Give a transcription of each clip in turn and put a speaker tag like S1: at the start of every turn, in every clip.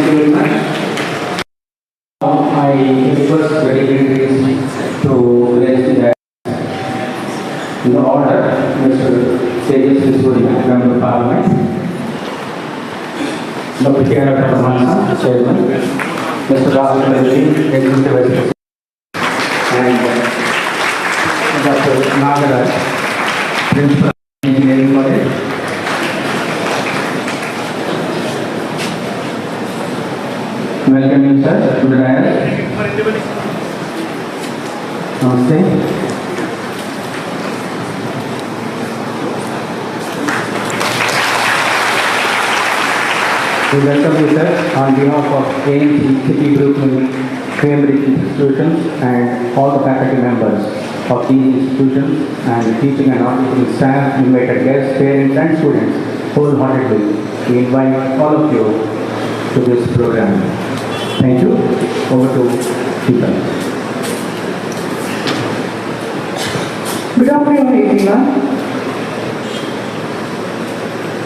S1: Thank you very much. I request very greatly to raise the in the order Mr. TEJASVI SURYA, Member of Parliament, Dr. K.R. Chairman, Mr. Rahul, Executive Vice President, and Dr. Nagaraj, Principal of Engineering College. Welcome you, sir, to the dais. Namaste. We welcome you, sir, on behalf of AMC City Group Cambridge institutions and all the faculty members of these institutions and teaching and non-teaching staff, invited guests, parents and students. Wholeheartedly, we invite all of you to this program. Thank you. Over to Deepa.
S2: Good afternoon, everyone.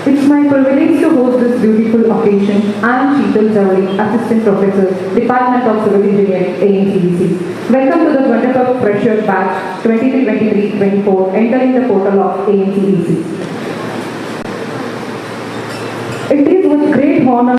S2: It's my privilege to host this beautiful occasion. I am Sheetal Javli, Assistant Professor, Department of Civil Engineering, AMCEC. Welcome to the wonderful Fresher Batch 2023-24 entering the portal of AMCEC. It is with great honor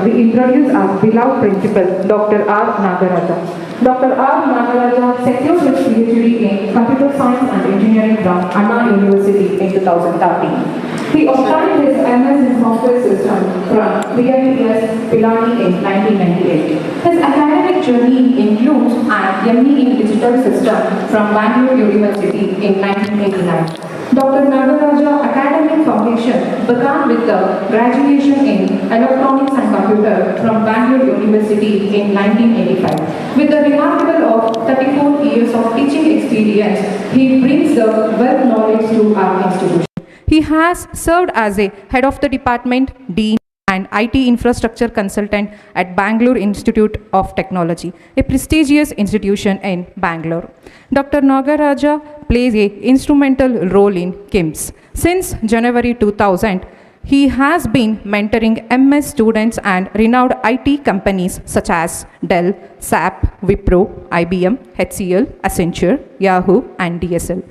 S2: we introduce our beloved principal, Dr. R. Nagaraja. Dr. R. Nagaraja secured his PhD in Computer Science and Engineering from Anna University in 2013. He obtained his MS in Software System from B.E.Inaugural in 1998. His academic journey includes an ME in Digital System from Bangalore University in 1989. Dr. Nagaraja's academic foundation began with the graduation in Electronics and Computer from Bangalore University in 1985. With the remarkable of 34 years of teaching experience, he brings the wealth knowledge to our institution. He has served as a head of the department, dean, and IT infrastructure consultant at Bangalore Institute of Technology, a prestigious institution in Bangalore. Dr. Nagaraja plays an instrumental role in KIMS. Since January 2000, he has been mentoring MS students and renowned IT companies such as Dell, SAP, Wipro, IBM, HCL, Accenture, Yahoo, and DSL.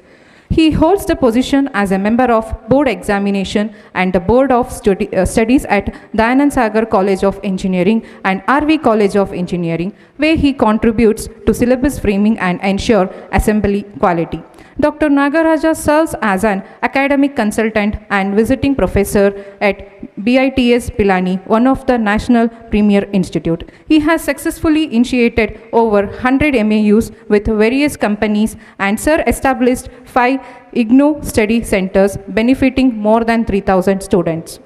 S2: He holds the position as a member of Board Examination and the Board of Studies at Dayanand Sagar College of Engineering and RV College of Engineering, where he contributes to syllabus framing and ensure assembly quality. Dr. Nagaraja serves as an academic consultant and visiting professor at BITS Pilani, one of the national premier institute. He has successfully initiated over 100 MAUs with various companies and sir established 5 IGNOU study centers benefiting more than 3,000 students.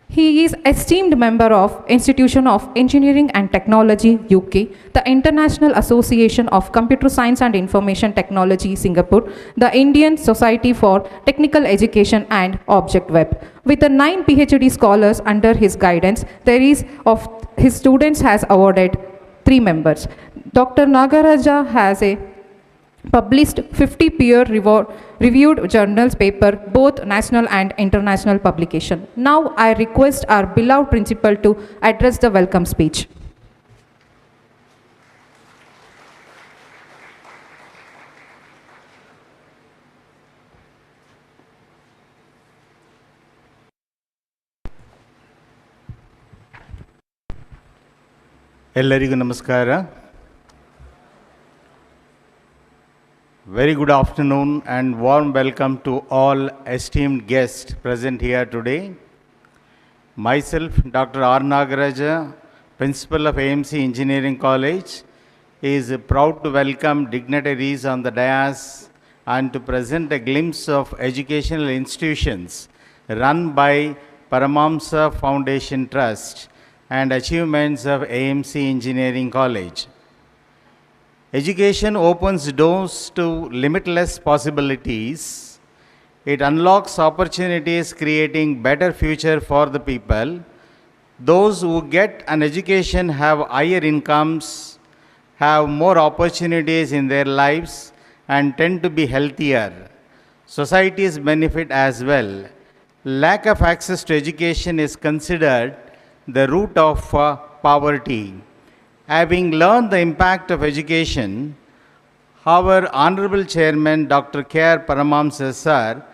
S2: He is esteemed member of Institution of Engineering and Technology UK, the International Association of Computer Science and Information Technology Singapore, the Indian Society for Technical Education and Object Web. With the 9 PhD scholars under his guidance, his students has awarded 3 members. Dr. Nagaraja has published 50 peer-reviewed journals paper, both national and international publication. Now I request our beloved principal to address the welcome speech.
S3: Ellarigu namaskara. Very good afternoon and warm welcome to all esteemed guests present here today. Myself, Dr. R. Nagaraja, Principal of AMC Engineering College, is proud to welcome dignitaries on the dais and to present a glimpse of educational institutions run by Paramamsa Foundation Trust and achievements of AMC Engineering College. Education opens doors to limitless possibilities. It unlocks opportunities, creating better future for the people. Those who get an education have higher incomes, have more opportunities in their lives, and tend to be healthier. Societies benefit as well. lack of access to education is considered the root of poverty. Having learned the impact of education, our Honorable Chairman Dr. K.R. Paramamsa Sir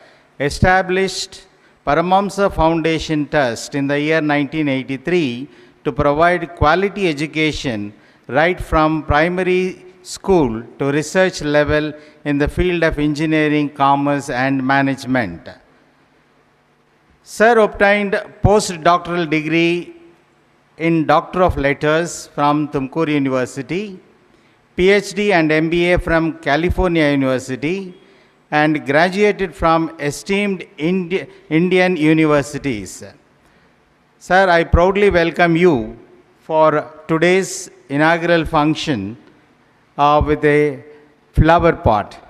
S3: established Paramamsa Foundation Trust in the year 1983 to provide quality education right from primary school to research level in the field of engineering, commerce and management. Sir obtained postdoctoral degree in Doctor of Letters from Tumkur University, PhD and MBA from California University, and graduated from esteemed Indian universities. Sir, I proudly welcome you for today's inaugural function with a flower pot.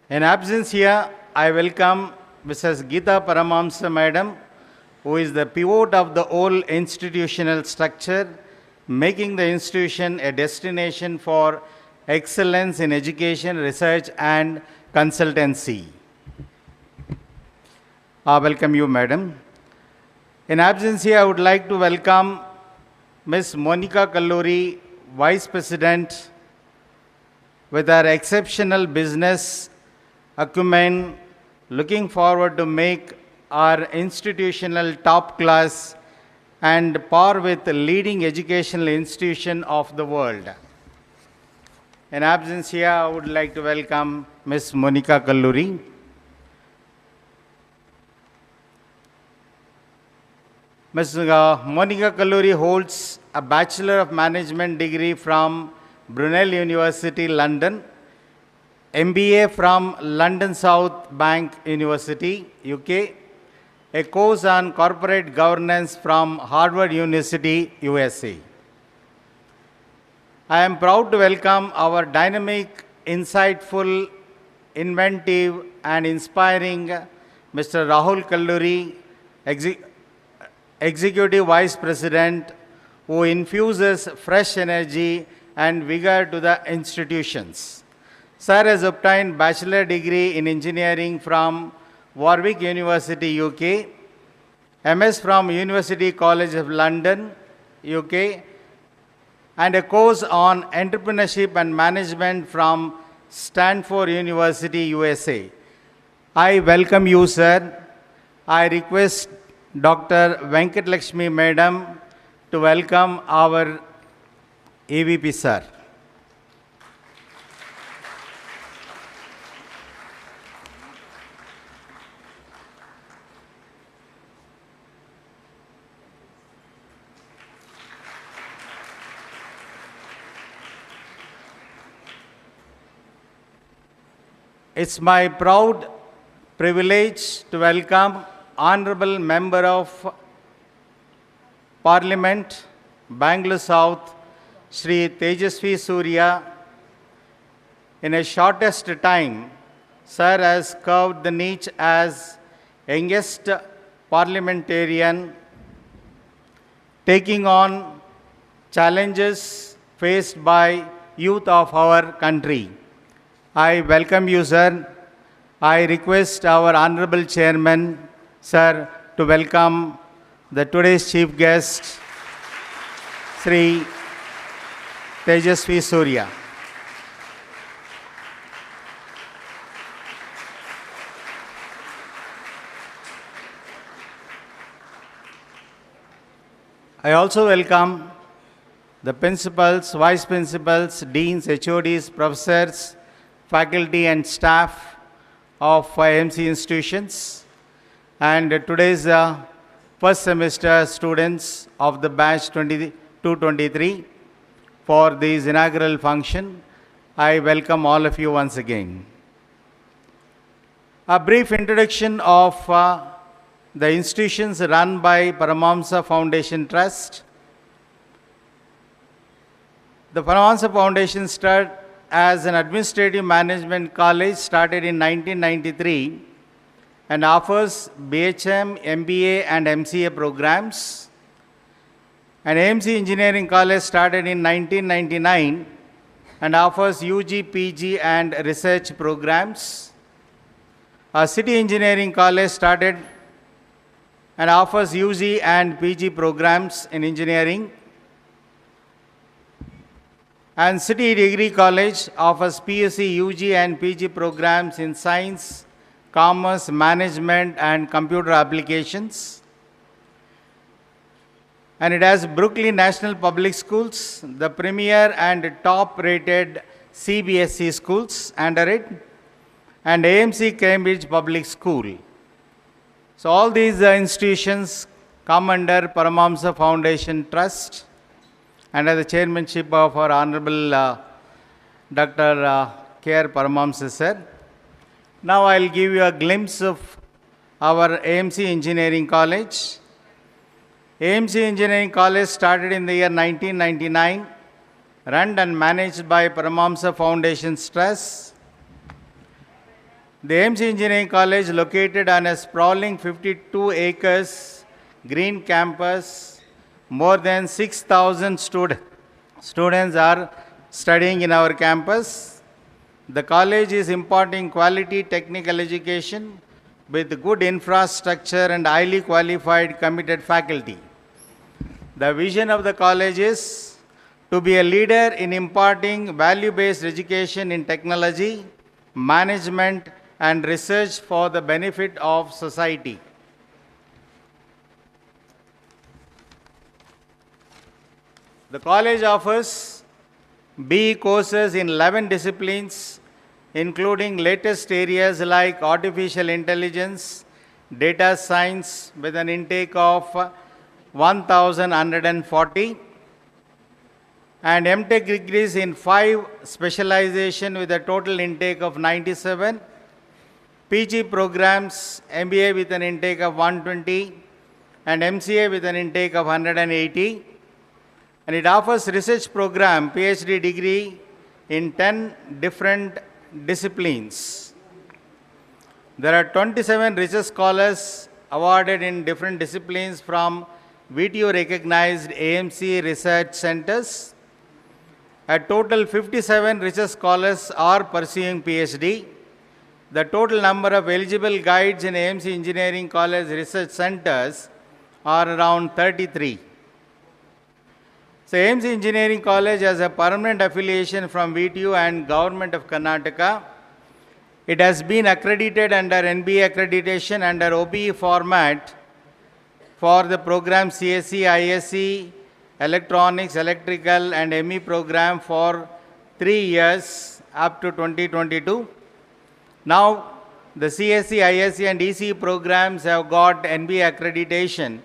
S3: In absence here, I welcome Mrs. Geeta Paramamsa Madam, who is the pivot of the whole institutional structure, making the institution a destination for excellence in education, research and consultancy. I welcome you, Madam. In absence here, I would like to welcome Ms. Monica Kalluri, Vice President, with her exceptional business acumen, looking forward to make our institutional top class and par with the leading educational institution of the world. In absence here, I would like to welcome Ms. Monica Kalluri. Ms. Monica Kalluri holds a Bachelor of Management degree from Brunel University, London, MBA from London South Bank University, UK, a course on corporate governance from Harvard University, USA. I am proud to welcome our dynamic, insightful, inventive and inspiring Mr. Rahul Kalluri, Executive Vice President, who infuses fresh energy and vigor to the institutions. Sir has obtained bachelor degree in engineering from Warwick University, UK, MS from University College of London, UK, and a course on entrepreneurship and management from Stanford University, USA. I welcome you, sir. I request Dr. Venkatalakshmi Madam to welcome our EVP, sir. It's my proud privilege to welcome Honorable Member of Parliament, Bangalore South, Shri TEJASVI Surya. In a shortest time, Sir has carved the niche as youngest parliamentarian, taking on challenges faced by youth of our country. I welcome you, sir. I request our Honorable Chairman, sir, to welcome the today's chief guest, Sri TEJASVI Surya. I also welcome the principals, vice principals, deans, HODs, professors, faculty and staff of IMC institutions, and today's first semester students of the batch 22-23 for this inaugural function. I welcome all of you once again. A brief introduction of the institutions run by Paramahamsa Foundation Trust. The Paramahamsa Foundation started as an administrative management college started in 1993 and offers BHM, MBA and MCA programs. An AMC Engineering College started in 1999 and offers UG, PG and research programs. A City Engineering College started and offers UG and PG programs in engineering. And City Degree College offers PSC, UG and PG programs in science, commerce, management and computer applications. And it has Brooklyn National Public Schools, the premier and top-rated CBSE schools under it, and AMC Cambridge Public School. So all these institutions come under Paramahamsa Foundation Trust under the chairmanship of our Honorable Dr. K.R. Paramahamsa sir. Now I'll give you a glimpse of our AMC Engineering College. AMC Engineering College started in the year 1999, run and managed by Paramahamsa Foundation Trust. The AMC Engineering College, located on a sprawling 52 acres green campus, more than 6,000 students are studying in our campus. The college is imparting quality technical education with good infrastructure and highly qualified, committed faculty. The vision of the college is to be a leader in imparting value-based education in technology, management, and research for the benefit of society. The college offers BE courses in 11 disciplines, including latest areas like artificial intelligence, data science with an intake of 1,140, and MTech degrees in 5 specializations with a total intake of 97, PG programs, MBA with an intake of 120, and MCA with an intake of 180, and it offers research program, PhD degree in 10 different disciplines. There are 27 research scholars awarded in different disciplines from VTO recognized AMC research centers. A total 57 research scholars are pursuing PhD. The total number of eligible guides in AMC Engineering College research centers are around 33. So AMC Engineering College has a permanent affiliation from VTU and Government of Karnataka. It has been accredited under NBA accreditation under OBE format for the program CSE, ISE, Electronics, Electrical and ME program for 3 years up to 2022. Now the CSE, ISE and ECE programs have got NBA accreditation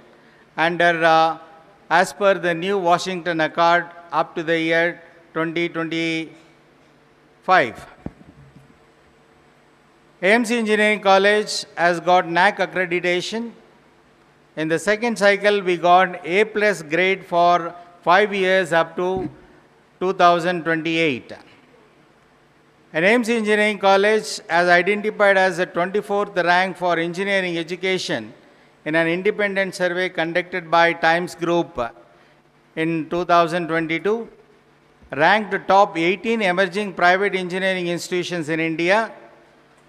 S3: under as per the new Washington Accord up to the year 2025. AMC Engineering College has got NAC accreditation. In the second cycle, we got A+ grade for 5 years up to 2028. And AMC Engineering College has identified as the 24th rank for engineering education in an independent survey conducted by Times Group in 2022, ranked top 18 emerging private engineering institutions in India,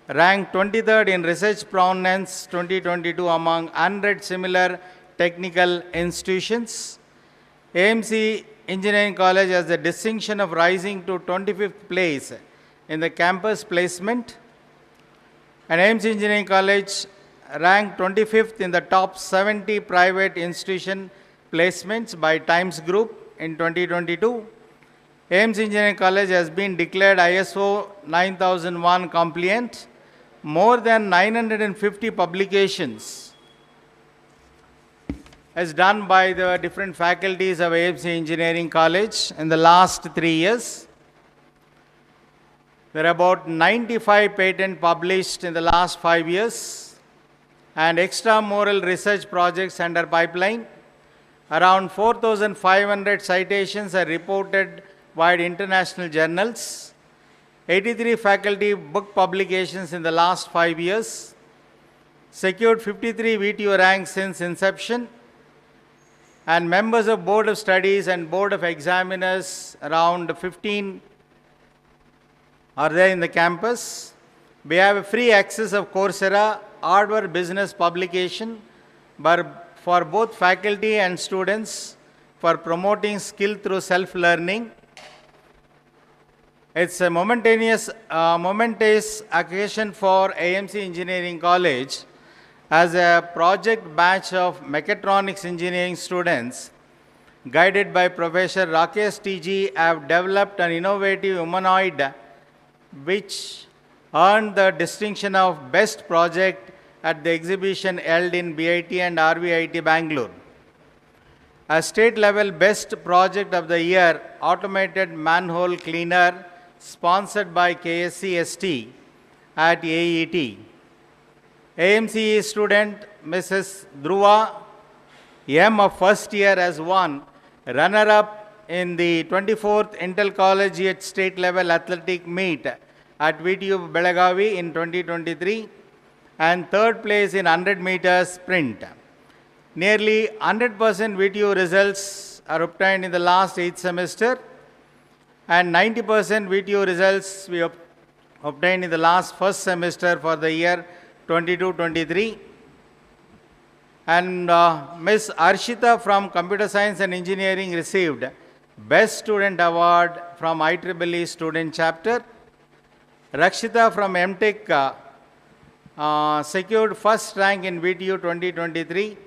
S3: ranked 23rd in research provenance 2022 among 100 similar technical institutions. AMC Engineering College has the distinction of rising to 25th place in the campus placement. And AMC Engineering College ranked 25th in the top 70 private institution placements by Times Group in 2022. AMC Engineering College has been declared ISO 9001 compliant. More than 950 publications as done by the different faculties of AMC Engineering College in the last 3 years. There are about 95 patents published in the last 5 years and extramural research projects under pipeline. Around 4,500 citations are reported via international journals. 83 faculty book publications in the last 5 years. Secured 53 VTO ranks since inception. And members of Board of Studies and Board of Examiners, around 15 are there in the campus. We have a free access of Coursera, Harvard Business publication, but for both faculty and students for promoting skill through self-learning. It's a momentous occasion for AMC Engineering College as a project batch of mechatronics engineering students guided by Professor Rakesh TG have developed an innovative humanoid which earned the distinction of Best Project at the exhibition held in BIT and RVIT Bangalore. A state-level Best Project of the Year automated manhole cleaner sponsored by KSCST at AET. AMCE student Mrs. Dhruva M of first year has won runner-up in the 24th Intercollegiate State Level Athletic Meet at VTU Belagavi in 2023 and third place in 100 meters sprint. Nearly 100% VTU results are obtained in the last 8th semester and 90% VTU results we obtained in the last first semester for the year 22-23. And Ms. Arshita from Computer Science and Engineering received Best Student Award from IEEE Student Chapter. Rakshita from MTech secured first rank in VTU 2023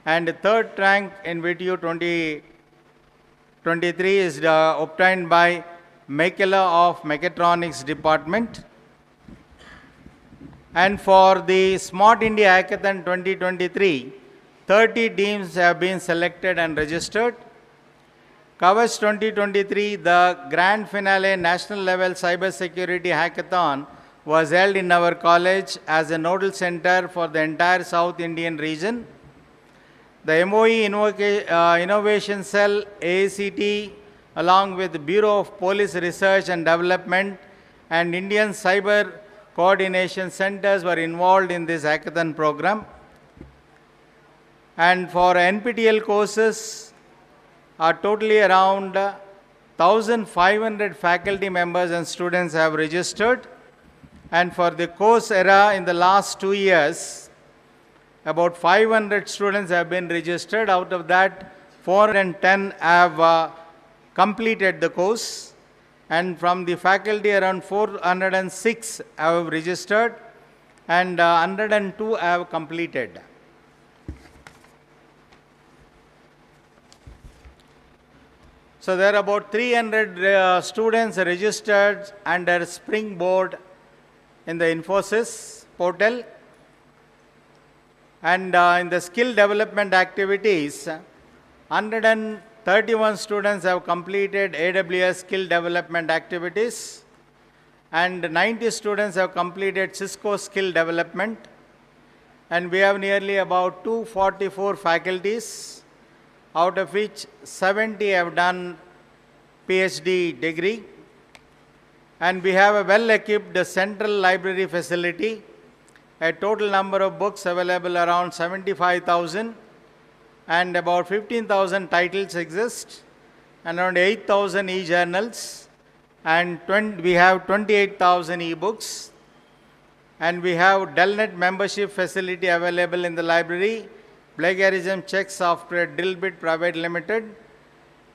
S3: and third rank in VTU 2023 is obtained by Mekela of Mechatronics Department. And for the Smart India Hackathon 2023, 30 teams have been selected and registered. Kavach 2023, the grand finale national level cyber security hackathon was held in our college as a nodal center for the entire South Indian region. The MOE Innovation Cell, ACT, along with the Bureau of Police Research and Development and Indian Cyber Coordination Centers were involved in this hackathon program. And for NPTEL courses, totally around 1,500 faculty members and students have registered. And for the course era in the last 2 years, about 500 students have been registered. Out of that, 410 have completed the course. And from the faculty, around 406 have registered and 102 have completed. So there are about 300 students registered under Springboard in the Infosys portal. And in the skill development activities, 131 students have completed AWS skill development activities and 90 students have completed Cisco skill development. And we have nearly about 244 faculties, out of which 70 have done PhD degree. And we have a well-equipped central library facility. A total number of books available around 75,000 and about 15,000 titles exist and around 8,000 e-journals and we have 28,000 e-books. And we have Delnet membership facility available in the library, plagiarism check software Drillbit Private Limited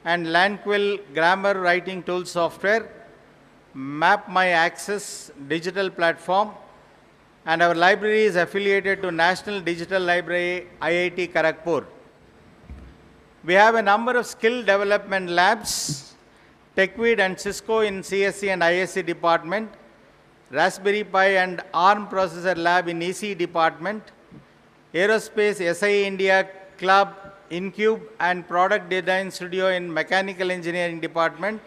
S3: and Lanquil grammar writing tool software, Map My Access digital platform, and our library is affiliated to National Digital Library, IIT Kharagpur. We have a number of skill development labs, TechVid and Cisco in CSC and ISC department, Raspberry Pi and ARM processor lab in EC department, Aerospace SI India Club, Incube and Product Design Studio in Mechanical Engineering department,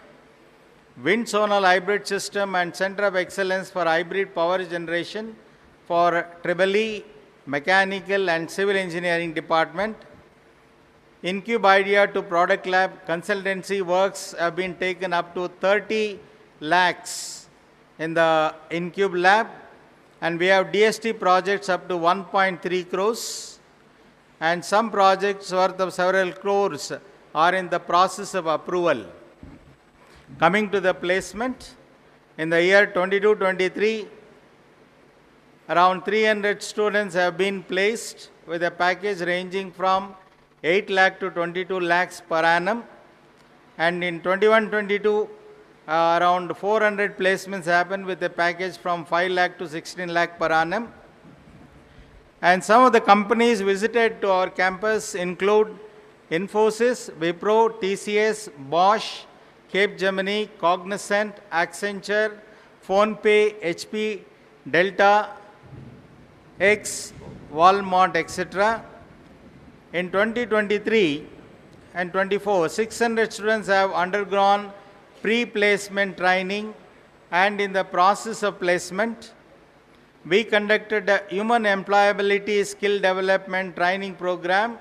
S3: wind zonal hybrid system and Center of Excellence for Hybrid Power Generation for EEE Mechanical and Civil Engineering Department. Incube Idea to Product Lab consultancy works have been taken up to 30 lakhs in the Incube Lab, and we have DST projects up to 1.3 crores, and some projects worth of several crores are in the process of approval. Coming to the placement, in the year 22-23, around 300 students have been placed with a package ranging from 8 lakh to 22 lakhs per annum, and in 21-22, around 400 placements happened with a package from 5 lakh to 16 lakh per annum. And some of the companies visited to our campus include Infosys, Wipro, TCS, Bosch, Capgemini, Cognizant, Accenture, PhonePe, HP, Delta, X, Walmart, etc. In 2023 and 24, 600 students have undergone pre-placement training and in the process of placement. We conducted a human employability skill development training program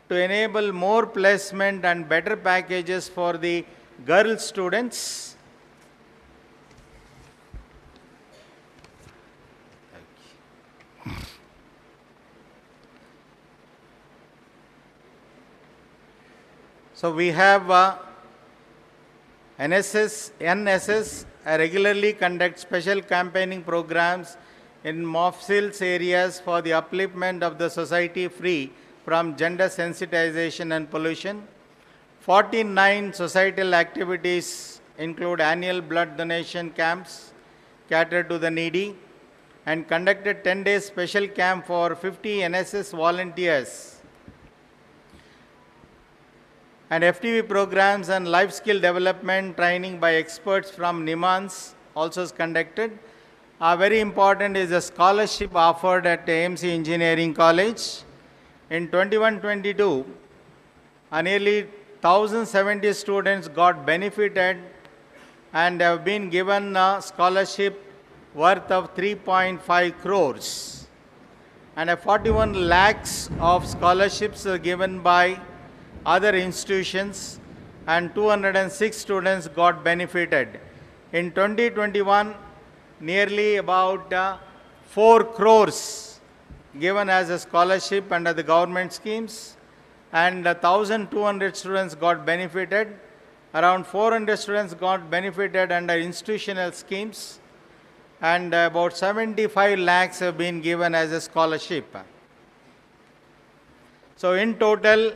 S3: to enable more placement and better packages for the girl students. So we have NSS regularly conducts special campaigning programs in MOFSILS areas for the upliftment of the society free from gender sensitization and pollution. 49 societal activities include annual blood donation camps catered to the needy, and conducted 10 days special camp for 50 NSS volunteers. And FTV programs and life skill development training by experts from NIMANS also is conducted. Very important is a scholarship offered at AMC Engineering College. In 21-22, nearly 1,070 students got benefited and have been given a scholarship worth of 3.5 crores. And 41 lakhs of scholarships are given by other institutions, and 206 students got benefited. In 2021, nearly about 4 crores given as a scholarship under the government schemes, and 1,200 students got benefited. Around 400 students got benefited under institutional schemes, and about 75 lakhs have been given as a scholarship. So in total,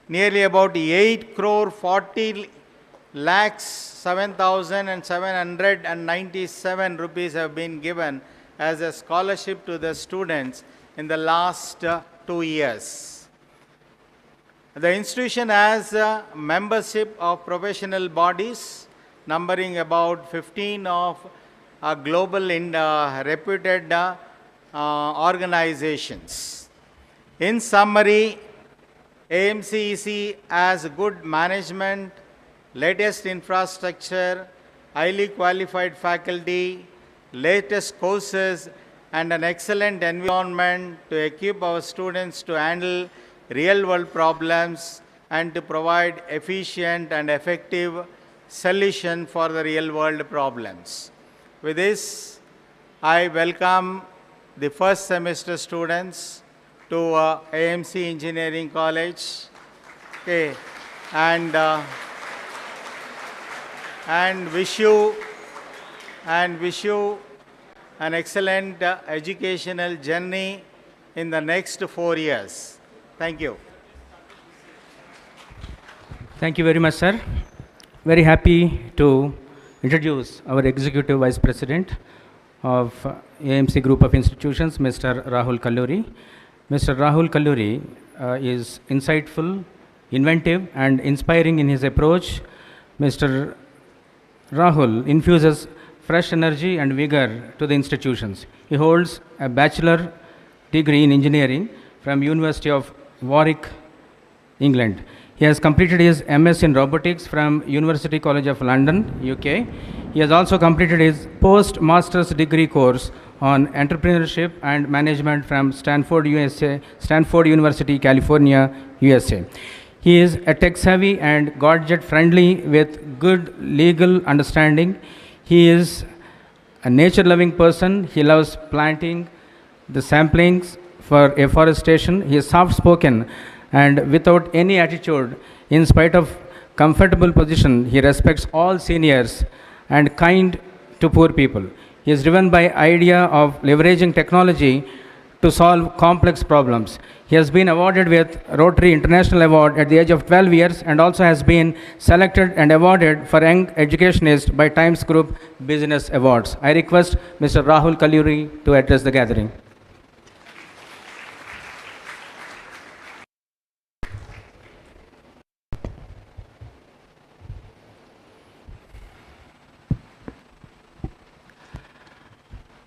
S3: nearly about 8 crore 40 lakhs 7,797 rupees have been given as a scholarship to the students in the last 2 years. The institution has a membership of professional bodies numbering about 15 of global reputed organizations. In summary, AMCEC has good management, latest infrastructure, highly qualified faculty, latest courses, and an excellent environment to equip our students to handle real-world problems and to provide efficient and effective solution for the real-world problems. With this, I welcome the first semester students to AMC Engineering College, okay, and wish you an excellent educational journey in the next 4 years. Thank you.
S1: Thank you very much, sir. Very happy to introduce our Executive Vice President of AMC Group of Institutions, Mr. Rahul Kalluri. Mr. Rahul Kalluri is insightful, inventive, and inspiring in his approach. Mr. Rahul infuses fresh energy and vigor to the institutions. He holds a bachelor degree in engineering from University of Warwick, England. He has completed his MS in robotics from University College of London, UK. He has also completed his post-master's degree course on entrepreneurship and management from Stanford University, California, USA. He is a tech-savvy and gadget-friendly with good legal understanding. He is a nature-loving person. He loves planting the samplings for afforestation. He is soft-spoken and without any attitude. In spite of comfortable position, he respects all seniors and kind to poor people. He is driven by idea of leveraging technology to solve complex problems. He has been awarded with Rotary International Award at the age of 12 years and also has been selected and awarded for Young Educationist by Times Group Business Awards. I request Mr. Rahul Kaluri to address the gathering.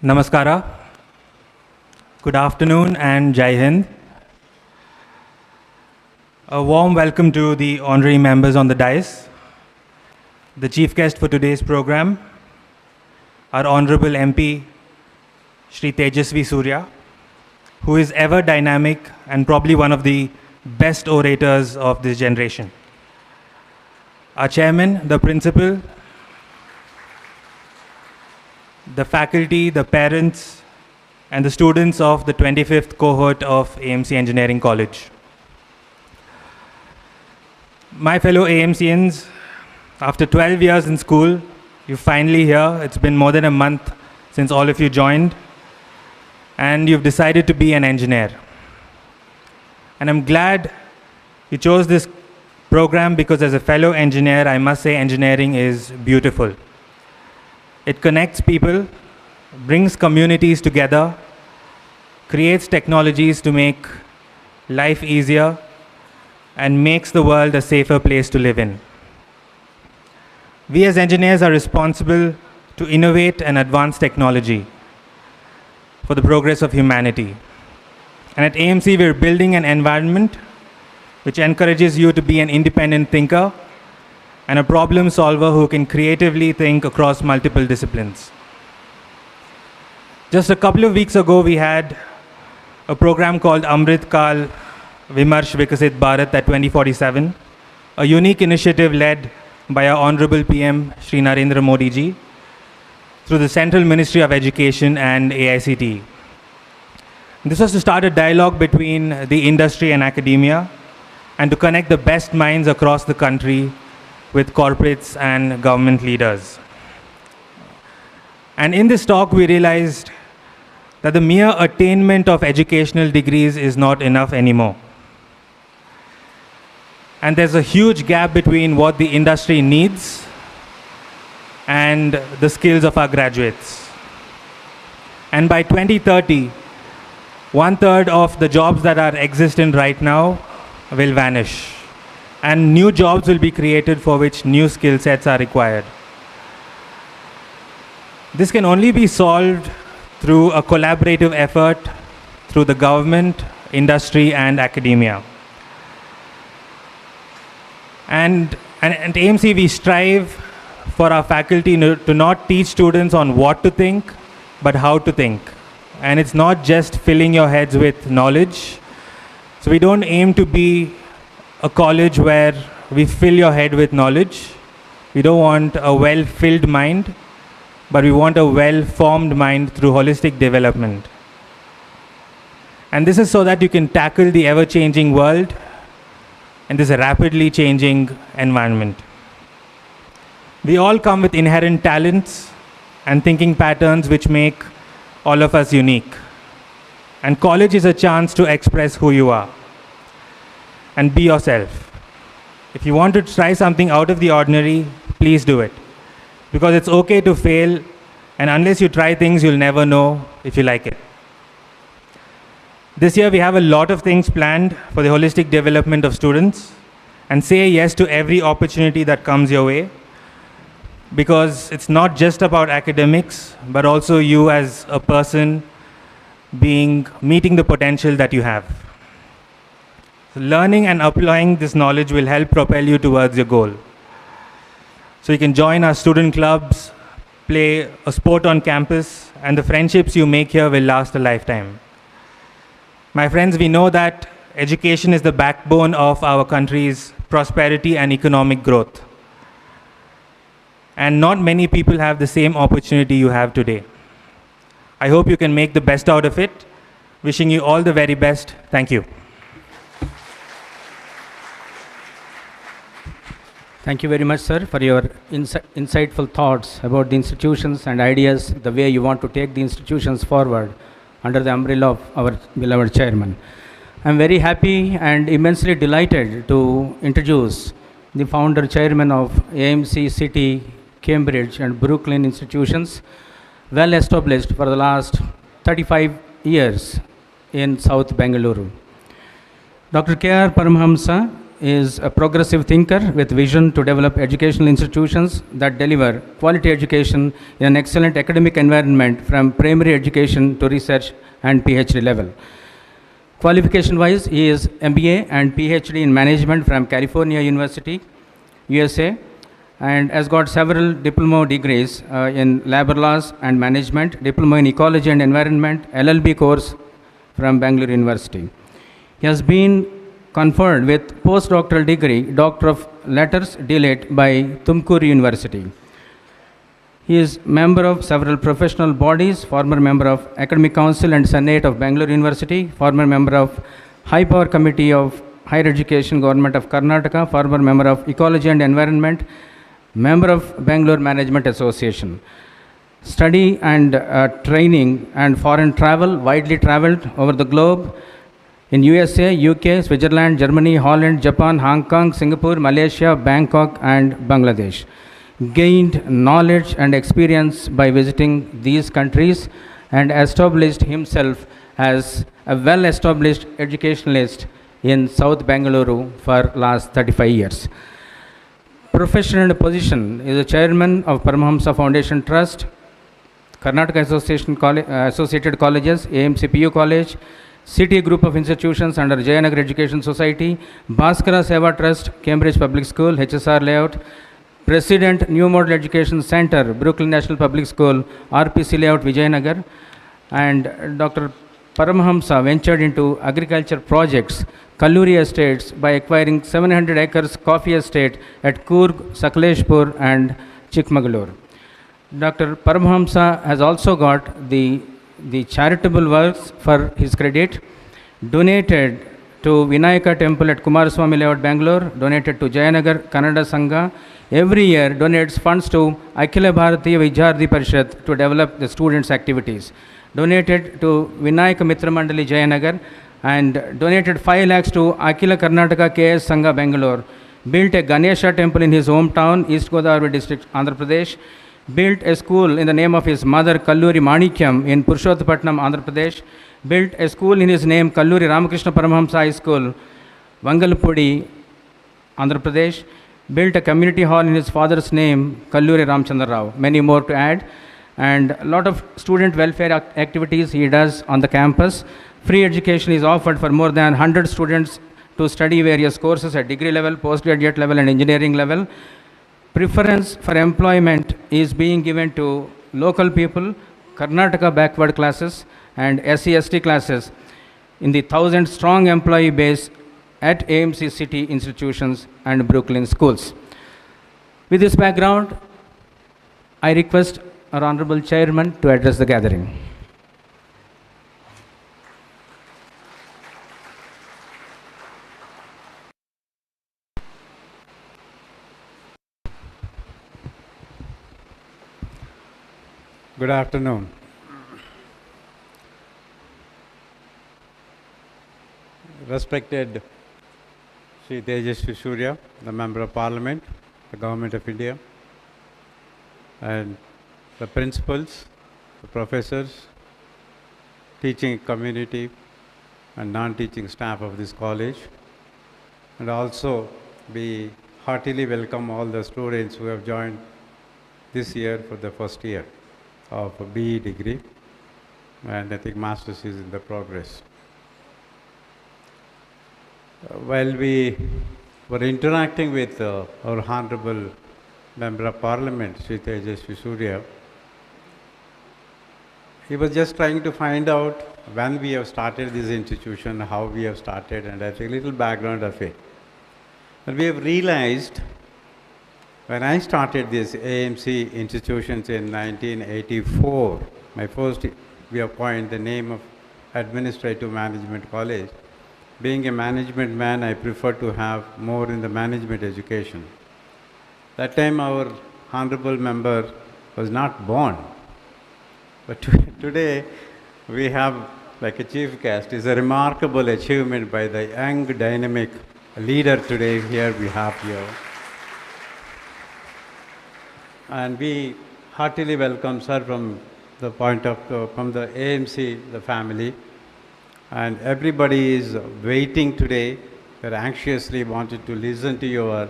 S4: Namaskara. Good afternoon and Jai Hind. A warm welcome to the honorary members on the dais, the chief guest for today's program, our Honorable MP, Shri TEJASVI Surya, who is ever dynamic and probably one of the best orators of this generation. Our chairman, the principal, the faculty, the parents, and the students of the 25th cohort of AMC Engineering College. My fellow AMCians, after 12 years in school, you're finally here. It's been more than a month since all of you joined, and you've decided to be an engineer. And I'm glad you chose this program because as a fellow engineer, I must say engineering is beautiful. It connects people, brings communities together, creates technologies to make life easier, and makes the world a safer place to live in. We as engineers are responsible to innovate and advance technology for the progress of humanity. And at AMC, we're building an environment which encourages you to be an independent thinker and a problem solver who can creatively think across multiple disciplines. Just a couple of weeks ago, we had a program called Amrit Kal Vimarsh Vikasit Bharat at 2047, a unique initiative led by our Honorable PM, Shri Narendra Modi ji, through the Central Ministry of Education and AICTE. This was to start a dialogue between the industry and academia and to connect the best minds across the country with corporates and government leaders. And in this talk, we realized that the mere attainment of educational degrees is not enough anymore. And there's a huge gap between what the industry needs and the skills of our graduates. And by 2030, 1/3 of the jobs that are existent right now will vanish. And new jobs will be created for which new skill sets are required. This can only be solved through a collaborative effort through the government, industry, and academia. And at AMC, we strive for our faculty to not teach students on what to think, but how to think. And it's not just filling your heads with knowledge. So we don't aim to be a college where we fill your head with knowledge. We don't want a well-filled mind, but we want a well-formed mind through holistic development. And this is so that you can tackle the ever-changing world in this rapidly changing environment. We all come with inherent talents and thinking patterns which make all of us unique. And college is a chance to express who you are and be yourself. If you want to try something out of the ordinary, please do it. Because it's okay to fail, and unless you try things, you'll never know if you like it. This year, we have a lot of things planned for the holistic development of students, and say yes to every opportunity that comes your way, because it's not just about academics, but also you as a person meeting the potential that you have. So learning and applying this knowledge will help propel you towards your goal. So you can join our student clubs, play a sport on campus, and the friendships you make here will last a lifetime. My friends, we know that education is the backbone of our country's prosperity and economic growth. And not many people have the same opportunity you have today. I hope you can make the best out of it. Wishing you all the very best. Thank you.
S5: Thank you very much, sir, for your insightful thoughts about the institutions and ideas, the way you want to take the institutions forward under the umbrella of our beloved chairman. I'm very happy and immensely delighted to introduce the founder chairman of AMC City, Cambridge and Brooklyn institutions, well established for the last 35 years in South Bengaluru. Dr. K.R. Paramhamsa is a progressive thinker with vision to develop educational institutions that deliver quality education in an excellent academic environment from primary education to research and PhD level. Qualification-wise, he is MBA and PhD in management from California University, USA, and has got several diploma degrees in labor laws and management, diploma in ecology and environment, LLB course from Bangalore University. He has been conferred with postdoctoral degree, Doctor of Letters, DLET by Tumkur University. He is member of several professional bodies, former member of Academic Council and Senate of Bangalore University, former member of High Power Committee of Higher Education, Government of Karnataka, former member of Ecology and Environment, member of Bangalore Management Association. Study and training and foreign travel, widely traveled over the globe in USA, UK, Switzerland, Germany, Holland, Japan, Hong Kong, Singapore, Malaysia, Bangkok and Bangladesh. Gained knowledge and experience by visiting these countries and established himself as a well-established educationalist in South Bengaluru for last 35 years. Profession and position is the chairman of Paramahamsa Foundation Trust, Karnataka Associated Colleges, AMC PU College, City Group of Institutions under Jayanagar Education Society, Bhaskara Seva Trust, Cambridge Public School, HSR Layout, President, New Model Education Center, Brooklyn National Public School, RPC Layout, Vijayanagar, and Dr. Paramahamsa ventured into agriculture projects, Kalluri Estates, by acquiring 700 acres coffee estate at Coorg, Sakaleshpur and Chikmagalur. Dr. Paramahamsa has also got the charitable works for his credit, donated to Vinayaka Temple at Kumaraswamy Layout, Bangalore, donated to Jayanagar Kannada Sangha, every year donates funds to Akhila Bharatiya Vidyarthi Parishad to develop the students' activities, donated to Vinayaka Mitra Mandali Jayanagar, and donated 5 lakhs to Akhila Karnataka KS Sangha, Bangalore, built a Ganesha temple in his hometown, East Godavari district, Andhra Pradesh, built a school in the name of his mother, Kalluri Manikyam, in Purushotthapatnam, Andhra Pradesh, built a school in his name, Kalluri Ramakrishna Paramahamsa High School, Vangalpudi, Andhra Pradesh, built a community hall in his father's name, Kalluri Ramchandra Rao, many more to add, and a lot of student welfare activities he does on the campus. Free education is offered for more than 100 students to study various courses at degree level, postgraduate level and engineering level. Preference for employment is being given to local people, Karnataka backward classes and SC/ST classes in the 1,000-strong employee base at AMC City institutions and Brooklyn schools. With this background, I request our Honorable Chairman to address the gathering.
S6: Good afternoon. Respected Shri TEJASVI Surya, the Member of Parliament, the Government of India, and the principals, the professors, teaching community and non-teaching staff of this college, and also we heartily welcome all the students who have joined this year for the first year of a BE degree, and I think Masters is in the progress. While we were interacting with our Honorable Member of Parliament, Shri TEJASVI Surya, he was just trying to find out when we have started this institution, how we have started, and I think a little background of it. And we have realized when I started this AMC institutions in 1984, my first, we have coined the name of Administrative Management College. Being a management man, I prefer to have more in the management education. That time our honorable member was not born. But today we have like a chief guest. It's a remarkable achievement by the young dynamic leader today here we have here. And we heartily welcome sir from the point of from the AMC, the family. And everybody is waiting today. They're anxiously wanted to listen to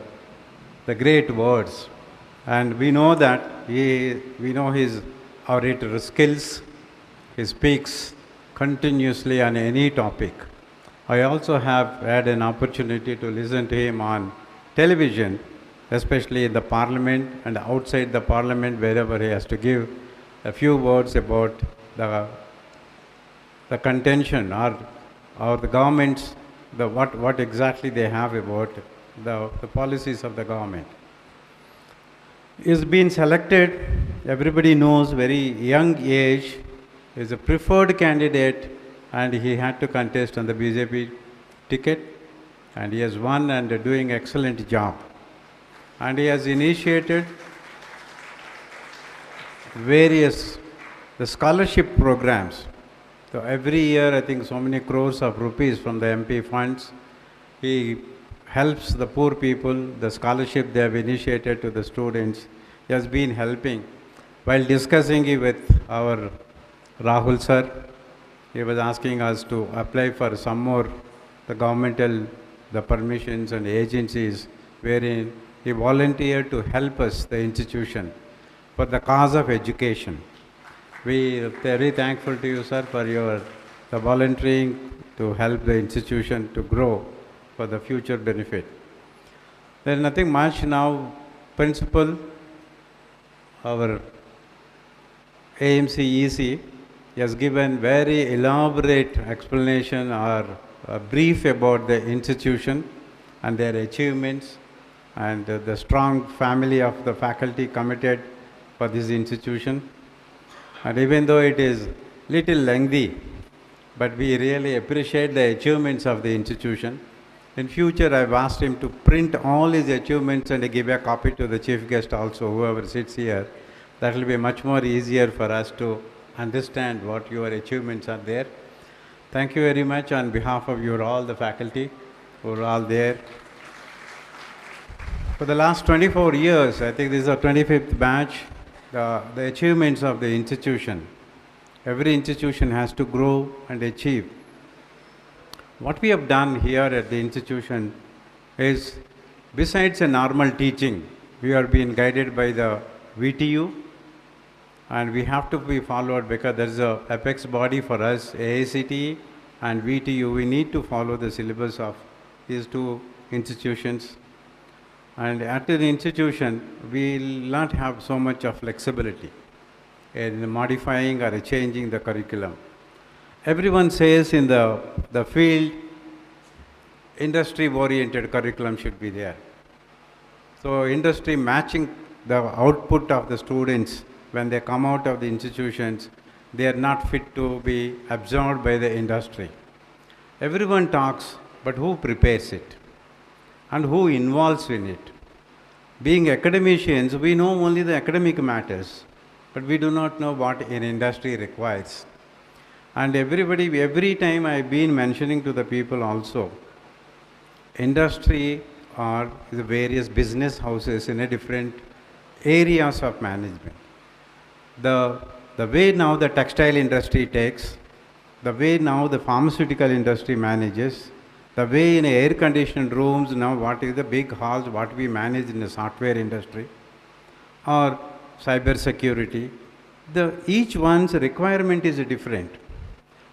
S6: the great words. And we know that we know his orator skills. He speaks continuously on any topic. I also have had an opportunity to listen to him on television, especially in the parliament and outside the parliament, wherever he has to give a few words about the contention or the government's, what exactly they have about the policies of the government. He's been selected, everybody knows, very young age, is a preferred candidate, and he had to contest on the BJP ticket, and he has won and doing excellent job. And he has initiated various scholarship programs. So every year, I think so many crores of rupees from the MP funds. He helps the poor people, the scholarship they have initiated to the students. He has been helping. While discussing it with our Rahul sir, he was asking us to apply for some more the governmental, the permissions and agencies wherein he volunteered to help us, the institution, for the cause of education. We are very thankful to you, sir, for the volunteering to help the institution to grow for the future benefit. There is nothing much now. Principal, our AMC EC, he has given very elaborate explanation or a brief about the institution and their achievements and the strong family of the faculty committed for this institution. And even though it is little lengthy, but we really appreciate the achievements of the institution. In future, I've asked him to print all his achievements and give a copy to the chief guest also, whoever sits here. That will be much more easier for us to understand what your achievements are there. Thank you very much on behalf of all the faculty who are all there. For the last 24 years, I think this is our 25th batch, the achievements of the institution. Every institution has to grow and achieve. What we have done here at the institution is, besides a normal teaching, we are being guided by the VTU, and we have to be followed because there is a apex body for us, AICTE and VTU. We need to follow the syllabus of these two institutions. And at the institution, we will not have so much of flexibility in modifying or changing the curriculum. Everyone says in the field, industry-oriented curriculum should be there. So industry matching the output of the students when they come out of the institutions, they are not fit to be absorbed by the industry. Everyone talks, but who prepares it? And who involves in it? Being academicians, we know only the academic matters, but we do not know what an industry requires. And every time I've been mentioning to the people also, industry or the various business houses in a different areas of management. The way now the textile industry takes, the way now the pharmaceutical industry manages, the way in air-conditioned rooms now, what is the big halls, what we manage in the software industry, or cyber security, each one's requirement is different.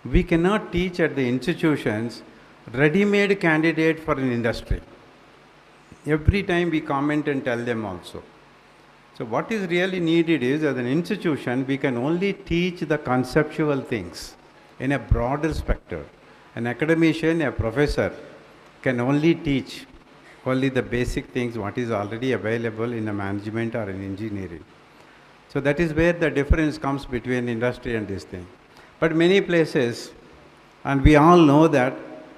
S6: We cannot teach at the institutions ready-made candidate for an industry. Every time we comment and tell them also. So what is really needed is, as an institution, we can only teach the conceptual things in a broader spectrum. An academician, a professor, can only teach only the basic things, what is already available in a management or in engineering. So that is where the difference comes between industry and this thing. But many places, and we all know that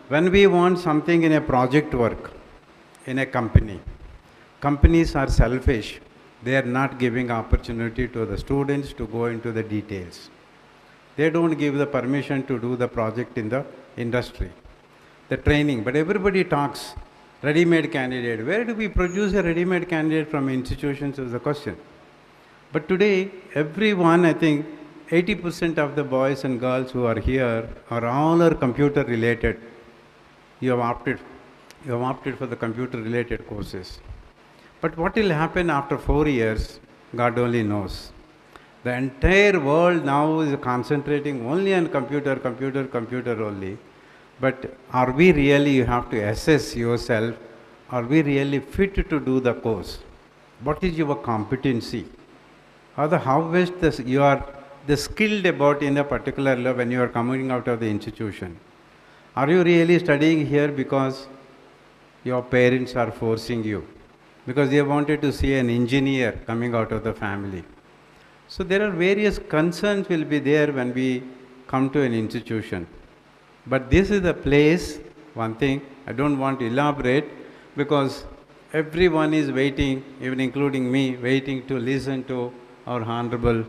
S6: when we want something in a project work, in a company, companies are selfish. They are not giving opportunity to the students to go into the details. They don't give the permission to do the project in the industry, the training. But everybody talks ready-made candidate. Where do we produce a ready-made candidate from institutions is the question. But today, everyone, I think, 80% of the boys and girls who are here are computer related. You have opted for the computer related courses. But what will happen after 4 years, God only knows. The entire world now is concentrating only on computer only. But are we really, you have to assess yourself, are we really fit to do the course? What is your competency? Or how best you are the skilled about in a particular level when you are coming out of the institution? Are you really studying here because your parents are forcing you? Because they wanted to see an engineer coming out of the family. So there are various concerns will be there when we come to an institution. But this is the place, one thing, I don't want to elaborate because everyone is waiting, even including me, waiting to listen to our Honorable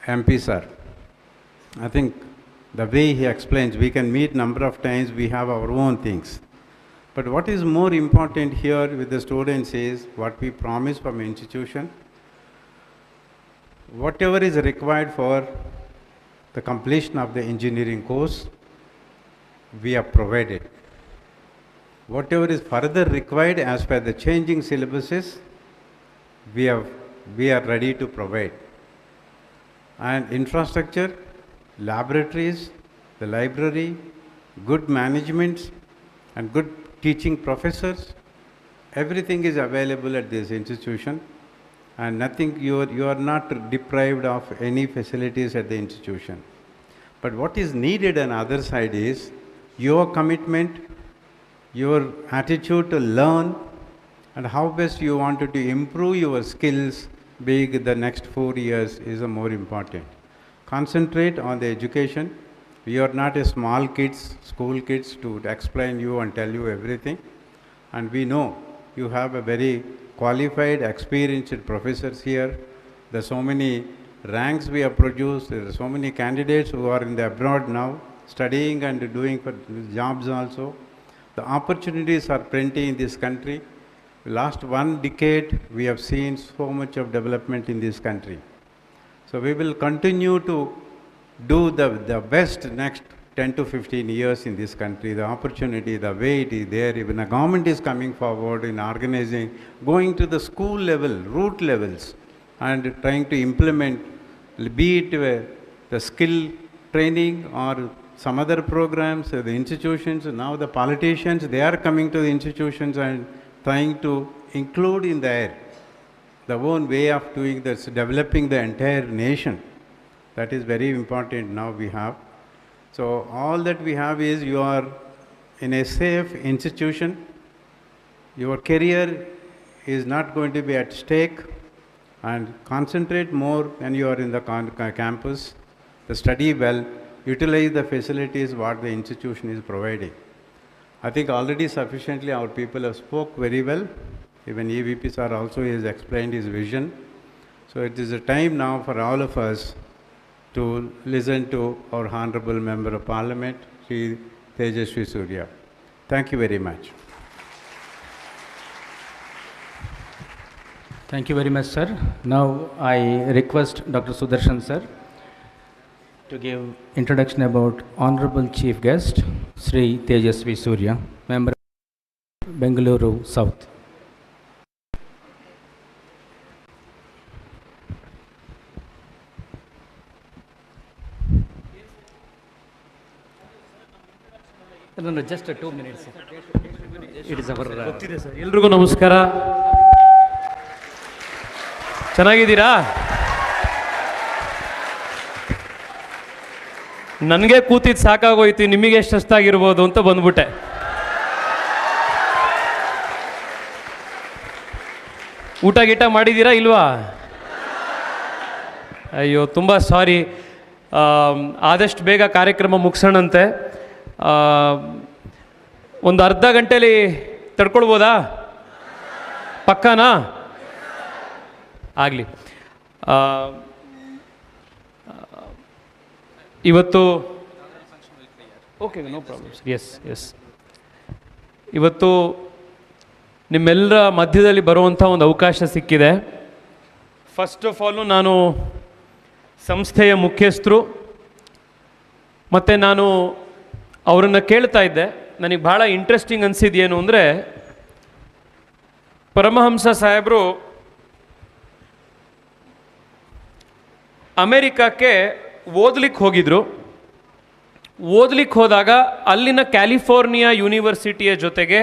S6: MP sir. I think the way he explains, we can meet number of times, we have our own things. But what is more important here with the students is what we promise from institution. Whatever is required for the completion of the engineering course, we have provided. Whatever is further required as per the changing syllabuses, we are ready to provide. And infrastructure, laboratories, the library, good management, and good teaching professors, everything is available at this institution, and nothing, you are not deprived of any facilities at the institution. But what is needed on the other side is your commitment, your attitude to learn, and how best you wanted to improve your skills being the next 4 years is a more important. Concentrate on the education. We are not a small kids, school kids to explain you and tell you everything. And we know you have a very qualified, experienced professors here. There are so many ranks we have produced. There are so many candidates who are in the abroad now, studying and doing for jobs also. The opportunities are plenty in this country. Last 1 decade, we have seen so much of development in this country. So we will continue to do the best next 10 to 15 years in this country. The opportunity, the way it is there, even the government is coming forward in organizing, going to the school level, root levels, and trying to implement, be it the skill training or some other programs, the institutions. Now the politicians, they are coming to the institutions and trying to include in their own way of doing this, developing the entire nation. That is very important now we have. So all that we have is you are in a safe institution. Your career is not going to be at stake, and concentrate more when you are in the campus. Study well, utilize the facilities what the institution is providing. I think already sufficiently our people have spoke very well. Even EVP sir also has explained his vision. So it is a time now for all of us to listen to our Honorable Member of Parliament, Shri TEJASVI SURYA. Thank you very much.
S5: Thank you very much, sir. Now I request Dr. Sudarshan sir to give introduction about Honorable Chief Guest, Sri TEJASVI Surya, Member of Bengaluru South. No, just 2 minutes. It is our...
S7: ಎಲ್ರಿಗೂ ನಮಸ್ಕಾರ. ಚೆನ್ನಾಗಿದ್ದೀರಾ? ನನಗೆ ಕೂತಿದ್ದು ಸಾಕಾಗೋಯ್ತು, ನಿಮಗೆ ಎಷ್ಟು ಅಷ್ಟಾಗಿರ್ಬೋದು ಅಂತ ಬಂದ್ಬಿಟ್ಟೆ. ಊಟ ಗೀಟ ಮಾಡಿದ್ದೀರಾ ಇಲ್ವಾ? ಅಯ್ಯೋ ತುಂಬ ಸಾರಿ. ಆದಷ್ಟು ಬೇಗ ಕಾರ್ಯಕ್ರಮ ಮುಗಿಸೋಣಂತೆ. ಒಂದು ಅರ್ಧ ಗಂಟೆಲಿ ತಡ್ಕೊಳ್ಬೋದಾ? ಪಕ್ಕಾನಾ? ಆಗಲಿ. ಇವತ್ತು ಓಕೆ, ನೋ ಪ್ರಾಬ್ಲಮ್ಸ್. ಎಸ್ ಇವತ್ತು ನಿಮ್ಮೆಲ್ಲರ ಮಧ್ಯದಲ್ಲಿ ಬರುವಂಥ ಒಂದು ಅವಕಾಶ ಸಿಕ್ಕಿದೆ. ಫಸ್ಟ್ ಆಫ್ ಆಲು ನಾನು ಸಂಸ್ಥೆಯ ಮುಖ್ಯಸ್ಥರು ಮತ್ತು ನಾನು ಅವರನ್ನು ಕೇಳ್ತಾ ಇದ್ದೆ. ನನಗೆ ಭಾಳ ಇಂಟ್ರೆಸ್ಟಿಂಗ್ ಅನಿಸಿದ್ದೇನು ಅಂದರೆ, ಪರಮಹಂಸ ಸಾಹೇಬರು ಅಮೇರಿಕಕ್ಕೆ ಓದ್ಲಿಕ್ಕೆ ಹೋಗಿದ್ರು. ಓದ್ಲಿಕ್ಕೆ ಹೋದಾಗ ಅಲ್ಲಿನ ಕ್ಯಾಲಿಫೋರ್ನಿಯಾ ಯೂನಿವರ್ಸಿಟಿಯ ಜೊತೆಗೆ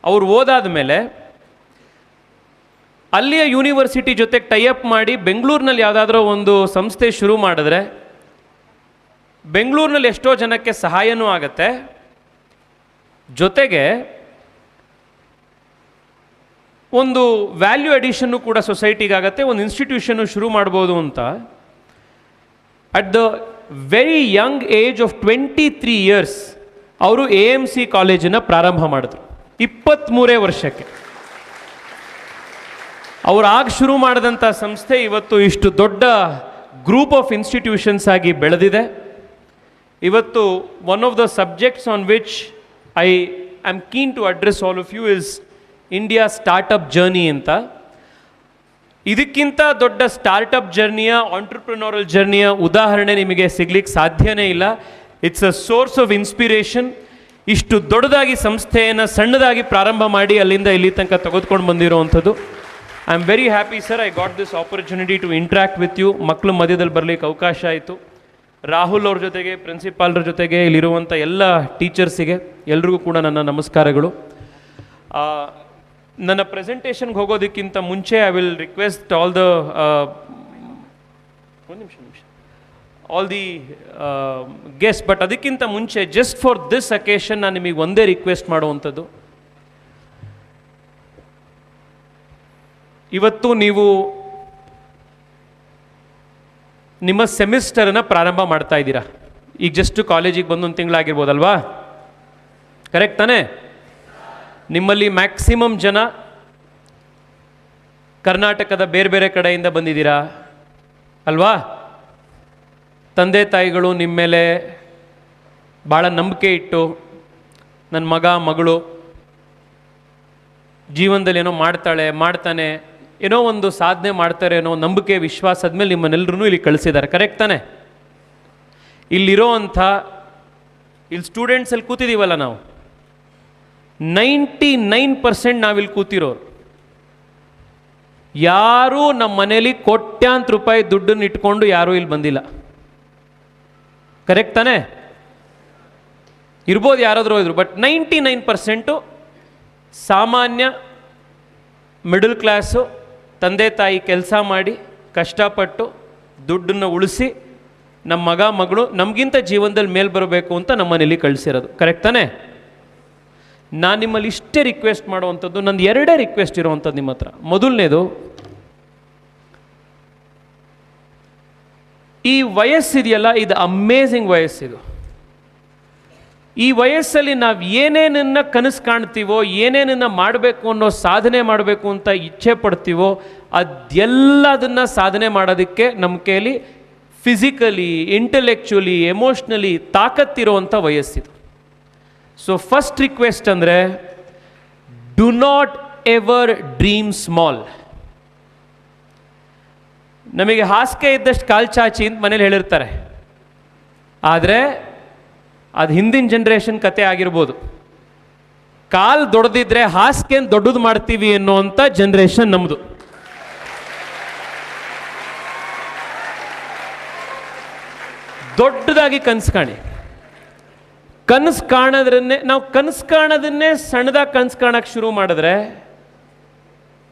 S7: ಅವ್ರು ಓದಾದ ಮೇಲೆ ಅಲ್ಲಿಯ ಯೂನಿವರ್ಸಿಟಿ ಜೊತೆಗೆ ಟೈಅಪ್ ಮಾಡಿ ಬೆಂಗಳೂರಿನಲ್ಲಿ ಯಾವುದಾದ್ರೂ ಒಂದು ಸಂಸ್ಥೆ ಶುರು ಮಾಡಿದ್ರೆ ಬೆಂಗಳೂರಿನಲ್ಲಿ ಎಷ್ಟೋ ಜನಕ್ಕೆ ಸಹಾಯನೂ ಆಗತ್ತೆ, ಜೊತೆಗೆ ಒಂದು ವ್ಯಾಲ್ಯೂ ಅಡಿಷನ್ನು ಕೂಡ ಸೊಸೈಟಿಗಾಗತ್ತೆ, ಒಂದು ಇನ್ಸ್ಟಿಟ್ಯೂಷನ್ನು ಶುರು ಮಾಡ್ಬೋದು ಅಂತ at the very Young age of 23 years ಅವರು AMC ಕಾಲೇಜನ್ನು ಪ್ರಾರಂಭ ಮಾಡಿದ್ರು. 23 ವರ್ಷಕ್ಕೆ ಅವರು ಆಗ ಶುರು ಮಾಡಿದಂಥ ಸಂಸ್ಥೆ ಇವತ್ತು ಇಷ್ಟು ದೊಡ್ಡ ಗ್ರೂಪ್ ಆಫ್ ಇನ್ಸ್ಟಿಟ್ಯೂಷನ್ಸ್ ಆಗಿ ಬೆಳೆದಿದೆ. ಇವತ್ತು one of the subjects on which I am keen to address all of you is India startup journey ಅಂತ. ಇದಕ್ಕಿಂತ ದೊಡ್ಡ ಸ್ಟಾರ್ಟಪ್ ಜರ್ನಿಯ, ಆಂಟ್ರಪ್ರಿನೋರಲ್ ಜರ್ನಿಯ ಉದಾಹರಣೆ ನಿಮಗೆ ಸಿಗ್ಲಿಕ್ಕೆ ಸಾಧ್ಯನೇ ಇಲ್ಲ. It's a source of inspiration. ಇಷ್ಟು ದೊಡ್ಡದಾಗಿ ಸಂಸ್ಥೆಯನ್ನು ಸಣ್ಣದಾಗಿ ಪ್ರಾರಂಭ ಮಾಡಿ ಅಲ್ಲಿಂದ ಇಲ್ಲಿ ತನಕ ತೆಗೆದುಕೊಂಡು ಬಂದಿರೋವಂಥದ್ದು. I am very happy sir, I got this opportunity to interact with you. ಮಕ್ಕಳು ಮಧ್ಯದಲ್ಲಿ ಬರಲಿಕ್ಕೆ ಅವಕಾಶ ಆಯಿತು. ರಾಹುಲ್ ಅವ್ರ ಜೊತೆಗೆ, ಪ್ರಿನ್ಸಿಪಾಲ್ರ ಜೊತೆಗೆ, ಇಲ್ಲಿರುವಂಥ ಎಲ್ಲ ಟೀಚರ್ಸಿಗೆ ಎಲ್ರಿಗೂ ಕೂಡ ನನ್ನ ನಮಸ್ಕಾರಗಳು. ನನ್ನ ಪ್ರೆಸೆಂಟೇಷನ್ಗೆ ಹೋಗೋದಕ್ಕಿಂತ ಮುಂಚೆ I will request all the all the guest, but ಅದಕ್ಕಿಂತ ಮುಂಚೆ ಜಸ್ಟ್ ಫಾರ್ ದಿಸ್ ಅಕೇಶನ್ ನಾನು ನಿಮಗೆ ಒಂದೇ ರಿಕ್ವೆಸ್ಟ್ ಮಾಡುವಂಥದ್ದು. ಇವತ್ತು ನೀವು ನಿಮ್ಮ ಸೆಮಿಸ್ಟರನ್ನು ಪ್ರಾರಂಭ ಮಾಡ್ತಾ ಇದ್ದೀರಾ. ಈಗ ಜಸ್ಟ್ ಕಾಲೇಜಿಗೆ ಬಂದು ಒಂದು ತಿಂಗಳಾಗಿರ್ಬೋದಲ್ವಾ? ಕರೆಕ್ಟ್ ತಾನೇ? ನಿಮ್ಮಲ್ಲಿ ಮ್ಯಾಕ್ಸಿಮಮ್ ಜನ ಕರ್ನಾಟಕದ ಬೇರೆ ಬೇರೆ ಕಡೆಯಿಂದ ಬಂದಿದ್ದೀರಾ ಅಲ್ವಾ? ತಂದೆ ತಾಯಿಗಳು ನಿಮ್ಮ ಮೇಲೆ ಭಾಳ ನಂಬಿಕೆ ಇಟ್ಟು ನನ್ನ ಮಗ ಮಗಳು ಜೀವನದಲ್ಲಿ ಏನೋ ಮಾಡ್ತಾನೆ, ಏನೋ ಒಂದು ಸಾಧನೆ ಮಾಡ್ತಾರೆ ಅನ್ನೋ ನಂಬಿಕೆ ವಿಶ್ವಾಸದ ಮೇಲೆ ನಿಮ್ಮನ್ನೆಲ್ಲರೂ ಇಲ್ಲಿ ಕಳಿಸಿದ್ದಾರೆ. ಕರೆಕ್ಟ್ ತಾನೆ? ಇಲ್ಲಿ ಸ್ಟೂಡೆಂಟ್ಸಲ್ಲಿ ಕೂತಿದ್ದೀವಲ್ಲ ನಾವು, 99% ನಾವಿಲ್ಲಿ ಕೂತಿರೋರು ಯಾರೂ ನಮ್ಮ ಮನೇಲಿ ಕೋಟ್ಯಾಂತರ ರೂಪಾಯಿ ದುಡ್ಡನ್ನು ಇಟ್ಕೊಂಡು ಯಾರೂ ಇಲ್ಲಿ ಬಂದಿಲ್ಲ. ಕರೆಕ್ಟ್ ತಾನೆ? ಇರ್ಬೋದು ಯಾರಾದರೂ ಇದ್ರು, ಬಟ್ 99% ಸಾಮಾನ್ಯ ಮಿಡಲ್ ಕ್ಲಾಸು ತಂದೆ ತಾಯಿ ಕೆಲಸ ಮಾಡಿ ಕಷ್ಟಪಟ್ಟು ದುಡ್ಡನ್ನು ಉಳಿಸಿ ನಮ್ಮ ಮಗ ಮಗಳು ನಮಗಿಂತ ಜೀವನದಲ್ಲಿ ಮೇಲೆ ಬರಬೇಕು ಅಂತ ನಮ್ಮನೇಲಿ ಕಳಿಸಿರೋದು. ಕರೆಕ್ಟ್ ತಾನೆ? ನಾನು ನಿಮ್ಮಲ್ಲಿ ಇಷ್ಟೇ ರಿಕ್ವೆಸ್ಟ್ ಮಾಡುವಂಥದ್ದು, ನಂದು 2 ರಿಕ್ವೆಸ್ಟ್ ಇರುವಂಥದ್ದು ನಿಮ್ಮ ಹತ್ರ. ಮೊದಲನೇದು, ಈ ವಯಸ್ಸಿದೆಯಲ್ಲ, ಇದು ಅಮೇಝಿಂಗ್ ವಯಸ್ಸಿದು. ಈ ವಯಸ್ಸಲ್ಲಿ ನಾವು ಏನೇನನ್ನು ಕನಸು ಕಾಣ್ತೀವೋ, ಏನೇನನ್ನು ಮಾಡಬೇಕು ಅನ್ನೋ ಸಾಧನೆ ಮಾಡಬೇಕು ಅಂತ ಇಚ್ಛೆ ಪಡ್ತೀವೋ ಅದೆಲ್ಲದನ್ನು ಸಾಧನೆ ಮಾಡೋದಕ್ಕೆ ನಮ್ಮ ಕೈಲಿ ಫಿಸಿಕಲಿ, ಇಂಟೆಲೆಕ್ಚುಲಿ, ಎಮೋಷ್ನಲಿ ತಾಕತ್ತಿರುವಂಥ ವಯಸ್ಸಿದು. ಸೊ ಫಸ್ಟ್ ರಿಕ್ವೆಸ್ಟ್ ಅಂದರೆ, do not ever dream small. ನಮಗೆ ಹಾಸಿಗೆ ಇದ್ದಷ್ಟು ಕಾಲು ಚಾಚಿ ಅಂತ ಮನೇಲಿ ಹೇಳಿರ್ತಾರೆ, ಆದರೆ ಅದು ಹಿಂದಿನ ಜನ್ರೇಷನ್ ಕತೆ ಆಗಿರ್ಬೋದು. ಕಾಲು ದೊಡ್ಡದಿದ್ರೆ ಹಾಸಿಗೆ ದೊಡ್ಡದು ಮಾಡ್ತೀವಿ ಅನ್ನೋವಂಥ ಜನ್ರೇಷನ್ ನಮ್ಮದು. ದೊಡ್ಡದಾಗಿ ಕನಸು ಕಾಣಿ. ಕನಸು ಕಾಣೋದ್ರನ್ನೇ ನಾವು ಕನಸು ಕಾಣೋದನ್ನೇ ಸಣ್ಣದಾಗಿ ಕನಸು ಕಾಣಕ್ಕೆ ಶುರು ಮಾಡಿದ್ರೆ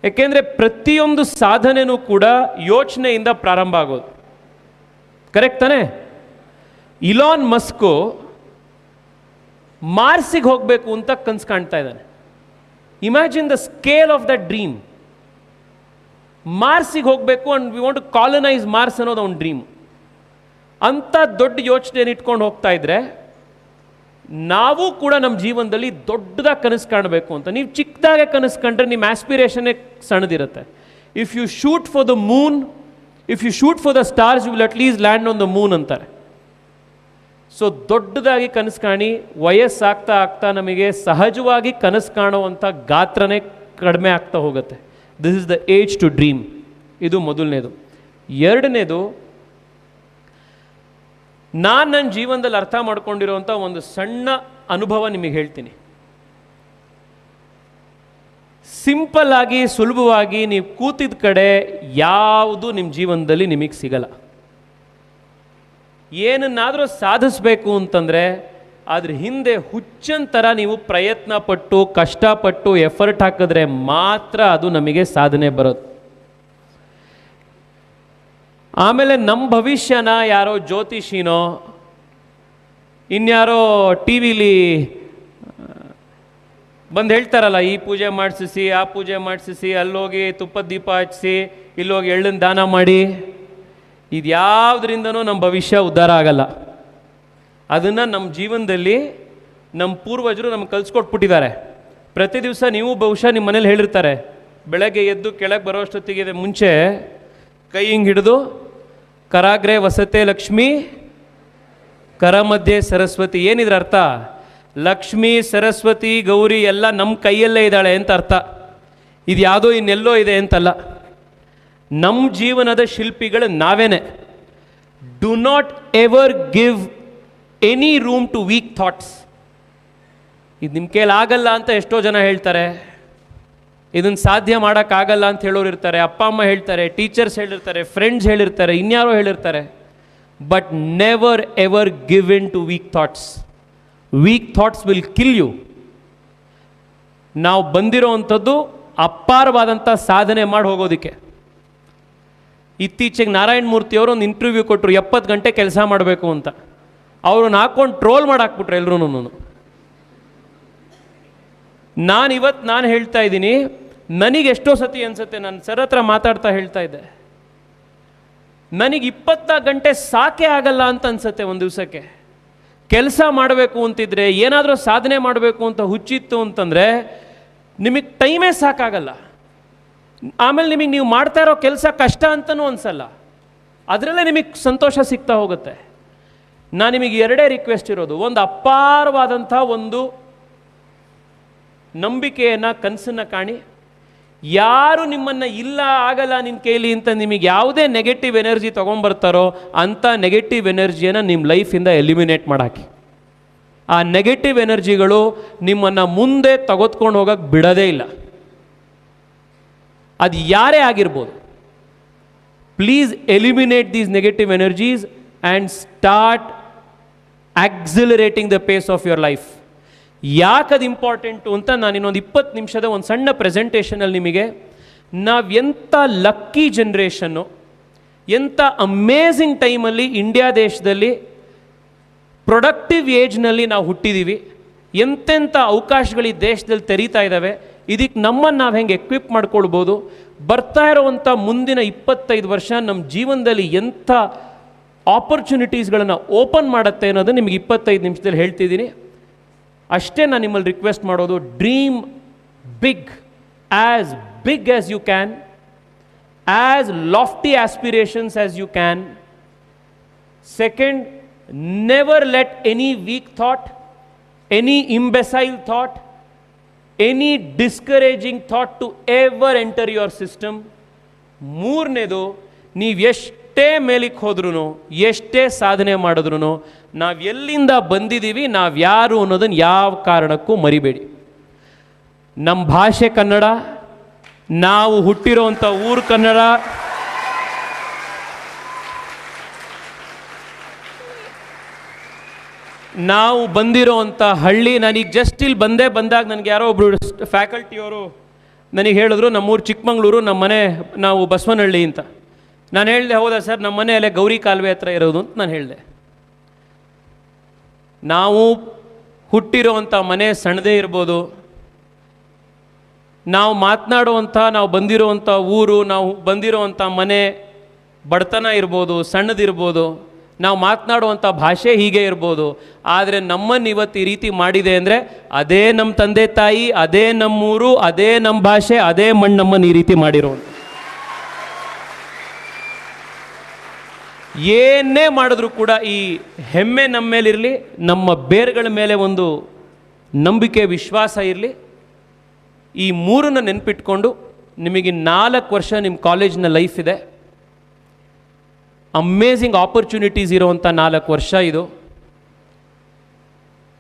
S7: ಯಾಕೆಂದರೆ ಪ್ರತಿಯೊಂದು ಸಾಧನೆಯೂ ಕೂಡ ಯೋಚನೆಯಿಂದ ಪ್ರಾರಂಭ ಆಗೋದು. ಕರೆಕ್ಟ್ ತಾನೇ? ಇಲಾನ್ ಮಸ್ಕು ಮಾರ್ಸಿಗೆ ಹೋಗಬೇಕು ಅಂತ ಕನಸು ಕಾಣ್ತಾ ಇದ್ದಾನೆ. Imagine the scale of the dream. ಮಾರ್ಸಿಗೆ ಹೋಗಬೇಕು and we want to colonise Mars ಅನ್ನೋದು ಅವ್ನ ಡ್ರೀಮ್. ಅಂಥ ದೊಡ್ಡ ಯೋಚನೆಯನ್ನು ಇಟ್ಕೊಂಡು ಹೋಗ್ತಾ ಇದ್ರೆ ನಾವು ಕೂಡ ನಮ್ಮ ಜೀವನದಲ್ಲಿ ದೊಡ್ಡದಾಗಿ ಕನಸು ಕಾಣಬೇಕು ಅಂತ. ನೀವು ಚಿಕ್ಕದಾಗೆ ಕನಸು ಕಂಡ್ರೆ ನಿಮ್ಮ ಆಸ್ಪಿರೇಷನ್ನೇ ಸಣ್ಣದಿರುತ್ತೆ. If you shoot for the moon, if you shoot for the stars, you will at least land on the moon ಅಂತಾರೆ. ಸೊ ದೊಡ್ಡದಾಗಿ ಕನಸು ಕಾಣಿ. ವಯಸ್ಸಾಗ್ತಾ ಆಗ್ತಾ ನಮಗೆ ಸಹಜವಾಗಿ ಕನಸು ಕಾಣುವಂಥ ಗಾತ್ರನೇ ಕಡಿಮೆ ಆಗ್ತಾ ಹೋಗುತ್ತೆ. This is the age to dream. ಇದು ಮೊದಲನೇದು. ಎರಡನೇದು, ನಾನು ನನ್ನ ಜೀವನದಲ್ಲಿ ಅರ್ಥ ಮಾಡ್ಕೊಂಡಿರೋಂಥ ಒಂದು ಸಣ್ಣ ಅನುಭವ ನಿಮಗೆ ಹೇಳ್ತೀನಿ. ಸಿಂಪಲ್ ಆಗಿ ಸುಲಭವಾಗಿ ನೀವು ಕೂತಿದ್ದ ಕಡೆ ಯಾವುದು ನಿಮ್ಮ ಜೀವನದಲ್ಲಿ ನಿಮಗೆ ಸಿಗಲ್ಲ. ಏನನ್ನಾದರೂ ಸಾಧಿಸಬೇಕು ಅಂತಂದರೆ ಅದ್ರ ಹಿಂದೆ ಹುಚ್ಚಂತರ ನೀವು ಪ್ರಯತ್ನ ಪಟ್ಟು ಕಷ್ಟಪಟ್ಟು ಎಫರ್ಟ್ ಹಾಕಿದ್ರೆ ಮಾತ್ರ ಅದು ನಮಗೆ ಸಾಧನೆ ಬರೋದು. ಆಮೇಲೆ ನಮ್ಮ ಭವಿಷ್ಯನ ಯಾರೋ ಜ್ಯೋತಿಷಿನೋ ಇನ್ಯಾರೋ ಟಿ ವಿಲಿ ಬಂದು ಹೇಳ್ತಾರಲ್ಲ, ಈ ಪೂಜೆ ಮಾಡಿಸಿ ಆ ಪೂಜೆ ಮಾಡಿಸಿ, ಅಲ್ಲೋಗಿ ತುಪ್ಪದ ದೀಪ ಹಚ್ಚಿಸಿ, ಇಲ್ಲೋಗಿ ಎಳ್ಳನ್ನು ದಾನ ಮಾಡಿ, ಇದು ಯಾವುದರಿಂದನೂ ನಮ್ಮ ಭವಿಷ್ಯ ಉದ್ಧಾರ ಆಗಲ್ಲ. ಅದನ್ನು ನಮ್ಮ ಜೀವನದಲ್ಲಿ ನಮ್ಮ ಪೂರ್ವಜರು ನಮ್ಗೆ ಕಲಿಸ್ಕೊಟ್ಬಿಟ್ಟಿದ್ದಾರೆ. ಪ್ರತಿ ದಿವಸ ನೀವು ಬಹುಶಃ ನಿಮ್ಮ ಮನೇಲಿ ಹೇಳಿರ್ತಾರೆ, ಬೆಳಗ್ಗೆ ಎದ್ದು ಕೆಳಗೆ ಬರೋ ಅಷ್ಟೊತ್ತಿಗೆ ಮುಂಚೆ ಕೈ ಹಿಂಗೆ ಹಿಡಿದು ಕರಾಗ್ರೆ ವಸತೆ ಲಕ್ಷ್ಮೀ ಕರ ಮಧ್ಯೆ ಸರಸ್ವತಿ. ಏನಿದ್ರ ಅರ್ಥ? ಲಕ್ಷ್ಮೀ ಸರಸ್ವತಿ ಗೌರಿ ಎಲ್ಲ ನಮ್ಮ ಕೈಯಲ್ಲೇ ಇದ್ದಾಳೆ ಅಂತ ಅರ್ಥ. ಇದು ಯಾವುದೋ ಇನ್ನೆಲ್ಲೋ ಇದೆ ಅಂತಲ್ಲ. ನಮ್ಮ ಜೀವನದ ಶಿಲ್ಪಿಗಳು ನಾವೇನೆ. Do not ever give any room to weak thoughts. ಇದು ನಿಮ್ಮ ಕೈಲಿ ಆಗಲ್ಲ ಅಂತ ಎಷ್ಟೋ ಜನ ಹೇಳ್ತಾರೆ, ಇದನ್ನು ಸಾಧ್ಯ ಮಾಡೋಕ್ಕಾಗಲ್ಲ ಅಂತ ಹೇಳೋರು ಇರ್ತಾರೆ, ಅಪ್ಪ ಅಮ್ಮ ಹೇಳ್ತಾರೆ, ಟೀಚರ್ಸ್ ಹೇಳಿರ್ತಾರೆ, ಫ್ರೆಂಡ್ಸ್ ಹೇಳಿರ್ತಾರೆ, ಇನ್ಯಾರೋ ಹೇಳಿರ್ತಾರೆ. But never ever give in to weak thoughts. Weak thoughts will kill you. ನಾವು ಬಂದಿರೋ ಅಂಥದ್ದು ಅಪಾರವಾದಂಥ ಸಾಧನೆ ಮಾಡಿ ಹೋಗೋದಕ್ಕೆ. ಇತ್ತೀಚೆಗೆ ನಾರಾಯಣ ಮೂರ್ತಿಯವರು ಒಂದು ಇಂಟರ್ವ್ಯೂ ಕೊಟ್ಟರು, 70 ಗಂಟೆ ಕೆಲಸ ಮಾಡಬೇಕು ಅಂತ. ಅವ್ರನ್ನ ಹಾಕ್ಕೊಂಡು ಟ್ರೋಲ್ ಮಾಡಾಕ್ಬಿಟ್ರೆ ಎಲ್ರೂ. ನಾನು ಹೇಳ್ತಾ ಇದ್ದೀನಿ, ನನಗೆ ಎಷ್ಟೋ ಸತಿ ಅನಿಸುತ್ತೆ, ನಾನು ಸರ್ ಹತ್ರ ಮಾತಾಡ್ತಾ ಹೇಳ್ತಾ ಇದ್ದೆ, ನನಗೆ 24 ಗಂಟೆ ಸಾಕೇ ಆಗಲ್ಲ ಅಂತ ಅನಿಸುತ್ತೆ. ಒಂದು ದಿವಸಕ್ಕೆ ಕೆಲಸ ಮಾಡಬೇಕು ಅಂತಿದ್ರೆ, ಏನಾದರೂ ಸಾಧನೆ ಮಾಡಬೇಕು ಅಂತ ಹುಚ್ಚಿತ್ತು ಅಂತಂದರೆ ನಿಮಗೆ ಟೈಮೇ ಸಾಕಾಗಲ್ಲ. ಆಮೇಲೆ ನಿಮಗೆ ನೀವು ಮಾಡ್ತಾ ಇರೋ ಕೆಲಸ ಕಷ್ಟ ಅಂತಲೂ ಅನಿಸಲ್ಲ, ಅದರಲ್ಲೇ ನಿಮಗೆ ಸಂತೋಷ ಸಿಗ್ತಾ ಹೋಗುತ್ತೆ. ನಾನು ನಿಮಗೆ ಎರಡೇ ರಿಕ್ವೆಸ್ಟ್ ಇರೋದು. ಒಂದು ಅಪಾರವಾದಂಥ ಒಂದು ನಂಬಿಕೆಯನ್ನು, ಕನಸನ್ನು ಕಾಣಿ. ಯಾರು ನಿಮ್ಮನ್ನು ಇಲ್ಲ ಆಗಲ್ಲ ನಿನ್ನ ಕೈಲಿ ಅಂತ ನಿಮಗೆ ಯಾವುದೇ ನೆಗೆಟಿವ್ ಎನರ್ಜಿ ತೊಗೊಂಬರ್ತಾರೋ ಅಂಥ ನೆಗೆಟಿವ್ ಎನರ್ಜಿಯನ್ನು ನಿಮ್ಮ ಲೈಫಿಂದ ಎಲಿಮಿನೇಟ್ ಮಾಡಾಕಿ. ಆ ನೆಗೆಟಿವ್ ಎನರ್ಜಿಗಳು ನಿಮ್ಮನ್ನು ಮುಂದೆ ತೆಗೆದುಕೊಂಡು ಹೋಗೋಕ್ಕೆ ಬಿಡೋದೇ ಇಲ್ಲ. ಅದು ಯಾರೇ ಆಗಿರ್ಬೋದು. Please eliminate these negative energies and start accelerating the pace of your life. ಯಾಕದು ಇಂಪಾರ್ಟೆಂಟು ಅಂತ ನಾನು ಇನ್ನೊಂದು 20 ನಿಮಿಷದ ಒಂದು ಸಣ್ಣ ಪ್ರೆಸೆಂಟೇಷನಲ್ಲಿ ನಿಮಗೆ, ನಾವೆಂಥ ಲಕ್ಕಿ ಜನ್ರೇಷನ್ನು, ಎಂಥ ಅಮೇಝಿಂಗ್ ಟೈಮಲ್ಲಿ ಇಂಡಿಯಾ ದೇಶದಲ್ಲಿ ಪ್ರೊಡಕ್ಟಿವ್ ಏಜ್ನಲ್ಲಿ ನಾವು ಹುಟ್ಟಿದ್ದೀವಿ, ಎಂತೆಂಥ ಅವಕಾಶಗಳು ಈ ದೇಶದಲ್ಲಿ ತೆರೀತಾ ಇದ್ದಾವೆ. ಇದಕ್ಕೆ ನಮ್ಮನ್ನು ನಾವು ಹೆಂಗೆ ಎಕ್ವಿಪ್ ಮಾಡ್ಕೊಳ್ಬೋದು, ಬರ್ತಾ ಇರೋವಂಥ ಮುಂದಿನ 25 ವರ್ಷ ನಮ್ಮ ಜೀವನದಲ್ಲಿ ಎಂಥ ಆಪರ್ಚುನಿಟೀಸ್ಗಳನ್ನು ಓಪನ್ ಮಾಡುತ್ತೆ ಅನ್ನೋದು ನಿಮಗೆ 25 ನಿಮಿಷದಲ್ಲಿ ಹೇಳ್ತಿದ್ದೀನಿ. ಅಷ್ಟೇ ನಾನು ನಿಮ್ಮಲ್ಲಿ ರಿಕ್ವೆಸ್ಟ್ ಮಾಡೋದು. Dream big as you can, as lofty aspirations as you can. Second, never let any weak thought, any imbecile thought, any discouraging thought to ever enter your system. ಮೂರನೇದು, ನೀವು ಎಷ್ಟೇ ಮೇಲಕ್ಕೆ ಹೋದ್ರೂ, ಎಷ್ಟೇ ಸಾಧನೆ ಮಾಡಿದ್ರೂ, ನಾವು ಎಲ್ಲಿಂದ ಬಂದಿದ್ದೀವಿ, ನಾವು ಯಾರು ಅನ್ನೋದನ್ನು ಯಾವ ಕಾರಣಕ್ಕೂ ಮರಿಬೇಡಿ. ನಮ್ಮ ಭಾಷೆ ಕನ್ನಡ, ನಾವು ಹುಟ್ಟಿರೋಂಥ ಊರು ಕನ್ನಡ, ನಾವು ಬಂದಿರೋ ಅಂಥ ಹಳ್ಳಿ. ನಾನೀಗ ಜಸ್ಟ್ ಇಲ್ಲಿ ಬಂದಾಗ ನನಗೆ ಯಾರೋ ಒಬ್ಬರು ಫ್ಯಾಕಲ್ಟಿಯವರು ನನಗೆ ಹೇಳಿದ್ರು ನಮ್ಮೂರು ಚಿಕ್ಕಮಂಗ್ಳೂರು, ನಮ್ಮ ಮನೆ ನಾವು ಬಸವನಹಳ್ಳಿ ಅಂತ. ನಾನು ಹೇಳಿದೆ ಹೌದಾ ಸರ್, ನಮ್ಮ ಮನೆ ಅಲ್ಲೇ ಗೌರಿ ಕಾಲುವೆ ಹತ್ರ ಇರೋದು ಅಂತ ನಾನು ಹೇಳಿದೆ. ನಾವು ಹುಟ್ಟಿರೋವಂಥ ಮನೆ ಸಣ್ಣದೇ ಇರ್ಬೋದು, ನಾವು ಮಾತನಾಡುವಂಥ, ನಾವು ಬಂದಿರೋವಂಥ ಊರು, ನಾವು ಬಂದಿರೋವಂಥ ಮನೆ ಬಡತನ ಇರ್ಬೋದು, ಸಣ್ಣದಿರ್ಬೋದು, ನಾವು ಮಾತನಾಡುವಂಥ ಭಾಷೆ ಹೀಗೆ ಇರ್ಬೋದು. ಆದರೆ ನಮ್ಮನ್ನು ಇವತ್ತು ಈ ರೀತಿ ಮಾಡಿದೆ ಅಂದರೆ ಅದೇ ನಮ್ಮ ತಂದೆ ತಾಯಿ, ಅದೇ ನಮ್ಮೂರು, ಅದೇ ನಮ್ಮ ಭಾಷೆ, ಅದೇ ಮಣ್ಣು ನಮ್ಮನ್ನು ಈ ರೀತಿ ಮಾಡಿರೋದು. ಏನೇ ಮಾಡಿದ್ರೂ ಕೂಡ ಈ ಹೆಮ್ಮೆ ನಮ್ಮ ಮೇಲಿರಲಿ, ನಮ್ಮ ಬೇರುಗಳ ಮೇಲೆ ಒಂದು ನಂಬಿಕೆ ವಿಶ್ವಾಸ ಇರಲಿ. ಈ ಮೂರನ್ನು ನೆನಪಿಟ್ಕೊಂಡು ನಿಮಗೆ 4 ವರ್ಷ ನಿಮ್ಮ ಕಾಲೇಜಿನ ಲೈಫ್ ಇದೆ. ಅಮೇಝಿಂಗ್ ಆಪರ್ಚುನಿಟೀಸ್ ಇರೋವಂಥ 4 ವರ್ಷ ಇದು.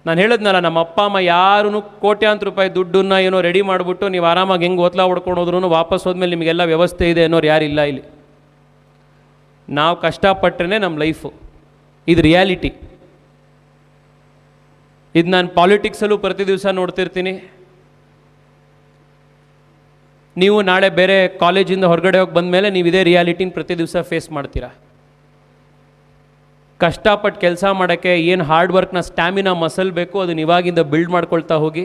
S7: ನಾನು ಹೇಳಿದ್ನಲ್ಲ, ನಮ್ಮ ಅಪ್ಪ ಅಮ್ಮ ಯಾರೂ ಕೋಟ್ಯಾಂತರ ರೂಪಾಯಿ ದುಡ್ಡನ್ನು ಏನೋ ರೆಡಿ ಮಾಡಿಬಿಟ್ಟು ನೀವು ಆರಾಮಾಗಿ ಹೆಂಗೆ ಓತ್ಲಾ ಹೊಡ್ಕೊಂಡು ಹೋದ್ರೂ ವಾಪಸ್ ಹೋದ್ಮೇಲೆ ನಿಮಗೆಲ್ಲ ವ್ಯವಸ್ಥೆ ಇದೆ ಅನ್ನೋರು ಯಾರಿಲ್ಲ ಇಲ್ಲಿ. ನಾವು ಕಷ್ಟಪಟ್ಟರೆ ನಮ್ಮ ಲೈಫು. ಇದು ರಿಯಾಲಿಟಿ. ಇದು ನಾನು ಪಾಲಿಟಿಕ್ಸಲ್ಲೂ ಪ್ರತಿ ದಿವಸ ನೋಡ್ತಿರ್ತೀನಿ. ನೀವು ನಾಳೆ ಬೇರೆ ಕಾಲೇಜಿಂದ ಹೊರಗಡೆ ಹೋಗಿ ಬಂದಮೇಲೆ ನೀವು ಇದೇ ರಿಯಾಲಿಟಿನ ಪ್ರತಿ ದಿವಸ ಫೇಸ್ ಮಾಡ್ತೀರಾ. ಕಷ್ಟಪಟ್ಟು ಕೆಲಸ ಮಾಡೋಕ್ಕೆ ಏನು ಹಾರ್ಡ್ ವರ್ಕ್ನ ಸ್ಟ್ಯಾಮಿನಾ ಮಸಲ್ ಬೇಕು ಅದನ್ನ ಇವಾಗಿಂದ ಬಿಲ್ಡ್ ಮಾಡ್ಕೊಳ್ತಾ ಹೋಗಿ.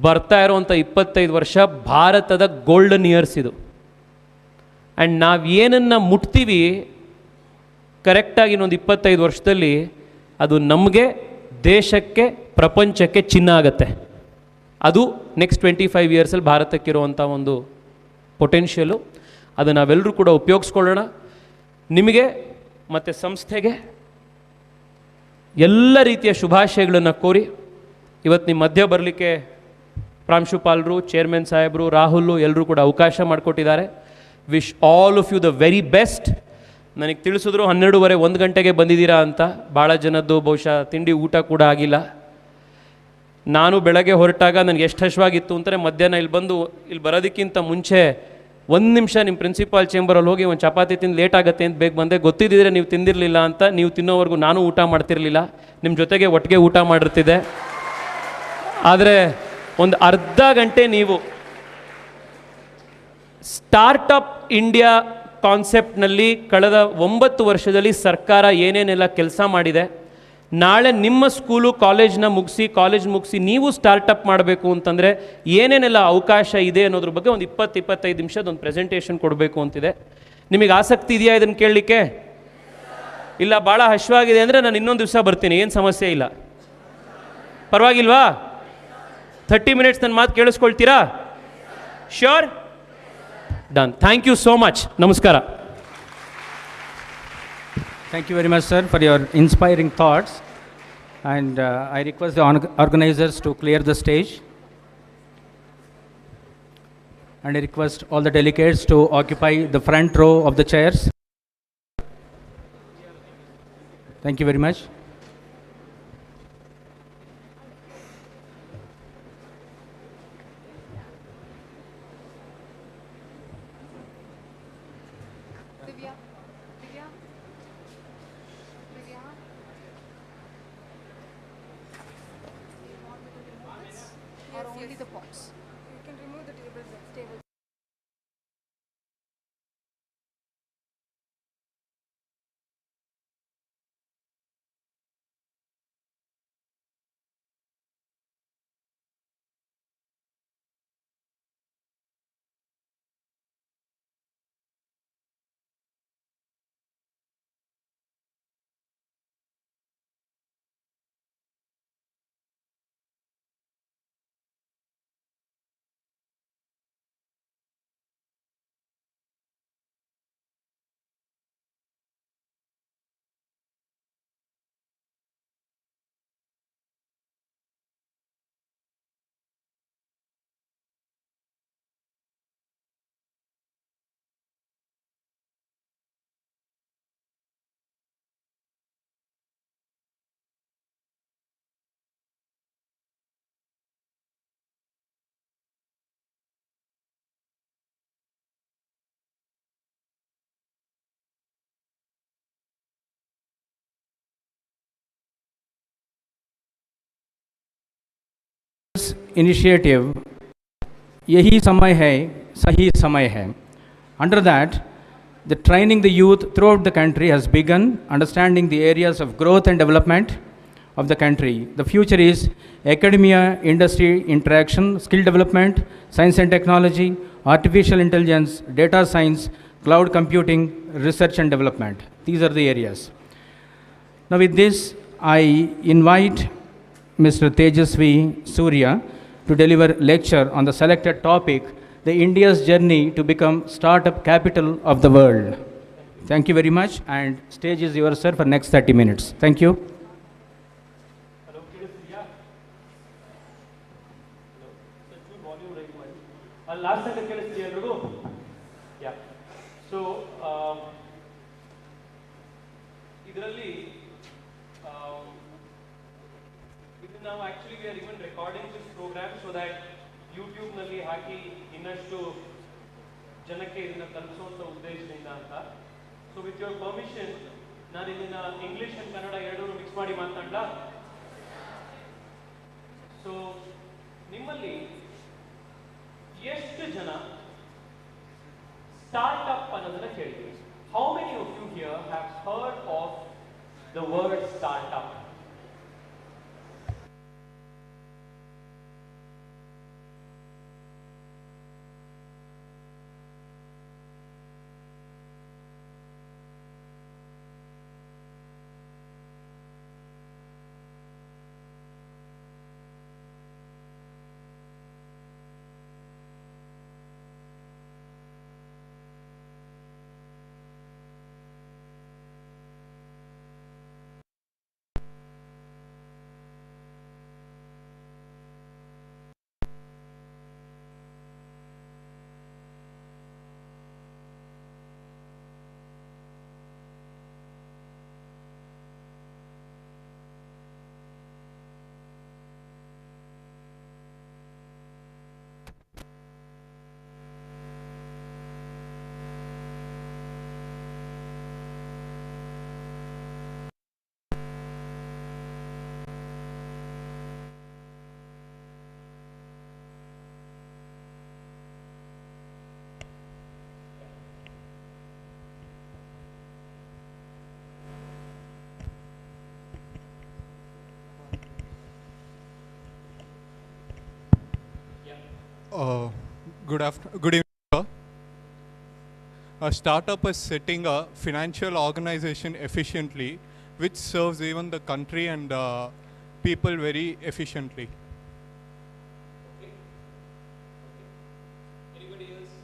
S7: ಬರ್ತಾ ಇರುವಂಥ 25 ವರ್ಷ ಭಾರತದ ಗೋಲ್ಡನ್ ಇಯರ್ಸ್ ಇದು. ಆ್ಯಂಡ್ ನಾವು ಏನನ್ನು ಮುಟ್ತೀವಿ ಕರೆಕ್ಟಾಗಿ ಇನ್ನೊಂದು 25 ವರ್ಷದಲ್ಲಿ ಅದು ನಮಗೆ, ದೇಶಕ್ಕೆ, ಪ್ರಪಂಚಕ್ಕೆ ಚಿನ್ನ ಆಗುತ್ತೆ. ಅದು ನೆಕ್ಸ್ಟ್ 25 ಇಯರ್ಸಲ್ಲಿ ಭಾರತಕ್ಕಿರುವಂಥ ಒಂದು ಪೊಟೆನ್ಷಿಯಲು. ಅದು ನಾವೆಲ್ಲರೂ ಕೂಡ ಉಪಯೋಗಿಸ್ಕೊಳ್ಳೋಣ. ನಿಮಗೆ ಮತ್ತು ಸಂಸ್ಥೆಗೆ ಎಲ್ಲ ರೀತಿಯ ಶುಭಾಶಯಗಳನ್ನು ಕೋರಿ ಇವತ್ತು ನಿಮ್ಮ ಮಧ್ಯೆ ಬರಲಿಕ್ಕೆ ಪ್ರಾಂಶುಪಾಲರು, ಚೇರ್ಮನ್ ಸಾಹೇಬರು, ರಾಹುಲ್ ಎಲ್ಲರೂ ಕೂಡ ಅವಕಾಶ ಮಾಡಿಕೊಟ್ಟಿದ್ದಾರೆ. Wish all of you the very best. ನನಗೆ ತಿಳಿಸಿದ್ರು 12:30 1 ಗಂಟೆಗೆ ಬಂದಿದ್ದೀರಾ ಅಂತ. ಭಾಳ ಜನದ್ದು ಬಹುಶಃ ತಿಂಡಿ ಊಟ ಕೂಡ ಆಗಿಲ್ಲ. ನಾನು ಬೆಳಗ್ಗೆ ಹೊರಟಾಗ ನನಗೆ ಎಷ್ಟು ಹಶ್ವಾಗಿತ್ತು ಅಂತಲೇ ಮಧ್ಯಾಹ್ನ ಇಲ್ಲಿ ಬರೋದಕ್ಕಿಂತ ಮುಂಚೆ 1 ನಿಮಿಷ ನಿಮ್ಮ ಪ್ರಿನ್ಸಿಪಾಲ್ ಚೇಂಬರಲ್ಲಿ ಹೋಗಿ ಒಂದು ಚಪಾತಿ ತಿಂದು ಲೇಟ್ ಆಗುತ್ತೆ ಅಂತ ಬೇಗ ಬಂದೆ. ಗೊತ್ತಿದ್ದಿದ್ರೆ ನೀವು ತಿಂದಿರಲಿಲ್ಲ ಅಂತ. ನೀವು ತಿನ್ನೋವರೆಗೂ ನಾನು ಊಟ ಮಾಡ್ತಿರಲಿಲ್ಲ, ನಿಮ್ಮ ಜೊತೆಗೆ ಒಟ್ಟಿಗೆ ಊಟ ಮಾಡಿರ್ತಿದ್ದೆ. ಆದರೆ ಒಂದು ಅರ್ಧ ಗಂಟೆ ನೀವು ಸ್ಟಾರ್ಟಪ್ ಇಂಡಿಯಾ ಕಾನ್ಸೆಪ್ಟ್ನಲ್ಲಿ ಕಳೆದ 9 ವರ್ಷದಲ್ಲಿ ಸರ್ಕಾರ ಏನೇನೆಲ್ಲ ಕೆಲಸ ಮಾಡಿದೆ, ನಾಳೆ ನಿಮ್ಮ ಸ್ಕೂಲು ಕಾಲೇಜ್ ಮುಗಿಸಿ ನೀವು ಸ್ಟಾರ್ಟಪ್ ಮಾಡಬೇಕು ಅಂತಂದರೆ ಏನೇನೆಲ್ಲ ಅವಕಾಶ ಇದೆ ಅನ್ನೋದ್ರ ಬಗ್ಗೆ ಒಂದು 20-25 ನಿಮಿಷದ ಒಂದು ಪ್ರೆಸೆಂಟೇಷನ್ ಕೊಡಬೇಕು ಅಂತಿದೆ. ನಿಮಗೆ ಆಸಕ್ತಿ ಇದೆಯಾ ಇದನ್ನು ಕೇಳಲಿಕ್ಕೆ? ಇಲ್ಲ, ಭಾಳ ಹಶ್ವಾಗಿದೆ ಅಂದರೆ ನಾನು ಇನ್ನೊಂದು ದಿವಸ ಬರ್ತೀನಿ, ಏನು ಸಮಸ್ಯೆ ಇಲ್ಲ. ಪರವಾಗಿಲ್ವಾ? 30 ಮಿನಿಟ್ಸ್ ನನ್ನ ಮಾತು ಕೇಳಿಸ್ಕೊಳ್ತೀರಾ? Sure? Done. Thank you so much. ನಮಸ್ಕಾರ.
S5: Thank you very much, sir, for your inspiring thoughts. And I request the organizers to clear the stage. And I request all the delegates to occupy the front row of the chairs. Thank you very much.
S8: Only the pots. You can remove the table.
S5: initiative यही समय है सही समय है. Under that, the training the youth throughout the country has begun, understanding the areas of growth and development of the country. The future is academia, industry interaction, skill development, science and technology, artificial intelligence, data science, cloud computing, research and development. These are the areas. Now with this, I invite Mr. Tejasvi Surya to deliver lecture on the selected topic, the India's journey to become startup capital of the world. Thank you very much, and stage is yours, sir, for next 30 minutes. Thank you.
S7: Last second ಕೇಳಿಸ್ತೀಯಾ ಎಲ್ರಿಗೂ? Yeah. So ಇದರಲ್ಲಿ ನಾವು actually we are even recording this program so that YouTube ನಲ್ಲಿ ಹಾಕಿ ಇನ್ನಷ್ಟು ಜನಕ್ಕೆ ಇದನ್ನ ತಲುಪಿಸುವಂತ ಉದ್ದೇಶದಿಂದ ಅಂತ. So with your permission ನಾನು ಇದನ್ನ ಇಂಗ್ಲಿಷ್ and ಕನ್ನಡ ಎರಡನ್ನೂ ಮಿಕ್ಸ್ ಮಾಡಿ ಮಾತಾಡಲಾ? So ನಿಮ್ಮಲ್ಲಿ ಎಷ್ಟು ಜನ ಸ್ಟಾರ್ಟ್ಅಪ್ ಅನ್ನೋದನ್ನ ಕೇಳಿದ್ದೀವಿ? How many of you here have heard of the word startup?
S9: Good evening, sir. A startup is setting a financial organization efficiently, which serves even the country and people very efficiently.
S7: Anybody else?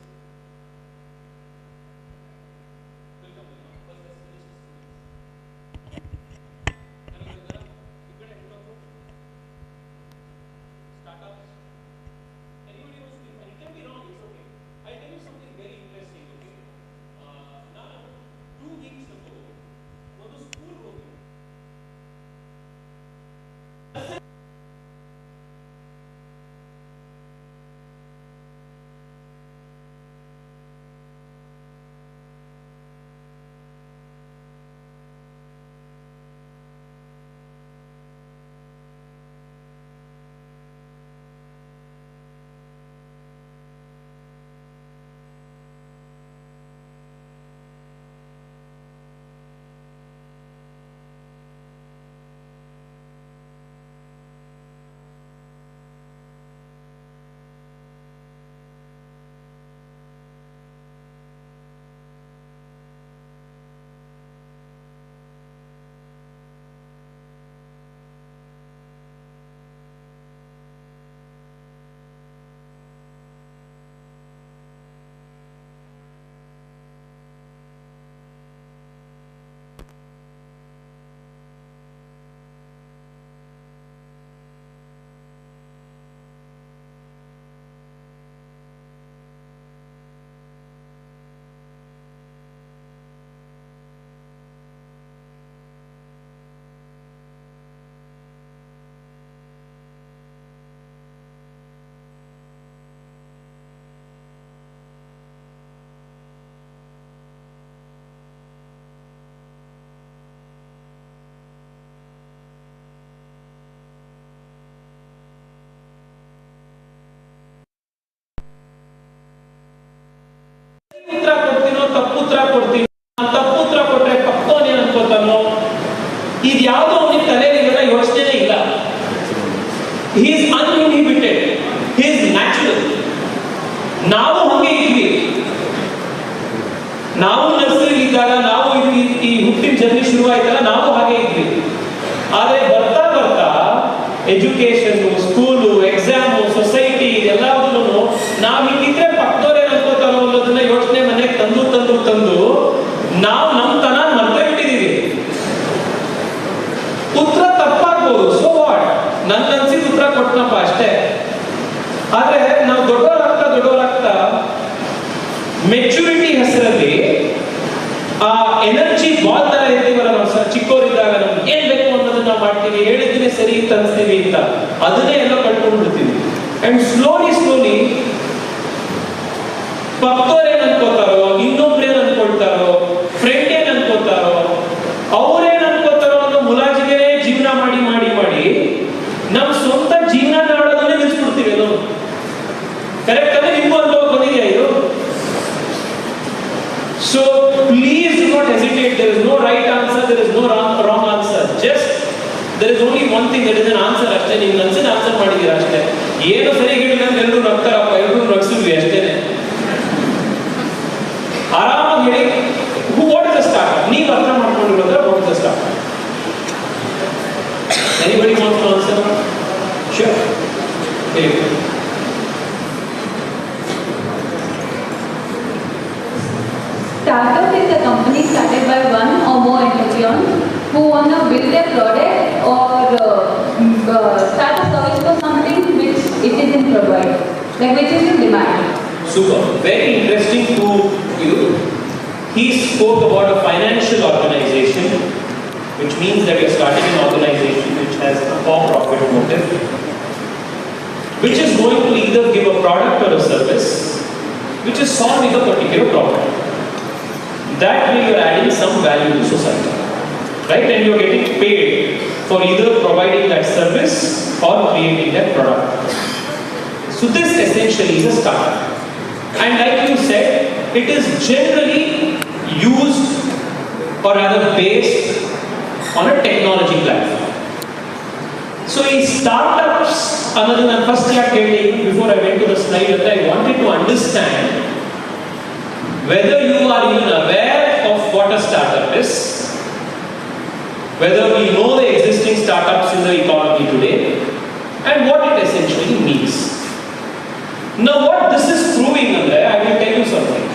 S7: Startups. Anybody wants to? It can be wrong. It's okay. I'll tell you something very interesting. Okay. Now, 2 weeks ago, one of school ಹೋಗಿ ಉತ್ತರ ಕೊಡ್ತೀನೋ ತಪ್ಪು ಉತ್ತರ ಕೊಡ್ತೀನೋ, ತಪ್ಪು ಉತ್ತರ ಕೊಟ್ರೆ ತಪ್ಪೋನೇ ಅನ್ಕೋತಾನೋ, ಇದ್ಯಾವುದೋ ಅವನಿಗೆ ತಲೆಯಲ್ಲಿಗೆಲ್ಲ ಯೋಚನೆ ಇಲ್ಲ. He is uninhibited, he is natural. ನಾವು ಹಂಗೆ ಇದ್ವಿ. ನಾವು ನರ್ಸರಿ ಇದ್ದಾಗ, ನಾವು ಈ ಹುಟ್ಟಿನ ಜರ್ನಿ ಶುರುವಾಯ್ತಲ್ಲ, ನಾವು ಹಾಗೆ ಇದ್ವಿ. ಆದರೆ ಬರ್ತಾ ಬರ್ತಾ ಎಜುಕೇಶನ್, ಸ್ಕೂಲು, ಎಕ್ಸಾಮು, ಸೊಸೈಟಿ ಎಲ್ಲದನ್ನು ನಾವು ಹಿಂಗಿದ್ರೆ ಪಕ್ಕದವರೇ ಅನ್ಕೋತಾರೋ ಅನ್ನೋದನ್ನ ಯೋಚನೆ ಮನೆಗೆ ತಂದು ನಾವು ನಮ್ಮ ತನ ಮರ್ತೇ ಬಿಟ್ಟಿದೀವಿ. ಉತ್ತರ ತಪ್ಪಾಗ್ಬೋದು, ಸೊ ವಾಟ್, ನನ್ನ ಅನ್ಸಿದ ಉತ್ತರ ಕೊಟ್ಟನಪ್ಪ ಅಷ್ಟೇ. ಆದ್ರೆ ನಾವು ದೊಡ್ಡವರಾಗ್ತಾ ಮೆಚುರಿಟಿ ಹೆಸರಲ್ಲಿ ಆ ಎನರ್ಜಿ ಬಾಲ್ ತರ ಇರ್ತೀವಲ್ಲ, ನಾವು ಚಿಕ್ಕವರಿದ್ದಾಗ ನಮ್ಗೆ ಏನ್ ಬೇಕು ಅನ್ನೋದನ್ನ ನಾವು ಮಾಡ್ತೀವಿ, ಹೇಳಿದ್ರೆ ಸರಿ ಅಂತ ಅನ್ಸ್ತೀವಿ ಅಂತ, ಅದನ್ನೇ ಎಲ್ಲ ಕಳ್ಕೊಂಡ್ಬಿಡ್ತೀವಿ. ಅಂಡ್ ಸ್ಲೋಲಿ ಪಕ್ಕದವ್ರೇನ್ ಅನ್ಕೋತಾರೋ, ಇನ್ನೊಬ್ರೇನ್ ಅನ್ಕೊಳ್ತಾರೋ, ಫ್ರೆಂಡ್ ಏನ್ ಅನ್ಕೋತಾರೋ, ಅವ್ರೇನ್ ಅನ್ಕೋತಾರೋ ಅನ್ನೋ ಮುಲಾಜಿಗೆ ಜೀವನ ಮಾಡಿ ನಮ್ ಸ್ವಂತ ಜೀವನ ಮಾಡೋದನ್ನೇ ನಿಲ್ಸ್ಬಿಡ್ತೀವಿ. ಅದು ಕರೆಕ್ಟ್ ಅದೇ, ನಿಮ್ಗೂ ಅನುಭವ ಬಂದಿದೆಯಾ ಇದು? So please do not hesitate. There is no right answer, there is no wrong answer. Just there is only one thing that is an answer. ಅಷ್ಟೇ, ನೀವು ಅನ್ಸಿದ ಆನ್ಸರ್ ಮಾಡಿದ್ದೀರಾ ಅಷ್ಟೇ. ಏನು ಸರಿ ಹೇಳಿಲ್ಲ ಅಂತ ಎಲ್ಲರೂ ನಗ್ತಾರಪ್ಪ, ಎಲ್ಲರೂ ನಗ್ಸಿದ್ವಿ ಅಷ್ಟೇನೆ. ಆರಾಮಾಗಿ ಹೇಳಿ, ವಾಟ್ ಇಸ್ ದ ಸ್ಟಾರ್ಟ್? ನೀವು ಅರ್ಥ ಮಾಡ್ಕೊಂಡಿರೋದ್ರೆ what is the start? Anybody wants to answer? Sure. Okay.
S10: Startup is a company started by one or more entrepreneurs who want to build their product or start a service for something which it isn't provided, like which is in demand.
S7: Super. Very interesting to you. He spoke about a financial organization, which means that you're starting an organization which has a for-profit motive, which is going to either give a product or a service which is solving a particular problem. That way you're adding some value to society, right? And you're getting paid for either providing that service or creating that product. So this essentially is a startup. And like you said, it is generally used or rather based on a technology platform. So in startups, another than first year before I went to the slide, I wanted to understand whether you are even aware of what a startup is, whether we know the existing startups in the economy today, and what it essentially means. Now what this is proving, Andre, I will tell you something.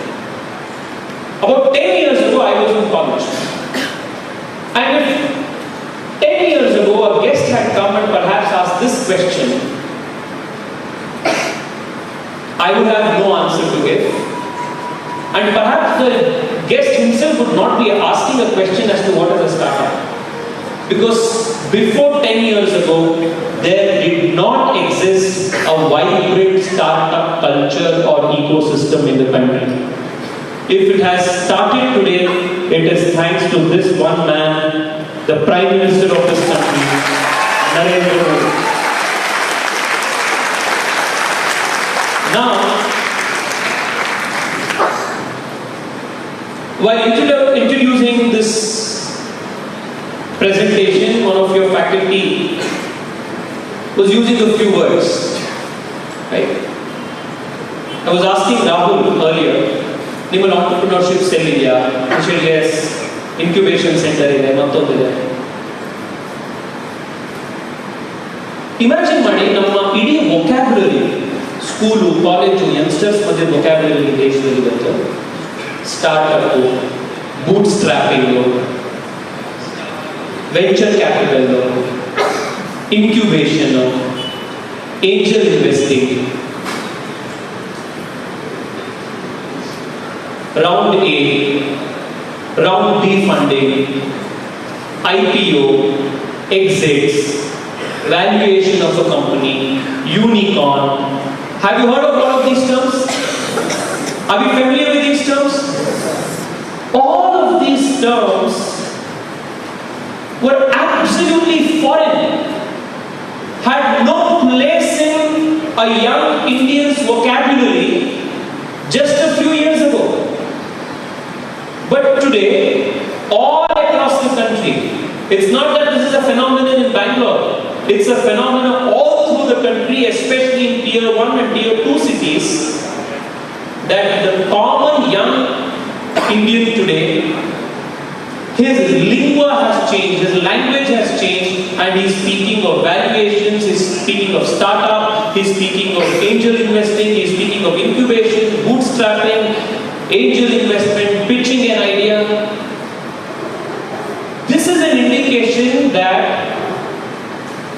S7: About 10 years ago, I was in college. And if 10 years ago a guest had come and perhaps asked this question, I would have no answer to give. And perhaps the guest himself would not be asking a question as to what is a startup. Because before 10 years ago, there did not exist a vibrant startup culture or ecosystem in the country. If it has started today, it is thanks to this one man, the Prime Minister of this country, Narendra Modi. Now, while introducing this presentation, one of your faculty was using a few words, right? I was asking Rahul earlier, ನಿಮ್ಮ entrepreneurship cell ಇದೆಯಾ? He said yes, incubation center ಇದೆ, ಮತ್ತೊಂದಿದೆ. Imagine ಮಾಡಿ, ನಮ್ಮ ಇಡೀ vocabulary, school, college, youngsters ಮಧ್ಯೆ vocabulary ದೇಶದಲ್ಲಿ ಇವತ್ತು startup, bootstrapping, venture capital, incubation, angel investing, round A, round B funding, IPO, exits, valuation of a company, unicorn. Have you heard of all of these terms? Are you familiar with these terms? All of these terms were absolutely foreign, had no place in a young Indian's vocabulary just a few years ago. today, all across the country, it's not that this is a phenomenon in Bangalore. It's a phenomenon all through the country, especially in tier 1 and tier 2 cities, that the common young Indian today, his lingua has changed, his language has changed, and he's speaking of valuations, he's speaking of startup, he's speaking of angel investing, he's speaking of incubation, bootstrapping, angel investment, pitching an idea. This is an indication that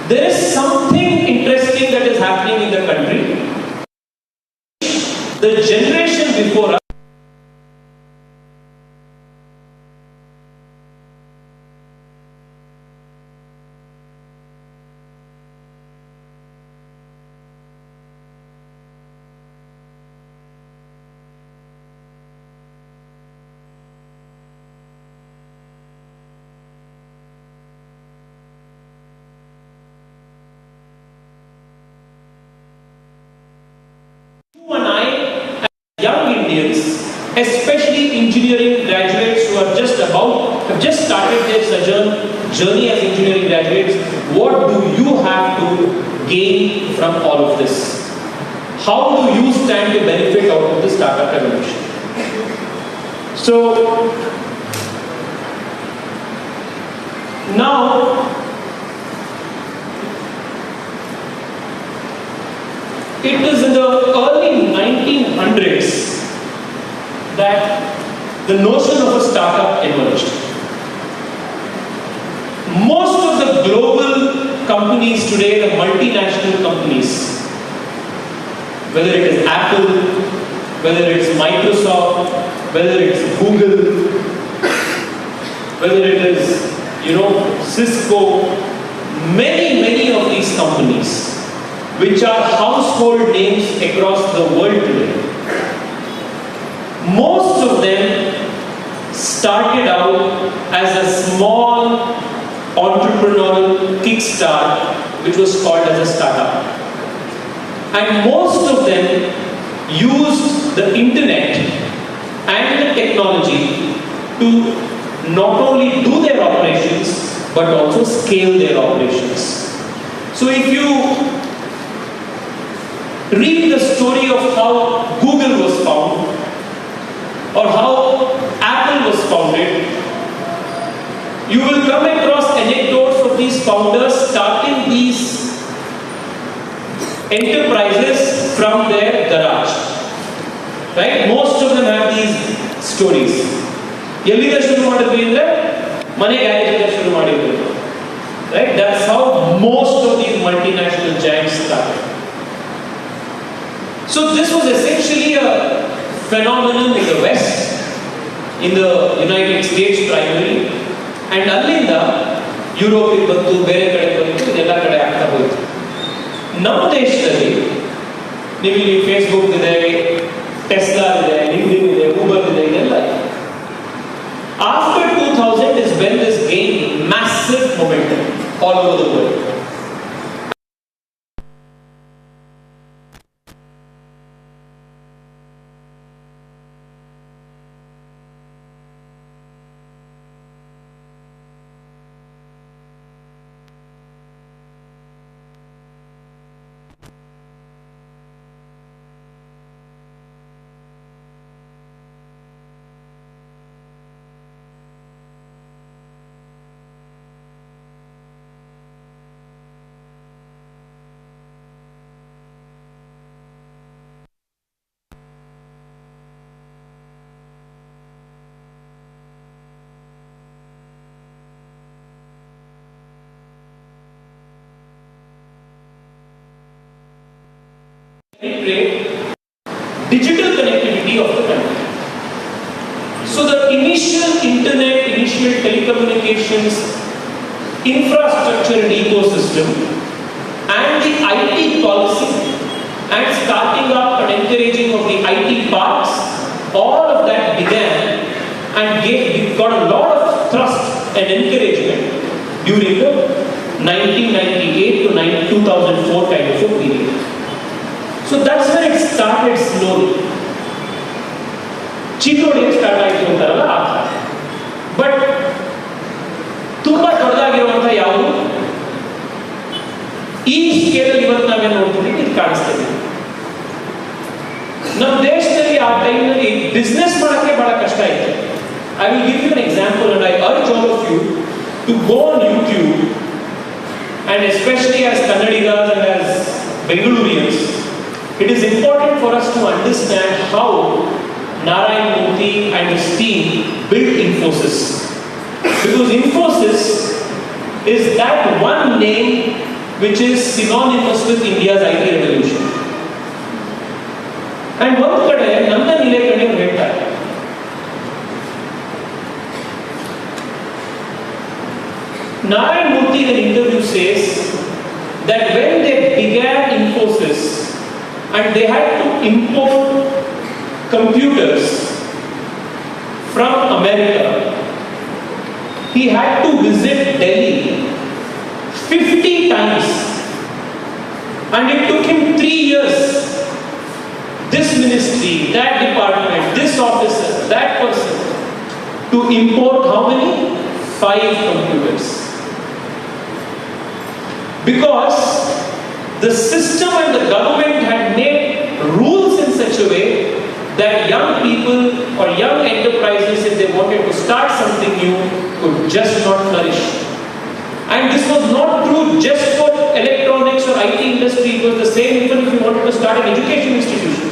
S7: there is something interesting that is happening in the country. The generation before us, you and I, as young Indians, especially engineering graduates who have just started their journey as engineering graduates, what do you have to gain from all of this? How do you stand to benefit out of the startup revolution? So, now, it is in the early 1900s that the notion of a startup emerged. Most of the global companies today, the multinational companies, whether it is Apple, whether it's Microsoft, whether it's Google, whether it is, Cisco, many of these companies, which are household names across the world today, most of them started out as a small entrepreneurial kickstart, which was called as a startup. And most of them used the internet and the technology to not only do their operations, but also scale their operations. So if you read the story of how Google was found, or how Apple was founded, you will come across anecdotes of these founders starting these enterprises from their garage. Right? Most of them have these stories. Right? That's how most of these multinational giants started. So this was essentially a phenomenon in the West, in the United States primarily, and allinda Europe bantu, ಬೇರೆ ಕಡೆ ಬಂತು, ಎಲ್ಲ ಕಡೆ ಆಗ್ತಾ ಹೋಯಿತು. ನಮ್ಮ ದೇಶದಲ್ಲಿ ನೀವು ಫೇಸ್ಬುಕ್ ಇದೆ, ಟೆಸ್ಲಾ ಇದೆ, ಲಿಂಕ್ಡ್ಇನ್ ಇದೆ, ಗೂಗಲ್ ಇದೆ, ಇದೆಲ್ಲ after 2000 is when this gained massive momentum all over the world. Digital connectivity of the country. So the initial internet, initial telecommunications infrastructure and ecosystem, and the IT policy, and starting up and encouraging of the IT parks, all of that began and got a lot of thrust and encouragement during the 1998 to 2004 kind of a period. So that's when it started slowly. Chikode start ಆಯಿತು ಅಂತಾರಲ್ಲ ಆ ಥರ. I will give you an example, and I urge all of you to go on YouTube, and especially as Kannadigas and as Bengalurians, it is important for us to understand how Narayan Murthy and his team built Infosys. Because Infosys is that one name which is synonymous with India's IT revolution. And one kade Nandan Nilekani ಹೇಳ್ತಾರೆ, Narayan Murthy in an interview says that when they began Infosys and they had to import computers from America, he had to visit Delhi 50 times, and it took him 3 years. This ministry, that department, this officer, that person, to import how many? 5 computers. Because the system and the government had made rules in such a way that young people or young enterprises, if they wanted to start something new, could just not flourish. And this was not true just for electronics or IT industry, it was the same even if you wanted to start an education institution.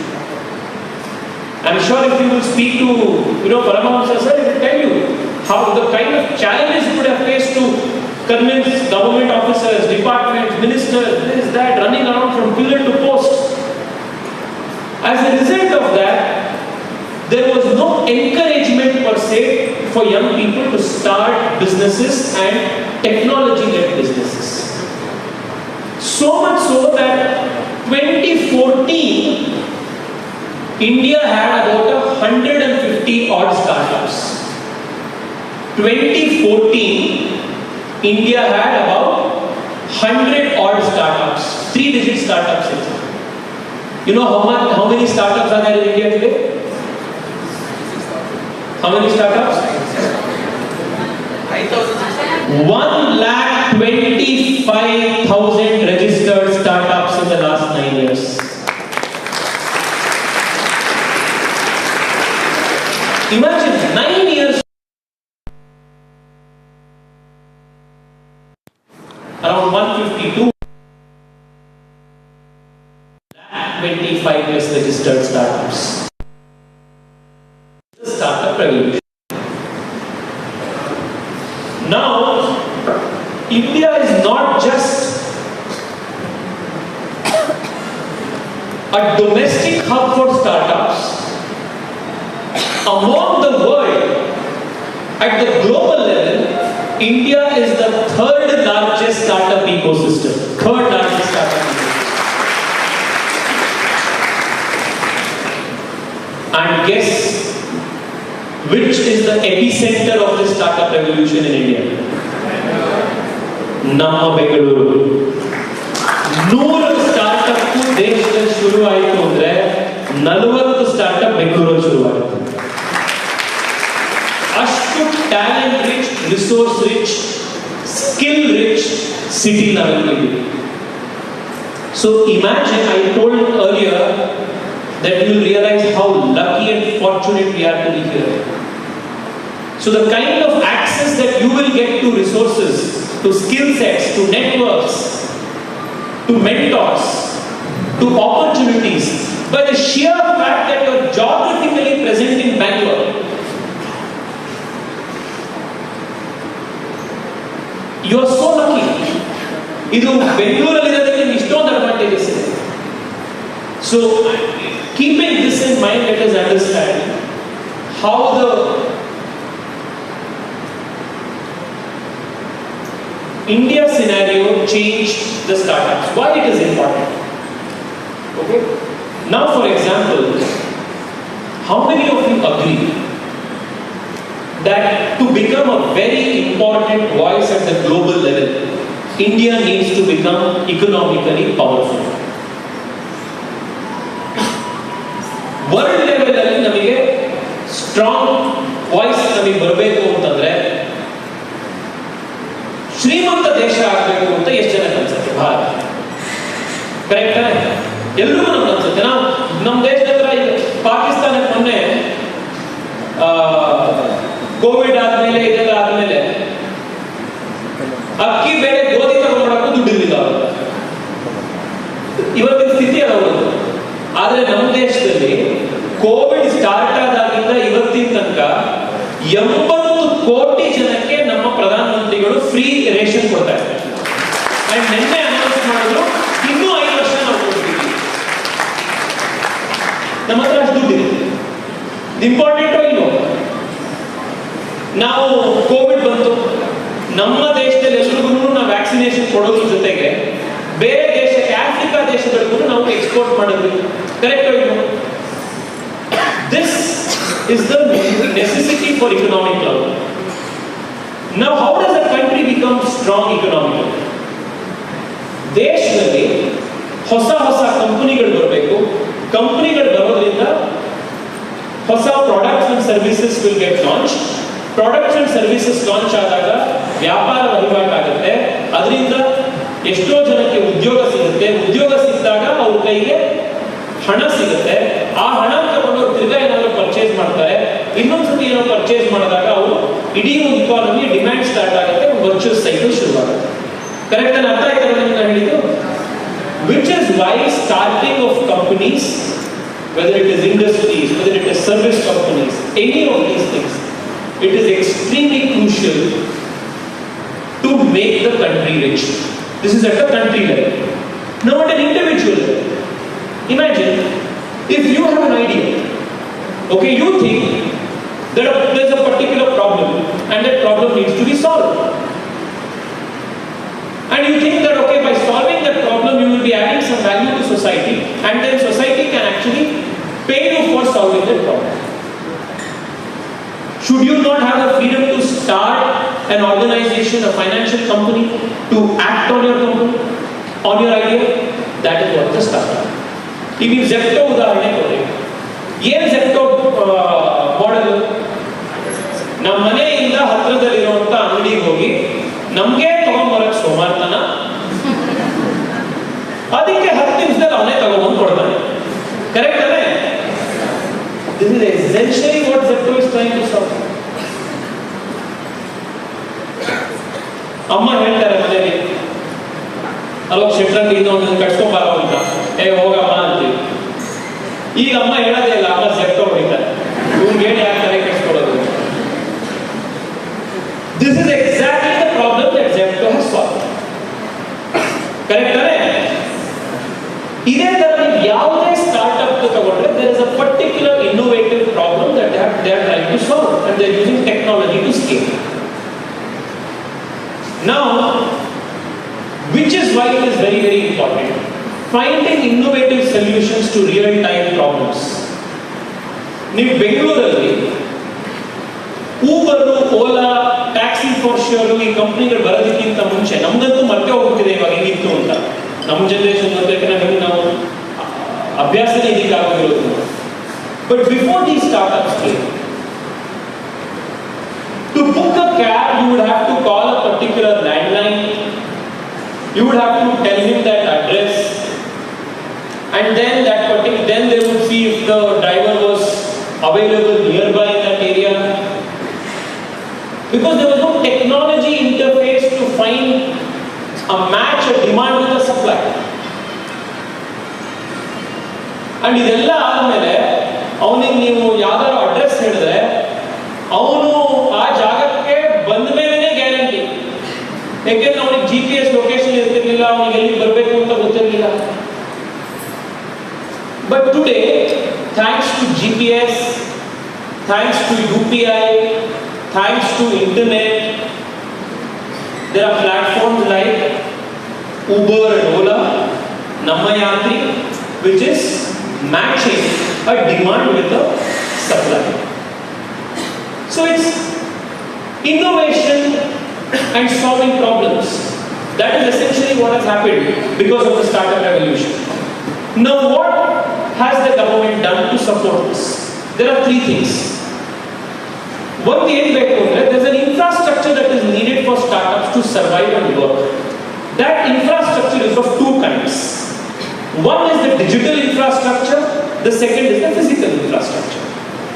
S7: I'm sure if you will speak to, Paramahamsa sir, he will tell you how the kind of challenges he would have faced to convince government officers, departments, ministers, this, that, running around from pillar to post. As a result of that, there was no encouragement per se for young people to start businesses and technology-led businesses. So much so that 2014, India had about 150 odd startups. 2014, India had about 100 odd startups, 3-digit startups. You know how many startups are there in India today? How many startups? 1,25,000 registered startups in the last 9 years. Imagine 9 years. Around 152. 25 plus registered startups. The startup revolution. Now, India is not just a domestic hub for startups. Among the world, at the global level, India is the 3rd largest startup ecosystem. 3rd largest startup ecosystem. And guess which is the epicenter of this startup revolution in India? Namma Bengaluru. 100 startup ದೇಶದಲ್ಲಿ ಶುರು ಆಯಿತು ಅಂದ್ರೆ 40 startup ಬೆಂಗಳೂರಲ್ಲಿ ಶುರು ಆಯಿತು. ಅಷ್ಟು talent rich, resource rich, skill rich city ನಾವಿದ್ದೀವಿ. So imagine, I told earlier that you will realize how lucky and fortunate we are to be here. So the kind of access that you will get to resources, to skill sets, to networks, to mentors, to opportunities, by the sheer fact that you are geographically present in Bangalore. You are so lucky. Idu Bangalore alli irodadಕ್ಕೆ ಇಷ್ಟೊಂದು advantages ಇದೆ. So keeping this in mind, let us understand how the India scenario changed the startups. Why it is important? Okay. Now, for example, how many of you agree that to become a very important voice at the global level, India needs to become economically powerful? World level ಅಲ್ಲಿ ನಮಗೆ strong voice ನಮಗೆ ಬರಬೇಕು ಅಂತಂದ್ರೆ ಶ್ರೀಮಂತ ದೇಶ ಆಗಬೇಕು ಅಂತ ಎಷ್ಟು ಜನ ಅನ್ಸುತ್ತೆ? ಭಾರತ ಕರೆಕ್ಟ್? ಎಲ್ರಿಗೂ ನಮ್ಗೆ ಅನ್ಸುತ್ತೆ. ನಾವು ನಮ್ಮ ದೇಶದ ಹತ್ರ ಪಾಕಿಸ್ತಾನಕ್ಕೆ ಮೊನ್ನೆ ಕೋವಿಡ್ ಆದ್ಮೇಲೆ ಇದೆಲ್ಲ ಆದ್ಮೇಲೆ ಅಕ್ಕಿ ಬೇಳೆ ಗೋಧಿ ತಗೊಂಡ್ಬರಕ್ಕೂ ದುಡ್ಡಿಲ್ಲ ಇವತ್ತಿನ ಸ್ಥಿತಿ ಅದಾವುದು. ಆದ್ರೆ ನಮ್ಮ ದೇಶದಲ್ಲಿ ಕೋವಿಡ್ ಸ್ಟಾರ್ಟ್ ಆದಾಗಿಂದ ಇವತ್ತಿನ ತನಕ 80 ಕೋಟಿ ಜನಕ್ಕೆ ನಮ್ಮ ಪ್ರಧಾನಮಂತ್ರಿಗಳು ಫ್ರೀ ರೇಷನ್ ಕೊಡ್ತಾರೆ. ಅಂಡ್ ನಿನ್ನೆ ಅನೌನ್ಸ್ ಮಾಡಿದ್ರು ಇನ್ನೂ 5 ವರ್ಷ ನಾವು ಕೊಡ್ತೀವಿ. ನಮ್ಮ ಹತ್ರ ಅಷ್ಟು ದುಡ್ಡಿದೆ. ಇಂಪಾರ್ಟೆಂಟೋ ಇಲ್ಲೋ, ನಾವು ಕೋವಿಡ್ ಬಂತು, ನಮ್ಮ ದೇಶದಲ್ಲಿ ಎಲ್ರಿಗೂ ನಾವು ವ್ಯಾಕ್ಸಿನೇಷನ್ ಕೊಡೋದ್ರ ಜೊತೆಗೆ ಬೇರೆ ದೇಶಕ್ಕೆ, ಆಫ್ರಿಕಾ ದೇಶಗಳಿಗೂ ನಾವು ಎಕ್ಸ್ಪೋರ್ಟ್ ಮಾಡಿದ್ವಿ. ಕರೆಕ್ಟ್ ಇಲ್ವೋ? This is the necessity for economic growth. Now how does a country become strong economical? ದೇಶದಲ್ಲಿ ಹೊಸ ಹೊಸ ಕಂಪನಿಗಳು ಬರಬೇಕು. ಕಂಪನಿಗಳು ಬರೋದ್ರಿಂದ ಹೊಸ products and services will get launch. Products and services launch ಆದಾಗ ವ್ಯಾಪಾರ ವಹಿವಾಟಾಗುತ್ತೆ. ಅದರಿಂದ ಎಷ್ಟೋ ಜನಕ್ಕೆ ಉದ್ಯೋಗ ಸಿಗುತ್ತೆ. ಉದ್ಯೋಗ ಸಿಕ್ಕಿದಾಗ ಅವ್ರ ಕೈಗೆ ಹಣ ಸಿಗುತ್ತೆ. ಆ ಹಣ ತಗೊಂಡು ತಿರ್ಗಾ ಏನಾದ್ರು ಪರ್ಚೇಸ್ ಮಾಡ್ತಾರೆ. ಇನ್ನೊಂದ್ಸತಿ ಏನೋ ಪರ್ಚೇಸ್ ಮಾಡಿದಾಗ ಅವರು ಇಡೀ ಒಂದು ಇಕಾನಮಿ ಡಿಮ್ಯಾಂಡ್ ಸ್ಟಾರ್ಟ್ ಆಗುತ್ತೆ. ಒಂದು ವರ್ಚುವಲ್ ಸೈಕಲ್ ಶುರುವಾಗುತ್ತೆ. ಕರೆಕ್ಟ್ ಆಗಿ ಅರ್ಥ ಆಯ್ತಾ ನಾನು ಹೇಳಿದ್ದು? Which is why starting of companies, whether it is industries, whether it is service companies, any of these things, it is extremely crucial to make the country rich. This is at the country level. Now at an individual level, imagine if you have an idea, okay, you think that there is a particular problem and that problem needs to be solved. And you think that, okay, by solving that problem, you will be adding some value to society, and then society can actually pay you for solving that problem. Should you not have the freedom to start an organization, a financial company, to act on your company, on your idea? That is what the startup. If you Zepto ಉದಾಹರಣೆ ಕೊಡಿ, ಏನು Zepto model? ನಮ್ಮ ಮನೆಯಿಂದ ಹತ್ತಿರದಲ್ಲಿರುವಂತ ಅಂಗಡಿಗೆ ಹೋಗಿ ನಮ್ಗೆ ತಗೊಂಡ್ಬರಕ್ ಸೋಮಾರ್ತನ, ಅದಕ್ಕೆ 10 ನಿಮಿಷದಲ್ಲಿ ಅವನೇ ತಗೊಂಡ್ಬಂದು ಕೊಡ್ತಾನೆ. ಕರೆಕ್ಟ್ ಅಲ್ಲೇ? This is essentially what Zepto is trying to solve. ಅಮ್ಮ ಹೇಳ್ತಾರೆ ಮನೆಯಲ್ಲಿ, ಅಲ್ಲೋ ಶೆಟ್ರಂಗ್ ಇದೊಂದು ಕಟ್ಸ್ಕೊಂಬಾರ ಅಂತ, ಹೋಗಮ್ಮ ಅಂತೀವಿ. ಈಗ ಅಮ್ಮ ಹೇಳೋದೇ ಇಲ್ಲ, ಅಮ್ಮ Zepto ಹೊಡಿತಾರೆ. ಇವ್ನಿಗೆ ಹೇಳಿ ಯಾಕೆ ತಲೆ ಕೆಡಿಸ್ಕೊಳ್ಳೋದು? This is exactly the problem that Zepto has solved. Correct ಅಲ್ಲೇ? ಇದೇ ತರ ನೀವು ಯಾವುದೇ ಸ್ಟಾರ್ಟ್ಅಪ್ ತಗೊಂಡ್ರೆ there is a particular innovative problem that they are trying to solve, and they are using technology to scale. Now, which is why it is very, very important, finding innovative solutions to real-time problems. ನೀವು ಬೆಂಗಳೂರಲ್ಲಿ Uber, Ola, taxi for sure ಈ ಕಂಪ್ನಿಗಳು ಬರೋದಕ್ಕಿಂತ ಮುಂಚೆ ನಮ್ದಂತೂ ಮತ್ತೆ ಹೋಗ್ಬಿಟ್ಟಿದೆ ಇವಾಗ ಹೆಂಗಿತ್ತು ಅಂತ. ನಮ್ಮ ಜನರೇಷನ್ ನಮಗೆ ನಾವು ಅಭ್ಯಾಸನೇ ಇದಕ್ಕೆ ಆಗೋದಿರೋದು. But before the startups came, to book a cab you would have to call a particular landline, you would have to tell him that address, and then then they would see if the driver was available nearby in that area, because there was no technology interface to find a match, a demand with the supply. And ಇದೆಲ್ಲ ಆದ್ಮೇಲೆ ಅವನಿಗೆ ನೀವು ಯಾವ್ದಾದ್ರು address ಹೇಳಿದ್ರೆ ಅವನು ಆ ಜಾಗಕ್ಕೆ ಬಂದ ಮೇಲೆನೇ ಗ್ಯಾರಂಟಿ. ಯಾಕೆಂದ್ರೆ ಅವನಿಗೆ GPS ಲೊಕೇಶನ್ ಇರ್ತಿರ್ಲಿಲ್ಲ, ಅವನಿಗೆ ಎಲ್ಲಿ ಬರಬೇಕು ಅಂತ ಗೊತ್ತಿರಲಿಲ್ಲ. But today, thanks to GPS, thanks to UPI, thanks to internet, there are platforms like Uber and Ola, Namayatri, which is matching a demand with a supply. So it's innovation and solving problems. That is essentially what has happened because of the startup revolution. Now, what has the government done to support this? There are 3 things. One thing, there's an infrastructure that is needed for startups to survive and work. That infrastructure is of 2 kinds. One is the digital infrastructure, the second is the physical infrastructure.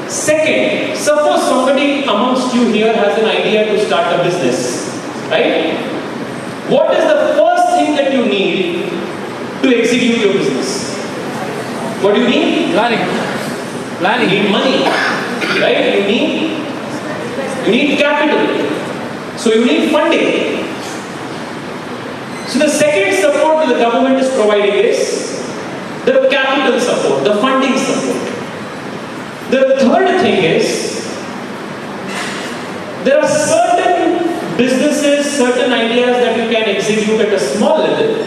S7: Second, suppose somebody amongst you here has an idea to start a business, right? What is the first thing that you need to execute your business? What do you need?
S5: Planning.
S7: You need money, right? You need capital. So you need funding. So the second support that the government is providing is the capital support, the funding support. The third thing is there are certain businesses, certain ideas that you can execute at a small level,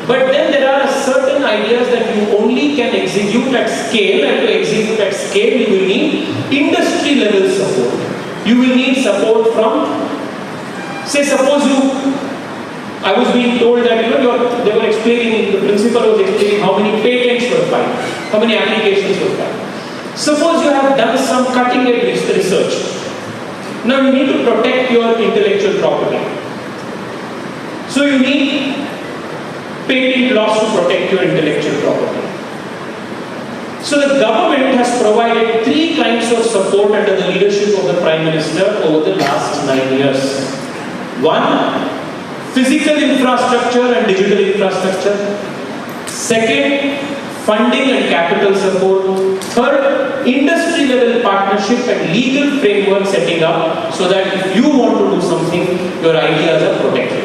S7: but then there are certain ideas that you only can execute at scale, and to execute at scale you will need industry level support. You will need support from, say suppose I was being told that they were explaining, the principal was explaining how many patents were filed, how many applications were filed. Suppose you have done some cutting edge research. Now you need to protect your intellectual property. So you need patent laws to protect your intellectual property. So the government has provided 3 kinds of support under the leadership of the Prime Minister over the last 9 years. 1, physical infrastructure and digital infrastructure. Second, funding and capital support. Third, industry level partnership and legal framework setting up so that if you want to do something, your ideas are protected.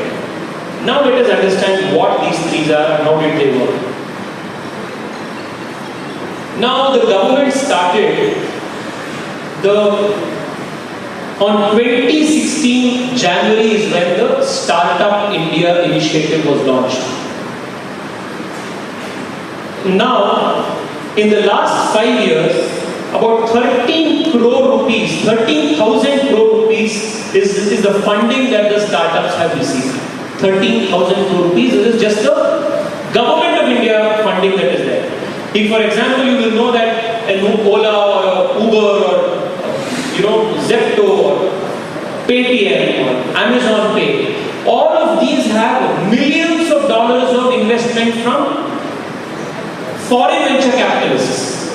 S7: Now let us understand what these 3 are and how did they work. Now the government started on 2016 January is when the Startup India initiative was launched. Now, in the last 5 years, about 13,000 crore rupees is the funding that the startups have received. 13,000 crore rupees, this is just the government of India funding that is there. If, for example, you will know that an Ola or Uber or Zepto or Paytm or Amazon Pay, all of these have millions of dollars of investment from foreign venture capitalists.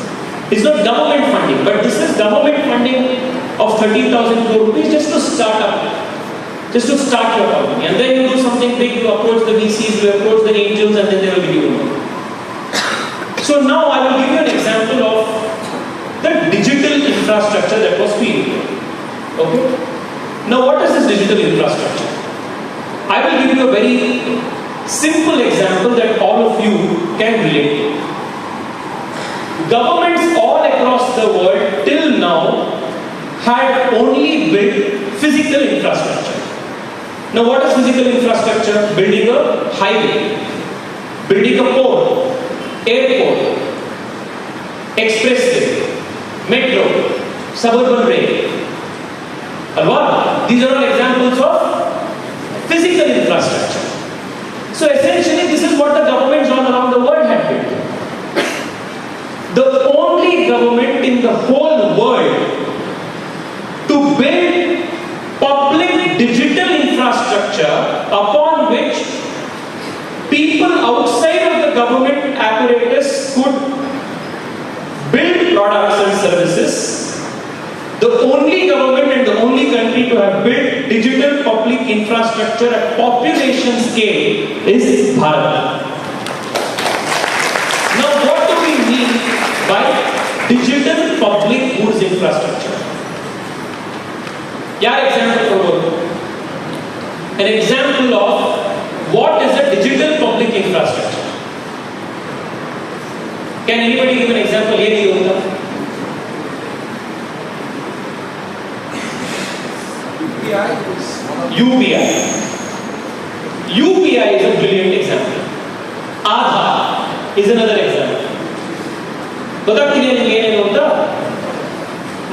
S7: It's not government funding, but this is government funding of 13,000 crore rupees just to start up, just to start your company. And then you do something big, you approach the VCs, you approach the angels, and then they will give you money. So now I will give you an example of the digital infrastructure that was created. Okay? Now what is this digital infrastructure? I will give you a very simple example that all of you can relate to. Governments all across the world till now had only built physical infrastructure. Now what is physical infrastructure? Building a highway, building a port, airport, expressway, metro, suburban rail. These are all examples of physical infrastructure. So essentially this is what the governments all around the world had built. The only government in the whole world to build public digital infrastructure upon which people outside of the government apparatus could build products and services. The only government and the only country to have built digital public infrastructure at population scale is Bharat. Now what do we mean by digital public goods infrastructure? An example of what is a digital public infrastructure. Can anybody give an example? UPI is a brilliant example. Aadhaar is another example.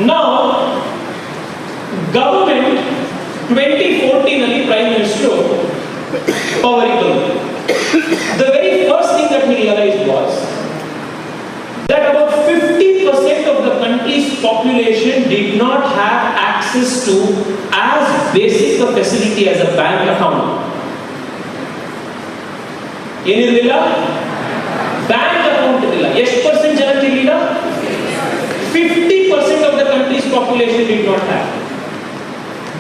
S7: Now, government 2014 ali Prime Minister power. The very first thing that he realized was that about 50% of the country's population did not have access to as basic a facility as a bank account. Bank account 50% of the population did not have.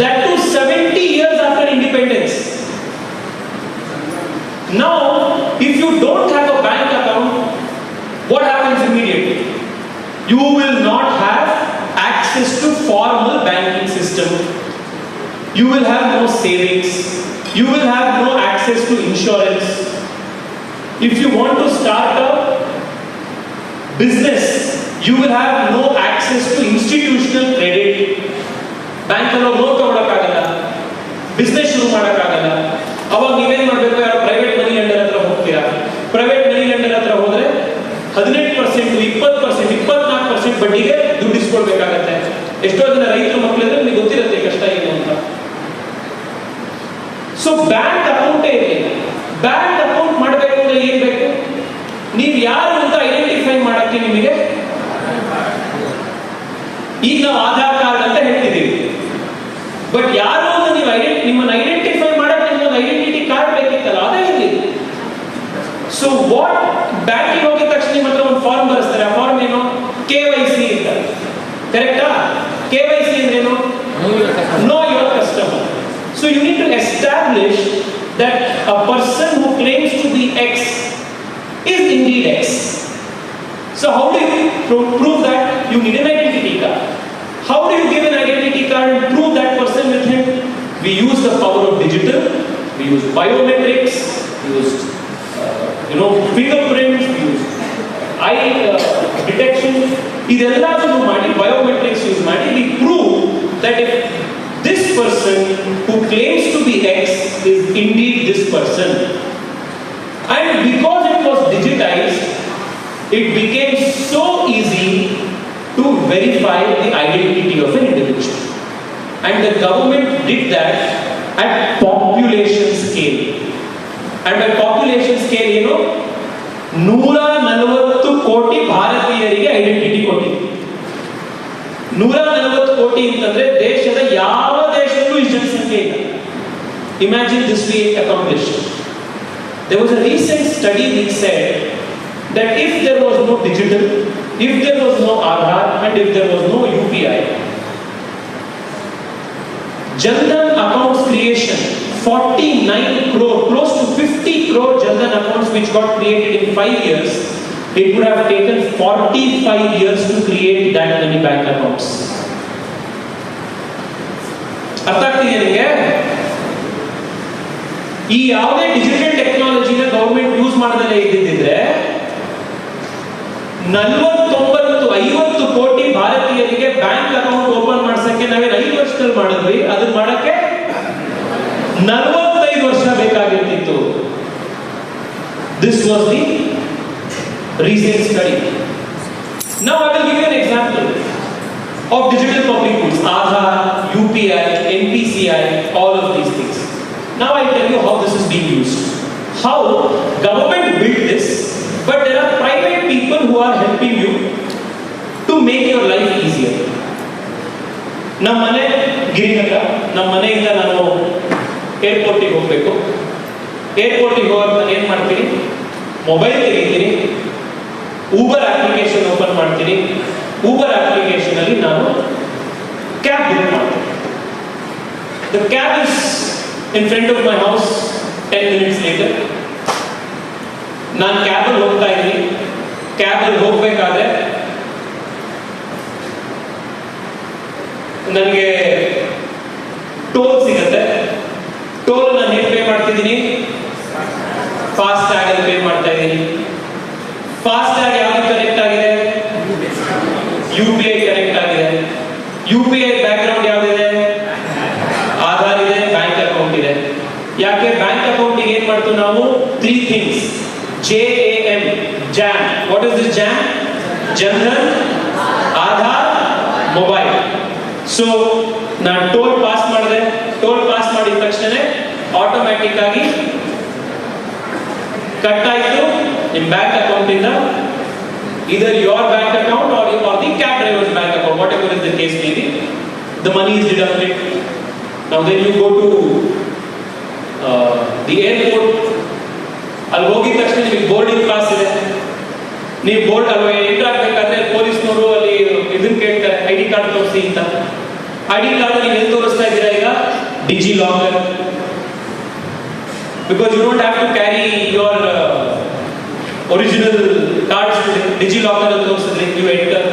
S7: That too 70 years after independence. Now, if you don't have a bank account, what happens immediately? You will not have access to formal banking system. You will have no savings. You will have no access to insurance. If you want to start a business, you will have no access to institutional credit. Bank allo loan ತಗೊಳ್ಳೋಕ್ಕಾಗಲ್ಲ, business ಶುರು ಮಾಡೋಕ್ಕಾಗಲ್ಲ. ಅವಾಗ ನೀವೇನು ಮಾಡಬೇಕು? ಯಾರೋ private ಮನಿ lender ಹತ್ರ ಹೋಗ್ತೀರಾ. Private ಮನಿ lender ಹತ್ರ ಹೋದ್ರೆ 18%, 20%, 24% ಬಡ್ಡಿಗೆ ದುಡ್ಡು ಇಸ್ಕೊಳ್ಬೇಕಾಗತ್ತೆ. ಎಷ್ಟೋ ಜನ ರೈತರ ಮಕ್ಕಳಿದ್ರೆ ನಿಮಗೆ ಗೊತ್ತಿರುತ್ತೆ ಕಷ್ಟ ಏನು ಅಂತ. ಸೊ ಬ್ಯಾಂಕ್ ಅಕೌಂಟೇ ಇರಲಿಲ್ಲ. ಬ್ಯಾಂಕ್ ಅಕೌಂಟ್ ಮಾಡಬೇಕು ಅಂದ್ರೆ ಏನ್ ಬೇಕು? ನೀವು ಯಾರು ಅಂತ ಐಡೆಂಟಿಫೈ ಮಾಡಕ್ಕೆ ನಿಮಗೆ ಈಗ ನಾವು ಆಧಾರ್ ಕಾರ್ಡ್ ಅಂತ ಹೇಳ್ತಿದ್ದೀವಿ. ಬಟ್ ಯಾರು ಅಂತ ನೀವು ನಿಮ್ಮನ್ನು ಐಡೆಂಟಿಫೈ ಮಾಡಕ್ಕೆ ನಿಮ್ಮೊಂದು ಐಡೆಂಟಿಟಿ ಕಾರ್ಡ್ ಬೇಕಿತ್ತಲ್ಲ, ಅದೇ ಇರಲಿಲ್ಲ. ಸೊ ವಾಟ್ ಬ್ಯಾಂಕಿಗೆ ಹೋಗಿದ ತಕ್ಷಣ ನಿಮ್ಮ ಹತ್ರ ಒಂದು ಫಾರ್ಮ್ ಬರೆಸ್ತಾರೆ. ಆ ಫಾರ್ಮ್ ಏನು? KYC ಅಂತ. ಕರೆಕ್ಟಾ? KYC ಅಂದ್ರೇನು? Know your customer. So you need to establish that a person who claims to be X is indeed X. So how do you prove that? You need an identity card. How do you give an identity card and prove that person with him? We use the power of digital. We use biometrics. We use fingerprints. We use eye detection. ಇದೆಲ್ಲವನ್ನು ಮಾಡಿ biometrics use ಮಾಡಿ we prove that if this person who claims to be X is indeed this person. And because it was digitized, it became so easy to verify the identity of an individual. And the government did that at population scale. And by population scale, 140 ಕೋಟಿ ಭಾರತೀಯರಿಗೆ identity ಕೊಟ್ಟಿದೆ. 140 ಕೋಟಿ ಅಂತಂದ್ರೆ ದೇಶದ ಯಾವ ದೇಶದಲ್ಲೂ ಈ ಜನಸಂಖ್ಯೆ ಇಲ್ಲ. Imagine this we accomplished. There was a recent study which said that if there was no digital, if there was no Aadhaar, and if there was no UPI, Jan-Dhan accounts creation, 49 crore, close to 50 crore Jan-Dhan accounts which got created in 5 years. It would have taken 45 years to create that many bank accounts. ಅರ್ಥ ಆಗ್ತಿದೆಯಾ ನಿಮಗೆ? ಈ ಯಾವುದೇ digital ಟೆಕ್ನಾಲಜಿನ government use ಮಾಡದಲ್ಲೇ ಇದ್ದಿದ್ರೆ 49-50 ಕೋಟಿ ಭಾರತೀಯರಿಗೆ bank account open ಮಾಡ್ಸಕ್ಕೆ ನಾವೇನು 5 ವರ್ಷದಲ್ಲಿ ಮಾಡಿದ್ವಿ, ಅದನ್ನ ಮಾಡಕ್ಕೆ 45 ವರ್ಷ ಬೇಕಾಗಿರ್ತಿತ್ತು. This was the recent study. Now I will give you an example of digital public goods: Aadhaar, UPI, NPCI, all of these things. Now I tell you how this is being used. How government built this, but there are private people who are helping you to make your life easier. ನಮ್ಮ ಮನೆ ಗಿರಿನಗರ, ನಮ್ಮ ಮನೆಯಿಂದ ನಾನು ಏರ್ಪೋರ್ಟಿಗೆ ಹೋಗಬೇಕು. ಏರ್ಪೋರ್ಟಿಗೆ ಹೋಗಿ ನಾನು ಏನು ಮಾಡ್ತೀನಿ? ಮೊಬೈಲ್ ತೆಗಿತೀನಿ, ಊಬರ್ ಅಪ್ಲಿಕೇಶನ್ ಓಪನ್ ಮಾಡ್ತೀನಿ. ಊಬರ್ ಅಪ್ಲಿಕೇಶನ್ ಅಲ್ಲಿ ನಾನು ಕ್ಯಾಬ್ ಬುಕ್ ಮಾಡ್ತೀನಿ. The cab is in front of my house 10 minutes later. ನಾನು ಕ್ಯಾಬಲ್ಲಿ ಹೋಗ್ತಾ ಇದ್ದೀನಿ. ಕ್ಯಾಬಲ್ಲಿ ಹೋಗ್ಬೇಕಾದ್ರೆ ನನಗೆ ಟೋಲ್ ಸಿಗುತ್ತೆ. ಟೋಲ್ ನಾನು ಹೇಗೆ ಪೇ ಮಾಡ್ತಿದ್ದೀನಿ? ಫಾಸ್ಟ್ ಟ್ಯಾಗ್ ಅಲ್ಲಿ ಪೇ ಮಾಡ್ತಾ ಇದ್ದೀನಿ. ಫಾಸ್ಟ್ ಟ್ಯಾಗ್ ಯಾವ್ದು ಕನೆಕ್ಟ್ ಆಗಿದೆ? UPI ಕನೆಕ್ಟ್ ಆಗಿದೆ. UPI ಬ್ಯಾಕ್ಗ್ರೌಂಡ್ ಯಾವ್ದಿದೆ? ಆಧಾರ್ ಇದೆ, ಬ್ಯಾಂಕ್ ಅಕೌಂಟ್ ಇದೆ. ಯಾಕೆ ಬ್ಯಾಂಕ್ ಅಕೌಂಟಿಗೆ ಏನ್ ಮಾಡ್ತೀವಿ ನಾವು? 3 things. JAM, JAM. What is this JAM? Jan-Dhan, Aadhaar, Mobile. So ನಾನು ಟೋಲ್ ಪಾಸ್ ಮಾಡಿದೆ. ಟೋಲ್ ಪಾಸ್ ಮಾಡಿದ ತಕ್ಷಣ ಆಟೋಮ್ಯಾಟಿಕ್ ಆಗಿ ಕಟ್ ಆಯ್ತು ನಿಮ್ಮ ಬ್ಯಾಂಕ್ ಅಕೌಂಟ್ ಇಂದ. either your bank account or the cab driver's bank account, whatever is the case may be, the money is deducted. Now then you go to the airport. ಅಲ್ಲಿ ಹೋಗಿದ ತಕ್ಷಣ ನಿಮಗೆ boarding pass ಇದೆ. ನೀವು board ಅಲ್ಲಿ enter ಆಗಬೇಕಾದ್ರೆ ಪೊಲೀಸ್ನವರು ಅಲ್ಲಿ ಇದನ್ನ ಕೇಳ್ತಾರೆ, ID ಐ.ಡಿ. ಕಾರ್ಡ್ ತೋರಿಸಿ ಅಂತ. ಐ.ಡಿ. ಕಾರ್ಡ್ ನೀವು ಎಲ್ಲಿ ತೋರಿಸ್ತಾ ಇದ್ದೀರಾ ಈಗ? DigiLocker. Because you don't have to carry your original cards to Digi Locker and those you enter.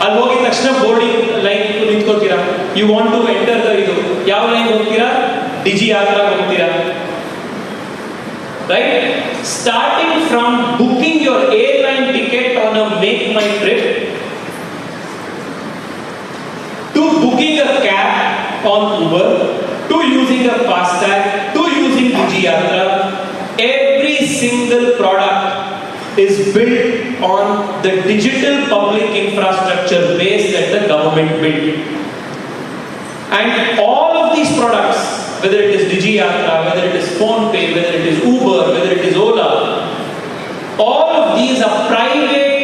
S7: ಅಲ್ಲಿ ಹೋಗಿದ ತಕ್ಷಣ ಬೋರ್ಡಿಂಗ್ ಲೈನ್ ನಿಂತ್ಕೋತೀರಾ. You want to enter the ಇದು ಯಾವ ಲೈನ್ ಹೋಗ್ತೀರಾ? ಡಿಜಿ ಯಾತ್ರಾ ಹೋಗ್ತೀರಾ. Right? Starting from booking your airline ticket on a MakeMyTrip to booking a cab on Uber, to using a FASTag, to using DigiYatra, every single product is built on the digital public infrastructure base that the government built. And all of these products, whether it is DigiYatra, whether it is PhonePe, whether it is Uber, whether it is Ola, all of these are private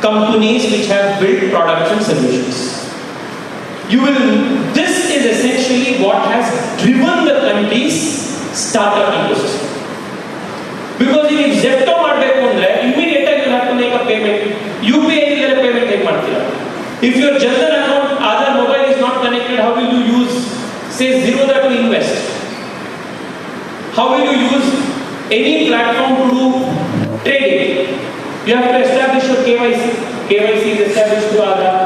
S7: companies which have built products and solutions. This is essentially what has driven the country's startup ecosystem. Because if Zepto ಮಾಡಬೇಕು ಅಂದ್ರೆ immediate ಆಗಿ you have to make a payment. UPI ಗೆ payment ಹೇಗೆ ಮಾಡ್ತೀರಾ? If your general account Aadhaar mobile is not connected, how will you use say Zerodha to invest? How will you use any platform to do trading? You have to establish your KYC. KYC is established to Aadhaar.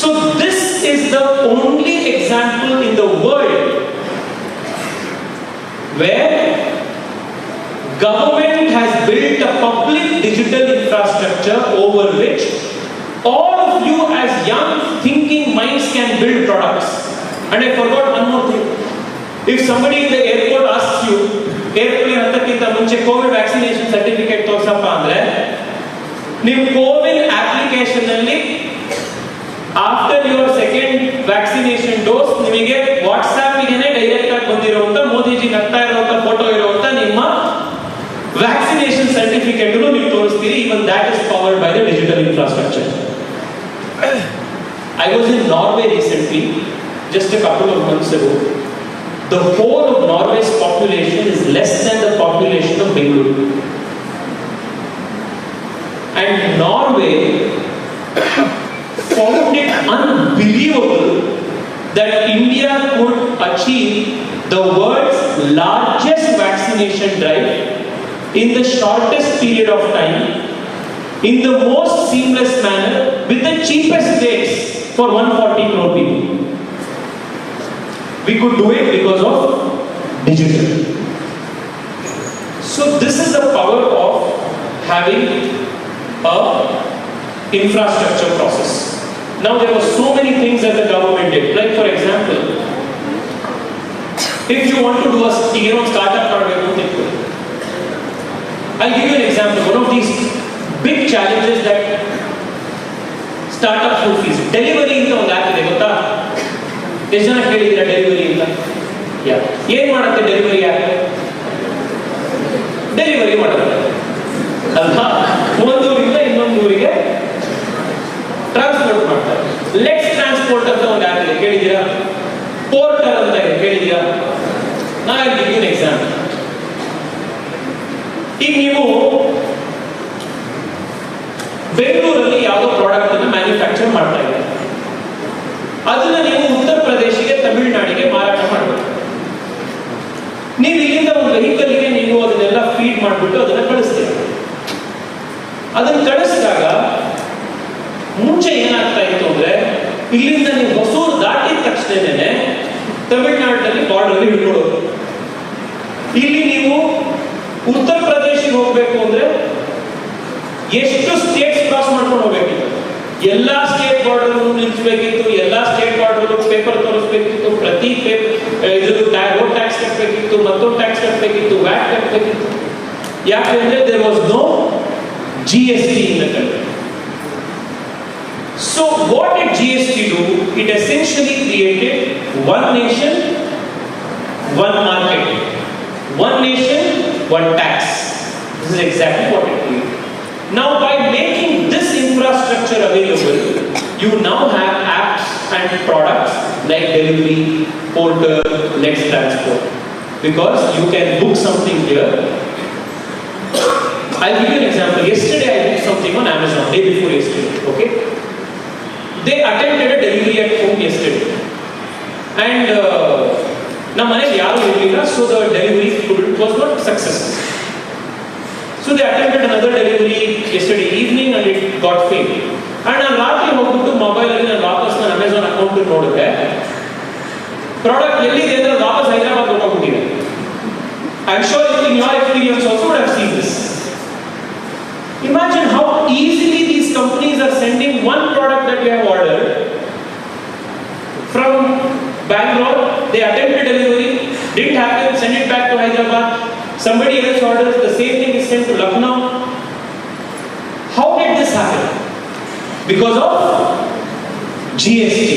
S7: So this is the only example in the world where government has built a public digital infrastructure over which all of you as young thinking minds can build products. And I forgot one more thing. If somebody in the airport asks you, airplane ಹತ್ತಕ್ಕಿಂತ ಮುಂಚೆ Covid vaccination certificate ತೋರ್ಸಪ್ಪ ಅಂದ್ರೆ ನೀವು CoWIN application ಅಲ್ಲಿ after your second vaccination dose ನಿಮಗೆ WhatsApp ಗೆನೇ direct ಆಗಿ ಬಂದಿರುವಂತ ಮೋದಿಜಿ ನಗ್ತಾ ಇರುವಂತ photo ಇರುವಂತ ನಿಮ್ಮ ವ್ಯಾಕ್ಸಿನೇಷನ್ ಸರ್ಟಿಫಿಕೇಟ್ ನೀವು ತೋರಿಸ್ತೀರಿ. even that is powered by the digital infrastructure. I was in Norway recently, just a couple of months ago. The whole of Norway's population is less than the population of Bengaluru. And Norway found it unbelievable that India could achieve the world's largest vaccination drive in the shortest period of time, in the most seamless manner, with the cheapest rates for 140 crore people. We could do it because of digital. So this is the power of having a infrastructure process. Now there were so many things that the government did. Like for example, if you want to do a startup project, I'll give you an example. One of these big challenges that startups will face. Delivery into ಒಂದು app ಇದೆ ಗೊತ್ತಾ? ಎಷ್ಟು ಜನ ಕೇಳಿದ್ದೀರಾ delivery ಅಂತ? ಏನು ಮಾಡುತ್ತೆ delivery app? Delivery ಮಾಡುತ್ತೆ ಅಲ್ವಾ? ಒಂದು ಊರಿಂದ ಇನ್ನೊಂದು ಊರಿಗೆ ಟ್ರಾನ್ಸ್ಪೋರ್ಟ್ ಮಾಡ್ತಾರೆ. ಲೆಟ್ಸ್ ಟ್ರಾನ್ಸ್ಪೋರ್ಟ್ ಅಂತ ಒಂದು ಆ್ಯಪ್ ಇದೆ, ಕೇಳಿದ್ದೀರಾ? ಪೋರ್ಟರ್ ಅಂತ ಇದೆ, ಕೇಳಿದ್ದೀರಾ? ನಾನು ಗಿವ್ ಯು ಎಕ್ಸಾಂಪಲ್. ಈಗ ನೀವು ಬೆಂಗಳೂರಲ್ಲಿ ಯಾವುದೋ ಪ್ರಾಡಕ್ಟ್ ಅನ್ನು ಮ್ಯಾನುಫ್ಯಾಕ್ಚರ್ ಮಾಡ್ತಾ ಇದ್ದಾರೆ, ಅದನ್ನ ನೀವು ಉತ್ತರ ಪ್ರದೇಶಿಗೆ ತಮಿಳುನಾಡಿಗೆ ಮಾರಾಟ ಮಾಡಬೇಕು. ನೀವು ಇಲ್ಲಿಂದ ಒಂದು ವೆಹಿಕಲ್ಗೆ ನೀವು ಅದನ್ನೆಲ್ಲ ಫೀಡ್ ಮಾಡಿಬಿಟ್ಟು ಅದನ್ನ ಕಳಿಸ್ತೀರ. ಅದನ್ನ ಕಳಿಸಿದಾಗ ಮುಂಚೆ ಏನಾಗ್ತಾ ಇತ್ತು ಅಂದ್ರೆ, ಇಲ್ಲಿಂದ ನೀವು ಹೊಸೂರು ದಾಟಿದ ತಕ್ಷಣನೇ ತಮಿಳುನಾಡಿನಲ್ಲಿ ಬಾರ್ಡರ್ ಹಿಡ್ಕೊಳ್ಳೋದು. ಇಲ್ಲಿ ನೀವು ಉತ್ತರ ಪ್ರದೇಶಕ್ಕೆ ಹೋಗ್ಬೇಕು ಅಂದ್ರೆ ಎಷ್ಟು ಸ್ಟೇಟ್ಸ್ ಕ್ರಾಸ್ ಮಾಡ್ಕೊಂಡು ಹೋಗ್ಬೇಕಿತ್ತು. ಎಲ್ಲಾ ಸ್ಟೇಟ್ ಬಾರ್ಡರ್ ನಿಲ್ಲಿಸಬೇಕಿತ್ತು, ಎಲ್ಲಾ ಸ್ಟೇಟ್ ಬಾರ್ಡರ್ ಪೇಪರ್ ತೋರಿಸ್ಬೇಕಿತ್ತು, ಪ್ರತಿ ಇದ್ರದ್ದು ರೋಡ್ ಟ್ಯಾಕ್ಸ್ ಕಟ್ಟಬೇಕಿತ್ತು, ಮತ್ತೊಂದು ಟ್ಯಾಕ್ಸ್ ಕಟ್ಟಬೇಕಿತ್ತು, ವ್ಯಾಟ್ ಕಟ್ಟಬೇಕಿತ್ತು. ಯಾಕೆಂದ್ರೆ there was no GST in the country. So what did GST do? It essentially created one nation, one market, one nation, one tax. This is exactly what it did. Now by making this infrastructure available, you now have apps and products like delivery, porter, let's transport, because you can book something here. I'll give you an example. Yesterday I booked something on on Amazon day before yesterday. Okay, they attempted a delivery at home yesterday, and ನಮ್ಮ ಮನೆಯಲ್ಲಿ ಯಾರು ಇರಲಿಲ್ಲ, so the delivery was not successful. So they attempted another delivery yesterday evening and it got failed. And ನಾನು ರಾತ್ರಿ ಹೋಗ್ಬಿಟ್ಟು ಮೊಬೈಲಲ್ಲಿ ನಾನು ವಾಪಸ್ ನನ್ನ ಅಮೆಝಾನ್ ಅಕೌಂಟ್ ನೋಡಿದ್ರೆ ಪ್ರಾಡಕ್ಟ್ ಎಲ್ಲಿದೆ ಅಂದ್ರೆ ವಾಪಸ್ ಹೈದರಾಬಾದ್ ಹೋಗ್ಬಿಟ್ಟಿದೆ. I am sure in your experience also would have seen this. Imagine how easily these companies are sending one product that you have ordered from Bangalore. They attempted delivery, didn't happen, send it back to Hyderabad. Somebody else orders, the same thing is sent to Lucknow. How did this happen? Because of GST.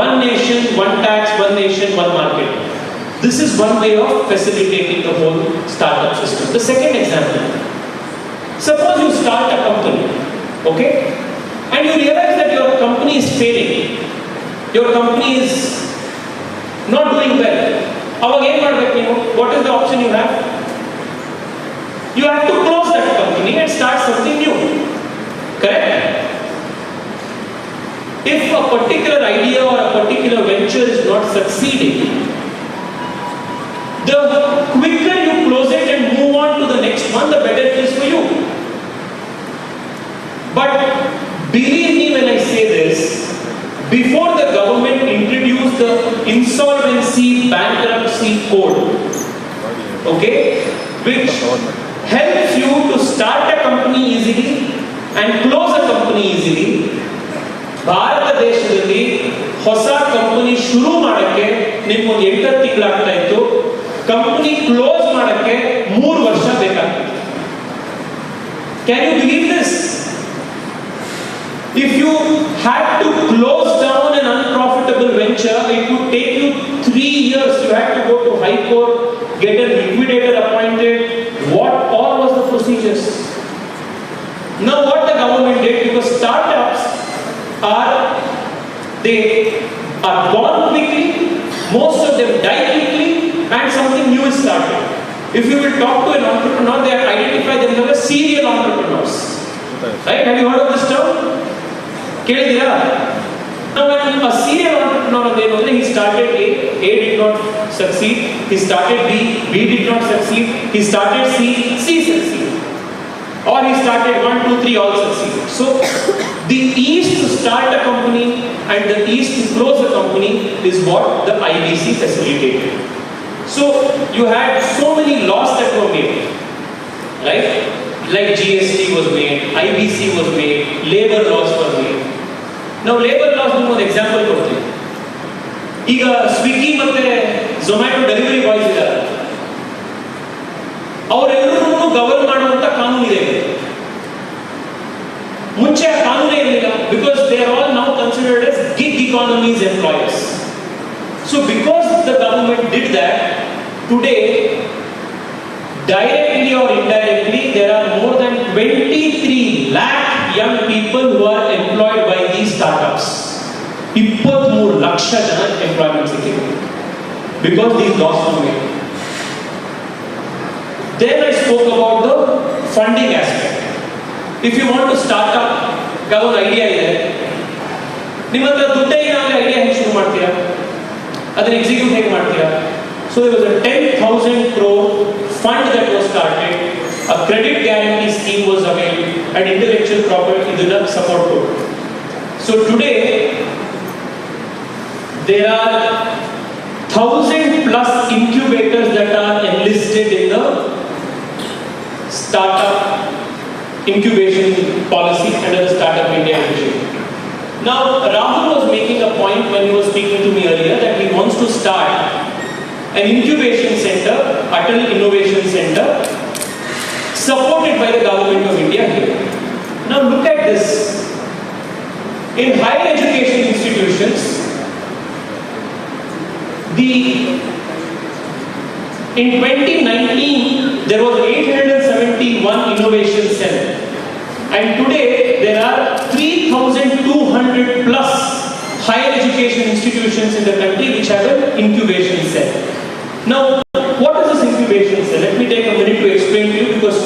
S7: One nation, one tax, one nation, one market. This is one way of facilitating the whole startup system. The second example. Suppose you start a company, okay? And you realize that your company is failing. Your company is not doing well. What is the option you have? You have to close that company and start something new. Correct? If a particular idea or a particular venture is not succeeding, the quicker you close it and move on to the next one, the better it is for you. But believe me when I say this, before the government introduced the insolvency bankruptcy code, okay, which helps you to start a company easily and close a company easily, Bharat ದೇಶದಲ್ಲಿ ಹೊಸ company ಶುರು ಮಾಡಕ್ಕೆ ನಿಮ್ಗೆ 8 ತಿಂಗಳಾಗ್ತಾ ಇತ್ತು, company close ಮಾಡಕ್ಕೆ 3 ವರ್ಷ ಬೇಕಾಗ್ತಿತ್ತು. Can you believe this? If you had to close down an unprofitable venture, it would take you 3 years. You had to go to High Court, get a liquidator appointed. What all was the procedures? Now what the government did, because startups they are born quickly, most of them die quickly, and something new is started. If you will talk to an entrepreneur, they have identified themselves as serial entrepreneurs. Right? Have you heard of this term? Now when a serial entrepreneur, he started A did not succeed, he started B did not succeed, he started C succeeded, or he started 1, 2, 3 all succeeded. So the ease to start a company and the ease to close a company is what the IBC facilitated. So you had so many laws that were made, right? Like GST was made, IBC was made, labor laws were made. Now labor laws ನಿಮಗೆ ಒಂದು example ಕೊಡ್ತೀನಿ. ಈಗ ಸ್ವಿಗ್ಗಿ ಮತ್ತೆ Zomato delivery boys ಇದ್ದಾರೆ, ಅವರೆಲ್ಲರೂ govern ಮಾಡುವಂತ ಕಾನೂನು ಇದೆ. ಮುಂಚೆ ಆ ಕಾನೂನೇ ಇರಲಿಲ್ಲ, because they are all now considered as gig economies employers. So because the government did that, today directly or indirectly there are more than 23 lakh young people who are employed by these startups. 23 lakh ಜನ employment ಸಿಕ್ಕಿದೆ because these laws were made. Then I spoke about the funding aspect. If you want to start up, ಒಂದು idea ಇದೆ, ನಿಮ್ಮ ಹತ್ರ ದುಡ್ಡೇ ಇದ್ದಾಗ idea ಹೇಗೆ ಶುರು ಮಾಡ್ತೀರಾ, ಅದನ್ನ ಎಕ್ಸಿಕ್ಯೂಟ್ ಹೇಗೆ ಮಾಡ್ತೀರಾ? So there was a 10,000 crore fund that was started, a credit guarantee scheme was available, and intellectual property iduna support code. So today there are 1,000 plus incubators that are enlisted in the startup incubation policy under the Startup India initiative. Now Rahul was making a point when he was speaking to me earlier that he wants to start an incubation center, Atal Innovation Center, supported by the government of India here. Now look at this. In higher education institutions, in 2019 there was 871 innovation centers, and today there are 3,200 plus higher education institutions in the country which have an incubation cell. Now, what is this incubation cell? Let me take a minute to explain to you, because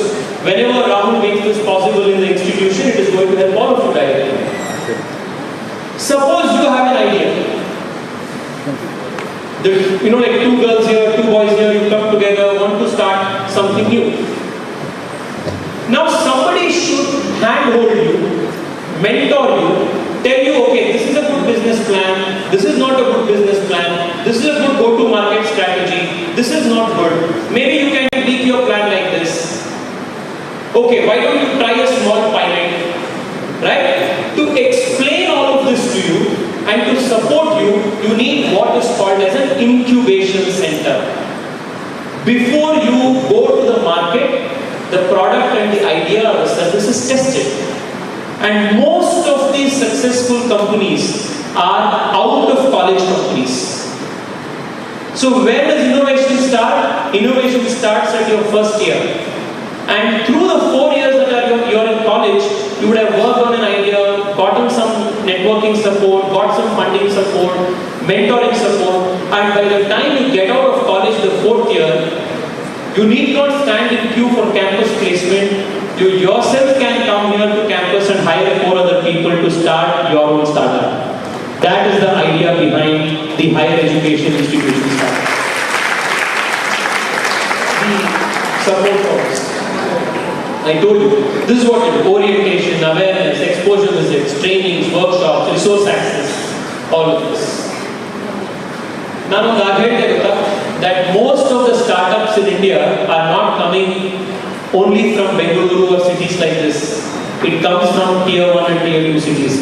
S7: whenever Rahul makes this possible in the institution, it is Like two girls here, two boys here, you come together, want to start something new. Now somebody should handhold you, mentor you, tell you, okay, this is a good business plan, this is not a good business plan, this is a good go-to-market strategy, this is not good. Maybe you can tweak your plan like this. Okay, why don't you try a small pilot, right? To explain all of this to you and to support you, you need what is called as an incubation center. Before you go to the market, the product and the idea or the service is tested. And most of these successful companies are out of college companies. So where does innovation start? Innovation starts at your first year. And through the 4 years that you're in college, you would have worked on an idea, gotten some networking support, got some funding support, mentoring support, and by the time you get out of college the 4th year, you need not stand in queue for campus placement. You yourself can come here to campus and hire 4 other people to start your own startup. That is the idea behind the higher education institution startup. The support forms. I told you, this is what it is: orientation, awareness, exposure visits, trainings, workshops, resource access, all of this. Now, that most of the startups in India are not coming only from Bengaluru or cities like this. It comes from tier 1 and tier 2 cities.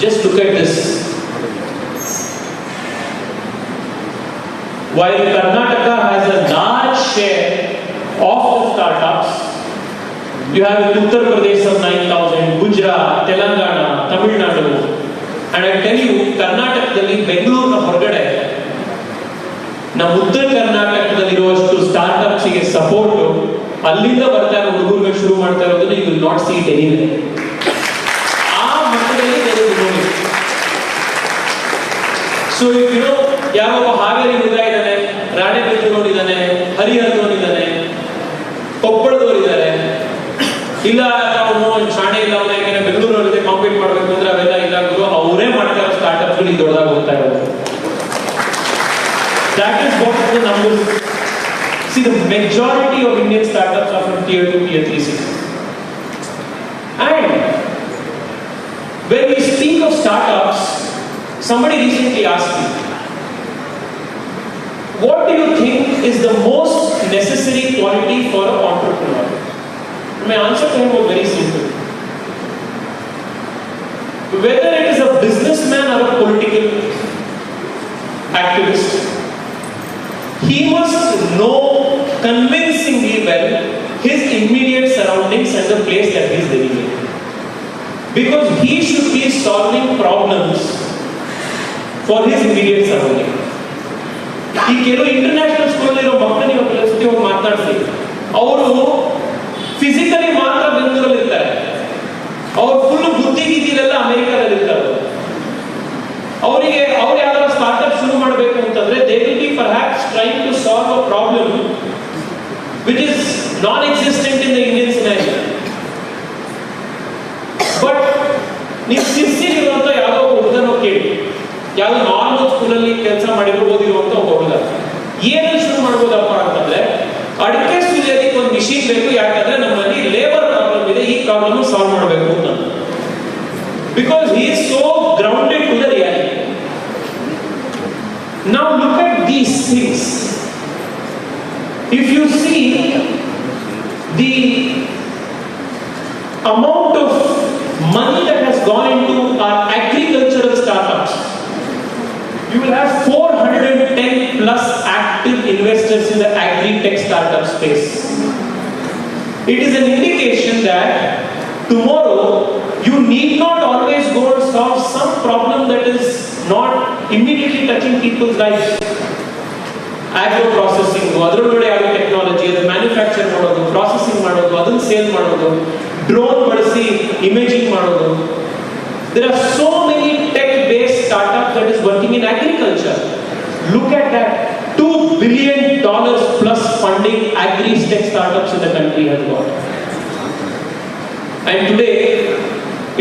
S7: Just look at this. While Karnataka has a large share of the startups, you have Uttar Pradesh of 9,000, Gujarat, Telangana, Tamil Nadu, and I tell you, Karnataka, Bengaluru horgade, ನಮ್ಮ ಉತ್ತರ ಕರ್ನಾಟಕದಲ್ಲಿರುವಷ್ಟು startups ಗೆ support ಅಲ್ಲಿಂದ ಬರ್ತಾ ಇರೋ ಹುಡುಗರಿಗೆ ಶುರು ಮಾಡ್ತಾ ಇರೋದನ್ನ you will not see it anywhere. ಆ ಮಟ್ಟದಲ್ಲಿ ಸೊ ಯಾವ ಹಾವೇರಿ ಹುಡುಗ ಇದ್ದಾನೆ, ರಾಣೆಬೆನ್ನೂರು ಇದ್ದಾನೆ, ಹರಿಹರದವನು ಇದ್ದಾನೆ, ಕೊಪ್ಪಳದವರು ಇದ್ದಾರೆ, ಇಲ್ಲ ನಾವು ಶಾಣೆ ಇಲ್ಲ ಅವನ ಯಾಕಂದ್ರೆ ಬೆಂಗಳೂರು ಜೊತೆ ಕಾಂಪೀಟ್ ಮಾಡಬೇಕು ಅಂದ್ರೆ ಅವೆಲ್ಲ ಇಲ್ಲ ಗುರು, ಅವರೇ ಮಾಡ್ತಾ ಇರೋ ಸ್ಟಾರ್ಟ್ಅಪ್ಸ್ ಗಳು ದೊಡ್ಡದಾಗಿ ಹೋಗ್ತಾ ಇರೋದು. That is what the numbers. See, the majority of Indian startups are from tier 2, tier 3 cities. And when we speak of startups, somebody recently asked me, what do you think is the most necessary quality for an entrepreneur? My answer to him was very simple. Whether it is a businessman or a political activist, he must know convincingly well his immediate surroundings and the place that he is living in. Because he should be solving problems for his immediate surrounding. ಈ ಕೆಲವು international school ಇರೋ ಮಕ್ಕಳು ನೀವು ಕೆಲಸಕ್ಕೆ ಹೋಗಿ ಮಾತನಾಡ್ತೀವಿ, ಅವರು physically ಮಾತ್ರ ಬೆಂಗಳೂರಲ್ಲಿ ಇರ್ತಾರೆ, ಅವ್ರು ಫುಲ್ ಬುದ್ಧಿಗೀತಿಲೆಲ್ಲ ಅಮೆರಿಕಾದಲ್ಲಿ ಇರ್ತಾರೆ. ಅವರಿಗೆ ಅವ್ರು ಯಾವ್ದಾದ್ರು ಸ್ಟಾರ್ಟ್ಅಪ್ ಶುರು ಮಾಡಬೇಕು ಅಂತಂದ್ರೆ they will be perhaps trying to solve a problem which is non-existent in the Indian scenario. But ನೀವು ಸಿರ್ಸಿಲಿರುವಂತ ಯಾವುದೋ ಹುಡುಗನೋ ಕೇಳಿ, ಯಾವುದೋ ನಾರ್ಮಲ್ ಸ್ಕೂಲಲ್ಲಿ ಕೆಲಸ ಮಾಡಿದ್ರು ಓದಿರುವಂತ ಒಬ್ಬ ಹುಡುಗ ಏನಲ್ಲಿ ಶುರು ಮಾಡ್ಬೋದಪ್ಪ ಅಂತಂದ್ರೆ, ಅಡಿಕೆ ಸುಲಿಯೋದಕ್ಕೆ ಒಂದು ಮಿಷಿನ್ ಬೇಕು, ಯಾಕಂದ್ರೆ ನಮ್ಮಲ್ಲಿ ಲೇಬರ್ ಪ್ರಾಬ್ಲಮ್ ಇದೆ, ಈ ಪ್ರಾಬ್ಲಮ್ ಸಾಲ್ವ್ ಮಾಡಬೇಕು ಅಂತ. Because he is so grounded to the reality. Now look at these things. If you see the amount of money that has gone into our agricultural startups, you will have 410 plus active investors in the agri-tech startup space. It is an indication that tomorrow you need not always go and solve some problem that is not immediately touching people's lives. Agro processing, ಅದರೊಳಗಡೆ ಆಗೋ technology, ಅದು manufacture ಮಾಡೋದು, processing ಮಾಡೋದು, ಅದನ್ನ sale ಮಾಡೋದು, drone ಬಳಸಿ imaging ಮಾಡೋದು. There are so many tech-based startups that is working in agriculture. Look at that. $2 billion plus funding agri-tech startups in the country has got. And today,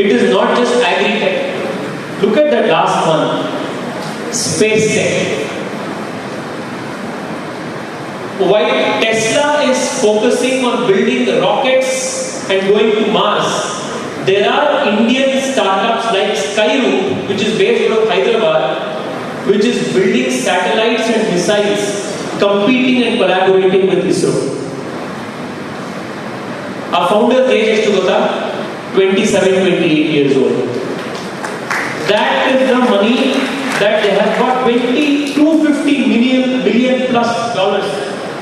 S7: it is not just agri-tech. Look at that last one, space tech. while Tesla is focusing on building rockets and going to Mars, there are Indian startups like Skyroot, which is based out of Hyderabad, which is building satellites and missiles, competing and collaborating with ISRO. Our founder's age is 27, 28 years old. That is the money that they have got, $250 million plus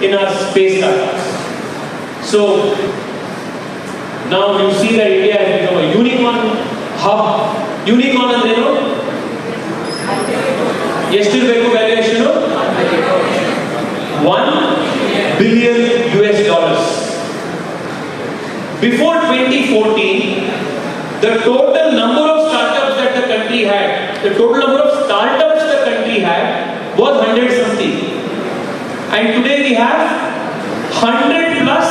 S7: in our space startups. So now you see that India has become a unicorn hub. Unicorn and ಎಷ್ಟು valuation? $1 billion. Before 2014, the total number of startups that the country had, the total number of startups the country had was 100 something. And today we have 100 plus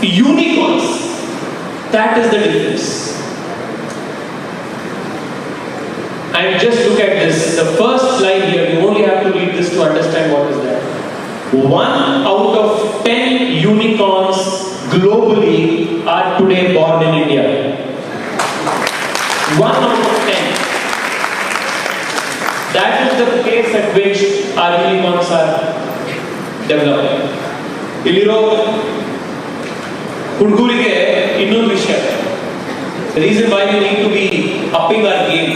S7: unicorns. That is the difference. And just look at this. The first slide here, you only have to read this to understand what is that. 1 out of 10 unicorns globally are today born in India. 1 out of 10. That is the pace at which our unicorns are developing. Illiro ಹುಡುಗರಿಗೆ ಇನ್ನೊಂದು ವಿಷಯ. The reason why we need to be upping our game.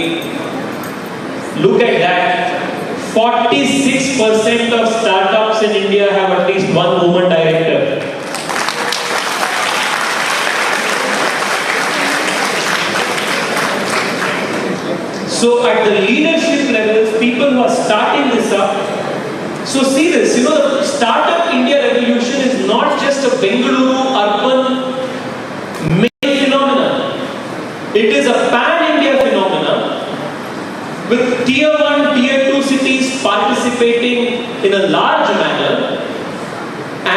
S7: Look at that. 46% of startups in India have at least one woman director. So at the leadership levels, people who are starting this up. So see this, the Startup India revolution is not just a Bengaluru urban male phenomenon. It is a pan-India phenomenon with tier 1, tier 2 cities participating in a large manner,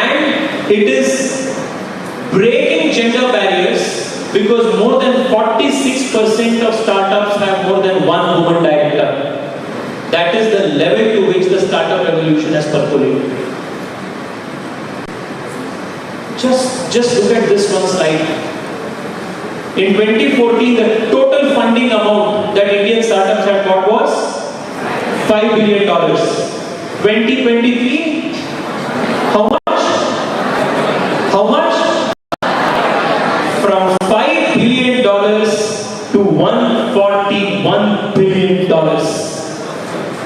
S7: and it is breaking gender barriers because more than 46% of startups have more than one woman director. That is the level to which the startup revolution has percolated. Just look at this one slide. In 2014, the total funding amount that Indian startups had got was $5 billion. 2023, how much? How much? From $5 billion to $141 billion.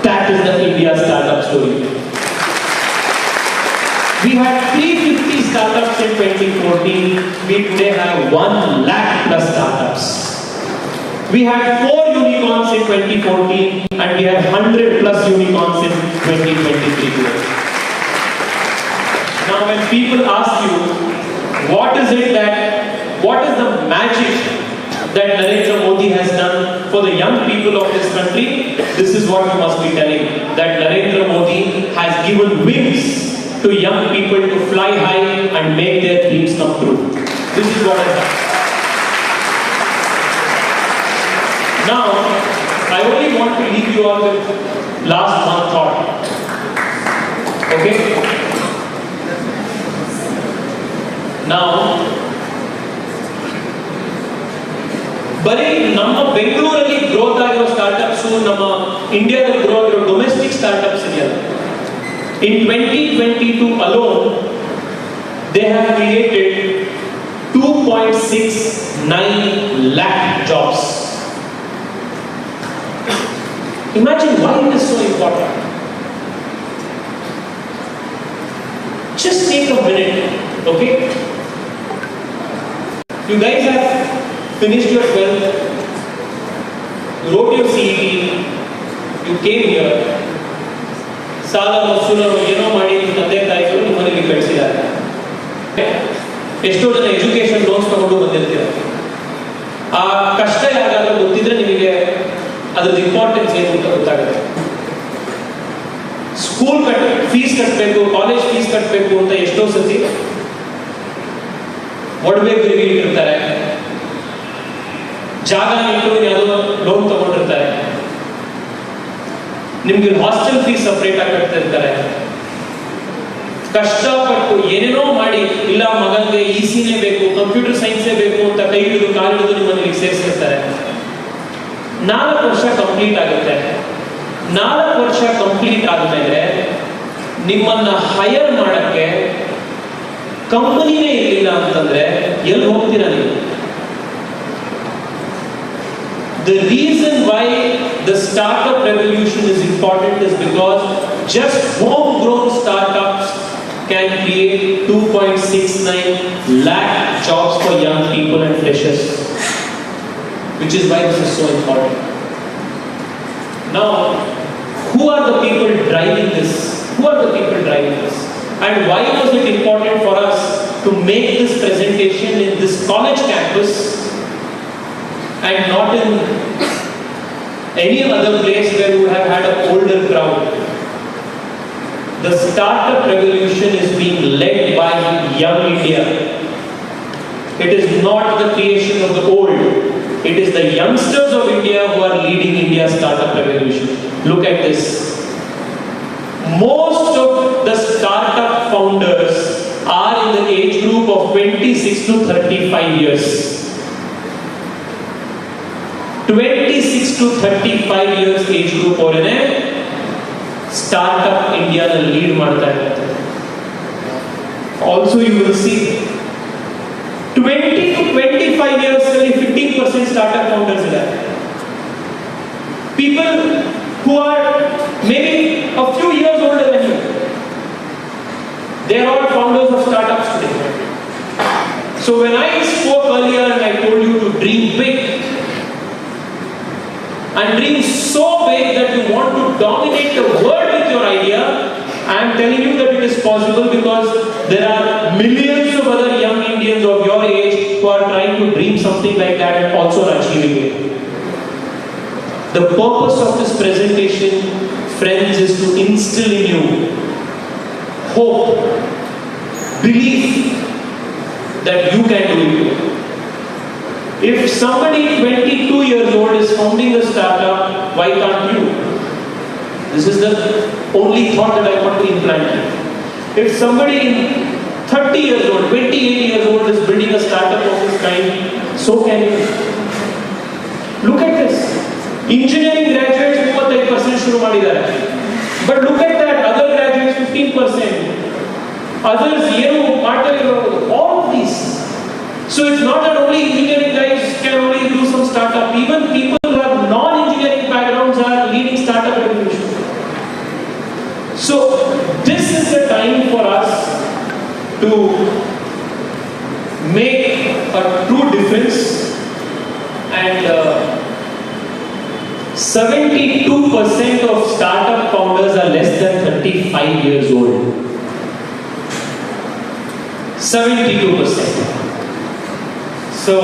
S7: That is the India startup story. We had 350 startups in 2014. We today have 1 lakh plus startups. We had 4 unicorns in 2014 and we have 100 plus unicorns in 2023. Now when people ask you, what is the magic that Narendra Modi has done for the young people of this country, this is what you must be telling, that Narendra Modi has given wings to young people to fly high and make their dreams come true. This is what has happened. Now, I only want to leave you all with last one thought. Okay? Now, ಬರೀ ನಮ್ಮ ಬೆಂಗಳೂರಲ್ಲಿ growth ಆಗಿರೋ startups ನಮ್ಮ ಇಂಡಿಯಾದಲ್ಲಿ grow ಆಗಿರೋ domestic startups ಇದೆಯಲ್ಲ, in 2022 alone they have created 2.69 lakh jobs. Imagine why it is so important. Just take a minute, okay? You guys have finished your 12th, you wrote your CET, you came here, ಸಾಲ ವಸೂಲ ಏನೋ ಮಾಡಿ ತಂದೆ ತಾಯಿಗಳು ನಿಮ್ಮನೆಗೆ ಕಳಿಸಿದ್ದಾರೆ. ಎಷ್ಟೋ ಜನ education loans ತಗೊಂಡು ಬಂದಿರ್ತೀರ. ಆ ಕಷ್ಟ ಯಾರಾದ್ರೂ ಗೊತ್ತಿದ್ರೆ ನಿಮಗೆ ಅದ್ರದ್ದು ಇಂಪಾರ್ಟೆನ್ಸ್ ಏನು ಅಂತ ಗೊತ್ತಾಗುತ್ತೆ. ಸ್ಕೂಲ್ ಫೀಸ್ ಕಟ್ಟಬೇಕು, ಕಾಲೇಜ್ ಫೀಸ್ ಕಟ್ಟಬೇಕು ಅಂತ ಎಷ್ಟೋ ಸತಿ ಒಡವೆ ಗಿರ್ವಿ ಇಟ್ಟಿರ್ತಾರೆ, ಜಾಗ ಇಟ್ಟು ಯಾವುದೋ ಲೋನ್ ತಗೊಂಡಿರ್ತಾರೆ, ನಿಮ್ಗೆ ಹಾಸ್ಟೆಲ್ ಫೀಸ್ ಸಪ್ರೇಟ್ ಆಗಿ ಕಟ್ತಿರ್ತಾರೆ. ಕಷ್ಟಪಟ್ಟು ಏನೇನೋ ಮಾಡಿ ಇಲ್ಲ ಮಗನಿಗೆ ಇಸಿನೇ ಬೇಕು, ಕಂಪ್ಯೂಟರ್ ಸೈನ್ಸೇ ಬೇಕು ಅಂತ ಕೈ ಹಿಡಿದು ಕಾಲು ಹಿಡಿದು ನಿಮ್ಮನ್ನು ಸೇರಿಸಿರ್ತಾರೆ. 4 ವರ್ಷ ಕಂಪ್ಲೀಟ್ ಆಗುತ್ತೆ. 4 ವರ್ಷ ಕಂಪ್ಲೀಟ್ ಆದ್ಮೇಲೆ ನಿಮ್ಮನ್ನ ಹೈಯರ್ ಮಾಡಕ್ಕೆ ಕಂಪನಿನೇ ಇರಲಿಲ್ಲ ಅಂತಂದ್ರೆ ಎಲ್ಲಿ ಹೋಗ್ತೀರಾ ನೀವು? The reason why the startup revolution is important is because just homegrown startups can create 2.69 lakh jobs for young people and freshers, which is why this is so important. Now, who are the people driving this? Who are the people driving this? And why was it important for us to make this presentation in this college campus and not in any other place where we would have had an older crowd? The startup revolution is being led by young India. It is not the creation of the old. It is the youngsters of India who are leading India's startup revolution. Look at this. Most of the startup founders are in the age group of 26 to 35 years. 26 to 35 years age group ಅವರೇ startup ಇಂಡಿಯಾದ lead ಮಾಡ್ತಾ ಇದ್ದಾರೆ. Also you will see 20 to 25 years ಅಲ್ಲಿ 15% startup founders ಇದ್ದಾರೆ. People who are maybe a few years older than you, they are all founders of startups today. So when I spoke earlier and I told you to dream big, and dream so big that you want to dominate the world with your idea, I am telling you that it is possible because there are millions of other young Indians of your age who are trying to dream something like that and also are achieving it. The purpose of this presentation, friends, is to instill in you hope, belief that you can do it. If somebody 22 years old is founding a startup, why can't you? This is the only thought that I want to implant. If somebody 30 years old, 28 years old is building a startup of this kind, so can you. Look at this. Engineering graduates 35% shuru madidare. But look at that, other graduates 15%. Others ಏನು ಮಾಡ್ತಾ ಇರೋದು, all of these. So it's not that only engineering guys can only do some startup. Even people who have non-engineering backgrounds are leading startup revolution. So this is the time for us to make a true difference. And 72% of startup founders are less than 35 years old. 72%. So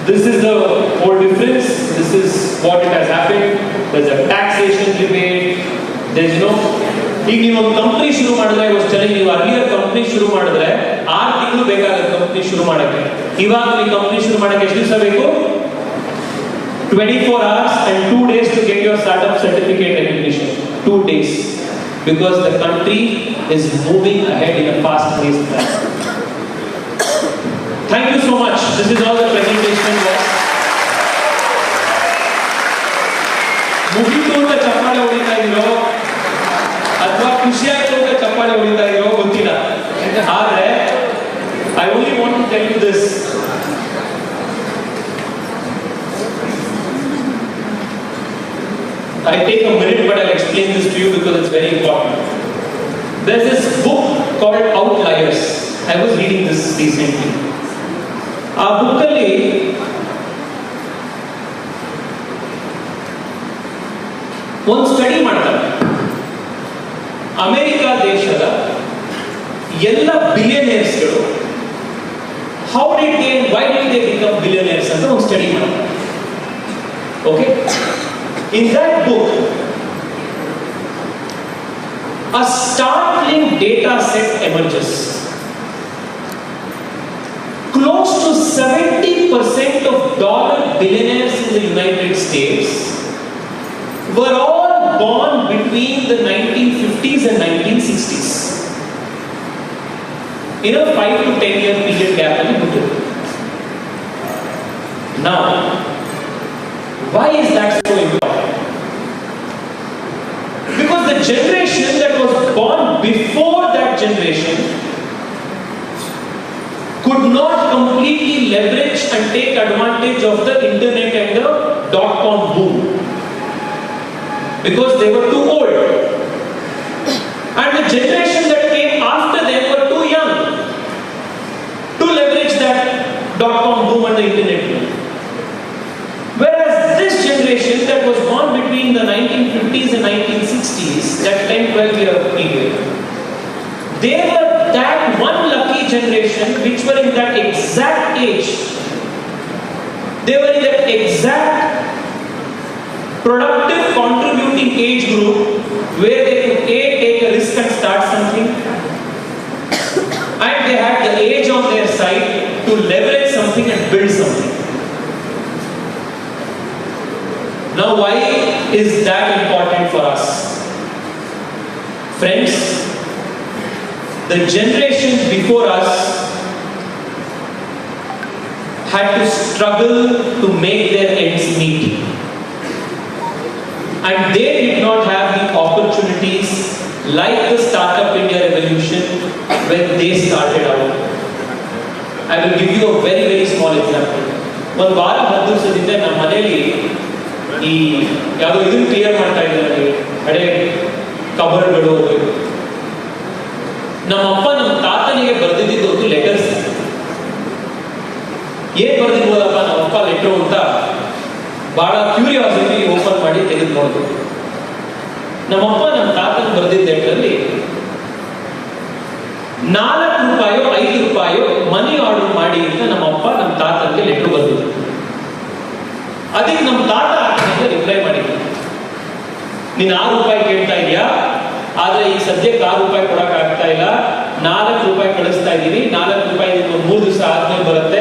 S7: this is the whole difference. This is what it has happened. There's a taxation debate. There's ಈಗ ನೀವು ಒಂದು company ಶುರು ಮಾಡಿದ್ರೆ, I was telling you earlier, company ಶುರು ಮಾಡಿದ್ರೆ 6 ತಿಂಗಳು ಬೇಕಾಗುತ್ತೆ company ಶುರು ಮಾಡಕ್ಕೆ. ಇವಾಗ ನೀವು ಕಂಪ್ನಿ ಶುರು ಮಾಡಕ್ಕೆ ಎಷ್ಟು ದಿವಸ ಬೇಕು? 24 hours and 2 days to get your startup certificate recognition. 2 days. Because the country is moving ahead in a fast-paced manner. Thank you so much. This is all the presentation was. ಮುಗಿತು ಅಂತ ಚಪ್ಪಾಳೆ ಹೊಡಿತಾ ಇರೋ ಅಥವಾ ಖುಷಿ ಆಯ್ತು ಅಂತ ಚಪ್ಪಾಳೆ ಹೊಡಿತಾ ಇರೋ ಗೊತ್ತಿಲ್ಲ. ಆದ್ರೆ I only want to tell you this. I take a minute, but I'll explain this to you because it's very important. There's this book called Outliers. I was reading this recently. ಆ ಬುಕ್ಕಲ್ಲಿ ಒಂದು study ಮಾಡ್ತಾರೆ. America ದೇಶದ ಎಲ್ಲ ಬಿಲಿಯನೇರ್ಸ್ಗಳು how did they why did they become billionaires ಅಂತ ಒಂದು study ಮಾಡ್ತಾರೆ. Okay, in that book a startling data set emerges. Close to 70% of dollar billionaires in the United States were all born between the 1950s and 1960s. in a 5 to 10 year period gap ಅಲ್ಲಿ ಹುಟ್ಟಿದ್ರು. Now, why is that so important? Because the generation that was born before that generation could not completely leverage and take advantage of the internet and the dot-com boom because they were too old, and the generation that came after them were too young to leverage that dot-com boom and the internet boom. Whereas this generation that was born between the 1950s and 1960s, that 10-12 year period, they were that one lucky generation which were in that exact age. They were in that exact productive contributing age group where they could take a risk and start something, and they had the age on their side to leverage something and build something. Now, why is that important for us? Friends, the generations before us had to struggle to make their ends meet. And they did not have the opportunities like the Startup India revolution when they started out. I will give you a very, very small example. ಒಂದು ವಾರ 10 ದಿವಸದಿಂದ ನಮ್ಮ ಮನೆಯಲ್ಲಿ ಈ ಯಾವುದೋ ಇದನ್ನು clear ಮಾಡ್ತಾ ಇದ್ದಾರೆ, ಹಳೆ ಕಬರ್ಗಳು. ನಮ್ಮಪ್ಪ ನಮ್ಮ ತಾತನಿಗೆ ಬರೆದಿದ್ದು ಒಂದು ಲೆಟರ್ಸ್. ಏನ್ ಬರೆದಿರ್ಬೋದಪ್ಪ ನಮ್ಮಪ್ಪ ಲೆಟರ್ ಅಂತ ಬಹಳ ಕ್ಯೂರಿಯಾಸಿಟಿ ಓಪನ್ ಮಾಡಿ ತೆಗೆದು ನೋಡಿದ್ರು. ನಮ್ಮಪ್ಪ ನಮ್ಮ ತಾತನ ಬರೆದಿದ್ದ ಲೆಟರಲ್ಲಿ ₹4 ₹5 ಮನಿ ಆರ್ಡರ್ ಮಾಡಿ ಅಂತ ನಮ್ಮಪ್ಪ ನಮ್ಮ ತಾತನಿಗೆ ಲೆಟರ್ ಬರೆದಿದ್ರು. ಅದಕ್ಕೆ ನಮ್ಮ ತಾತ ರಿಪ್ಲೈ ಮಾಡಿದ್ರು, ನೀನು ₹6 ಕೇಳ್ತಾ ಇದೆಯಾ, ಆದ್ರೆ ಈ ಸದ್ಯಕ್ಕೆ ₹6 ಕೊಡಕ್ ಆಗ್ತಾ ಇಲ್ಲ, ₹4 ಕಳಿಸ್ತಾ ಇದ್ದೀನಿ, ₹4 3 ದಿವಸ ಆದ್ಮೇಲೆ ಬರುತ್ತೆ,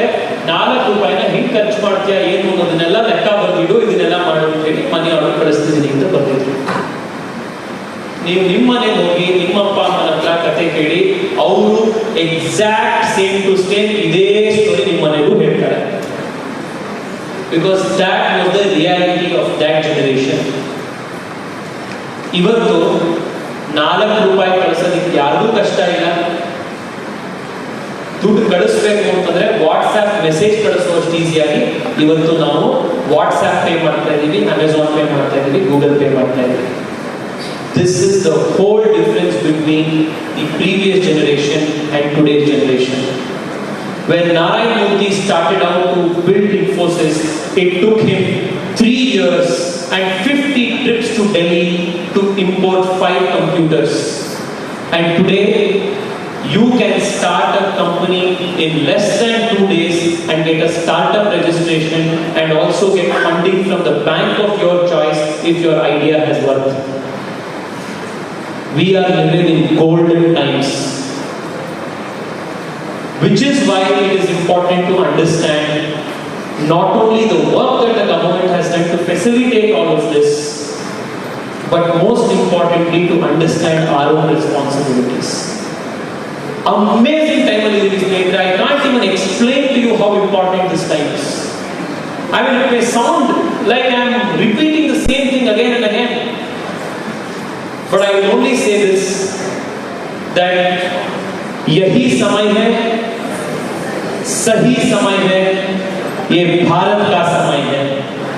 S7: ₹4 ಹೆಂಗ್ ಖರ್ಚು ಮಾಡ್ತೀಯಾ ಏನು ಅನ್ನೋದನ್ನೆಲ್ಲ ಲೆಕ್ಕ ಬರ್ದಿಡು, ಇದನ್ನೆಲ್ಲ ಮಾಡಿ ಹೇಳಿ ಮನಿ ಆರ್ಡರ್ ಕಳಿಸ್ತಿದ್ದೀನಿ ಅಂತ ಬರ್ದಿದ್ರು. ನೀವು ನಿಮ್ಮ ಮನೆಗೆ ಹೋಗಿ ನಿಮ್ಮಪ್ಪ ಅಮ್ಮನ ಹತ್ರ ಕತೆ ಕೇಳಿ, ಅವರು ಎಕ್ಸಾಕ್ಟ್ ಸೇಮ್ ಟು ಸೇಮ್ ಇದೇ ಸ್ಟೋರಿ ನಿಮ್ಮ ಮನೆಗೂ ಹೇಳ್ತಾರೆ. Because that was the reality of that generation. ಇವತ್ತು ₹4 ಕಳಿಸೋದಕ್ಕೆ ಯಾರಿಗೂ ಕಷ್ಟ ಇಲ್ಲ. ದುಡ್ಡು ಕಳಿಸ್ಬೇಕು ಅಂತಂದ್ರೆ ವಾಟ್ಸ್ಆಪ್ ಮೆಸೇಜ್ ಕಳಿಸುವಷ್ಟು ಈಸಿಯಾಗಿ ಇವತ್ತು ನಾವು ವಾಟ್ಸ್ಆಪ್ ಪೇ ಮಾಡ್ತಾ ಇದ್ದೀವಿ, ಅಮೆಝಾನ್ ಪೇ ಮಾಡ್ತಾ ಇದ್ದೀವಿ, ಗೂಗಲ್ ಪೇ ಮಾಡ್ತಾ ಇದ್ದೀವಿ. This is the whole difference between the previous generation and today's generation. When Narayan Murthy started out to build Infosys, it took him 3 years and 50 trips to Delhi to import 5 computers. And today, you can start a company in less than 2 days and get a startup registration and also get funding from the bank of your choice if your idea has worked. We are living in golden times. Which is why it is important to understand not only the work that the government has done to facilitate all of this, but most importantly to understand our own responsibilities. Amazing time later. I can't even explain to you how important this time is. I mean, it may sound like I am repeating the same thing again and again, but I will only say this, that यही समय है, सही समय है, ये भारत का समय है.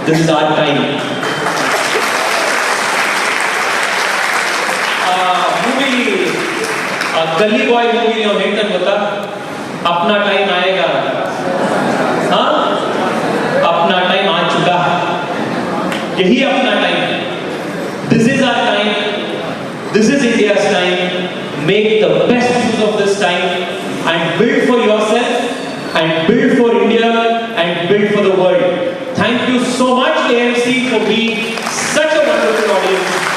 S7: This is our time. गली बॉय मूवी ने ಹೇಳ್ತಾನೆ ಗೊತ್ತಾ, अपना टाइम आएगा, हाँ अपना टाइम आ चुका, यही अपना टाइम है. This is our time. This is India's time. Make the best use of this time and build for yourself and build for India and build for the world. Thank you so much, AMC, for being such a wonderful audience.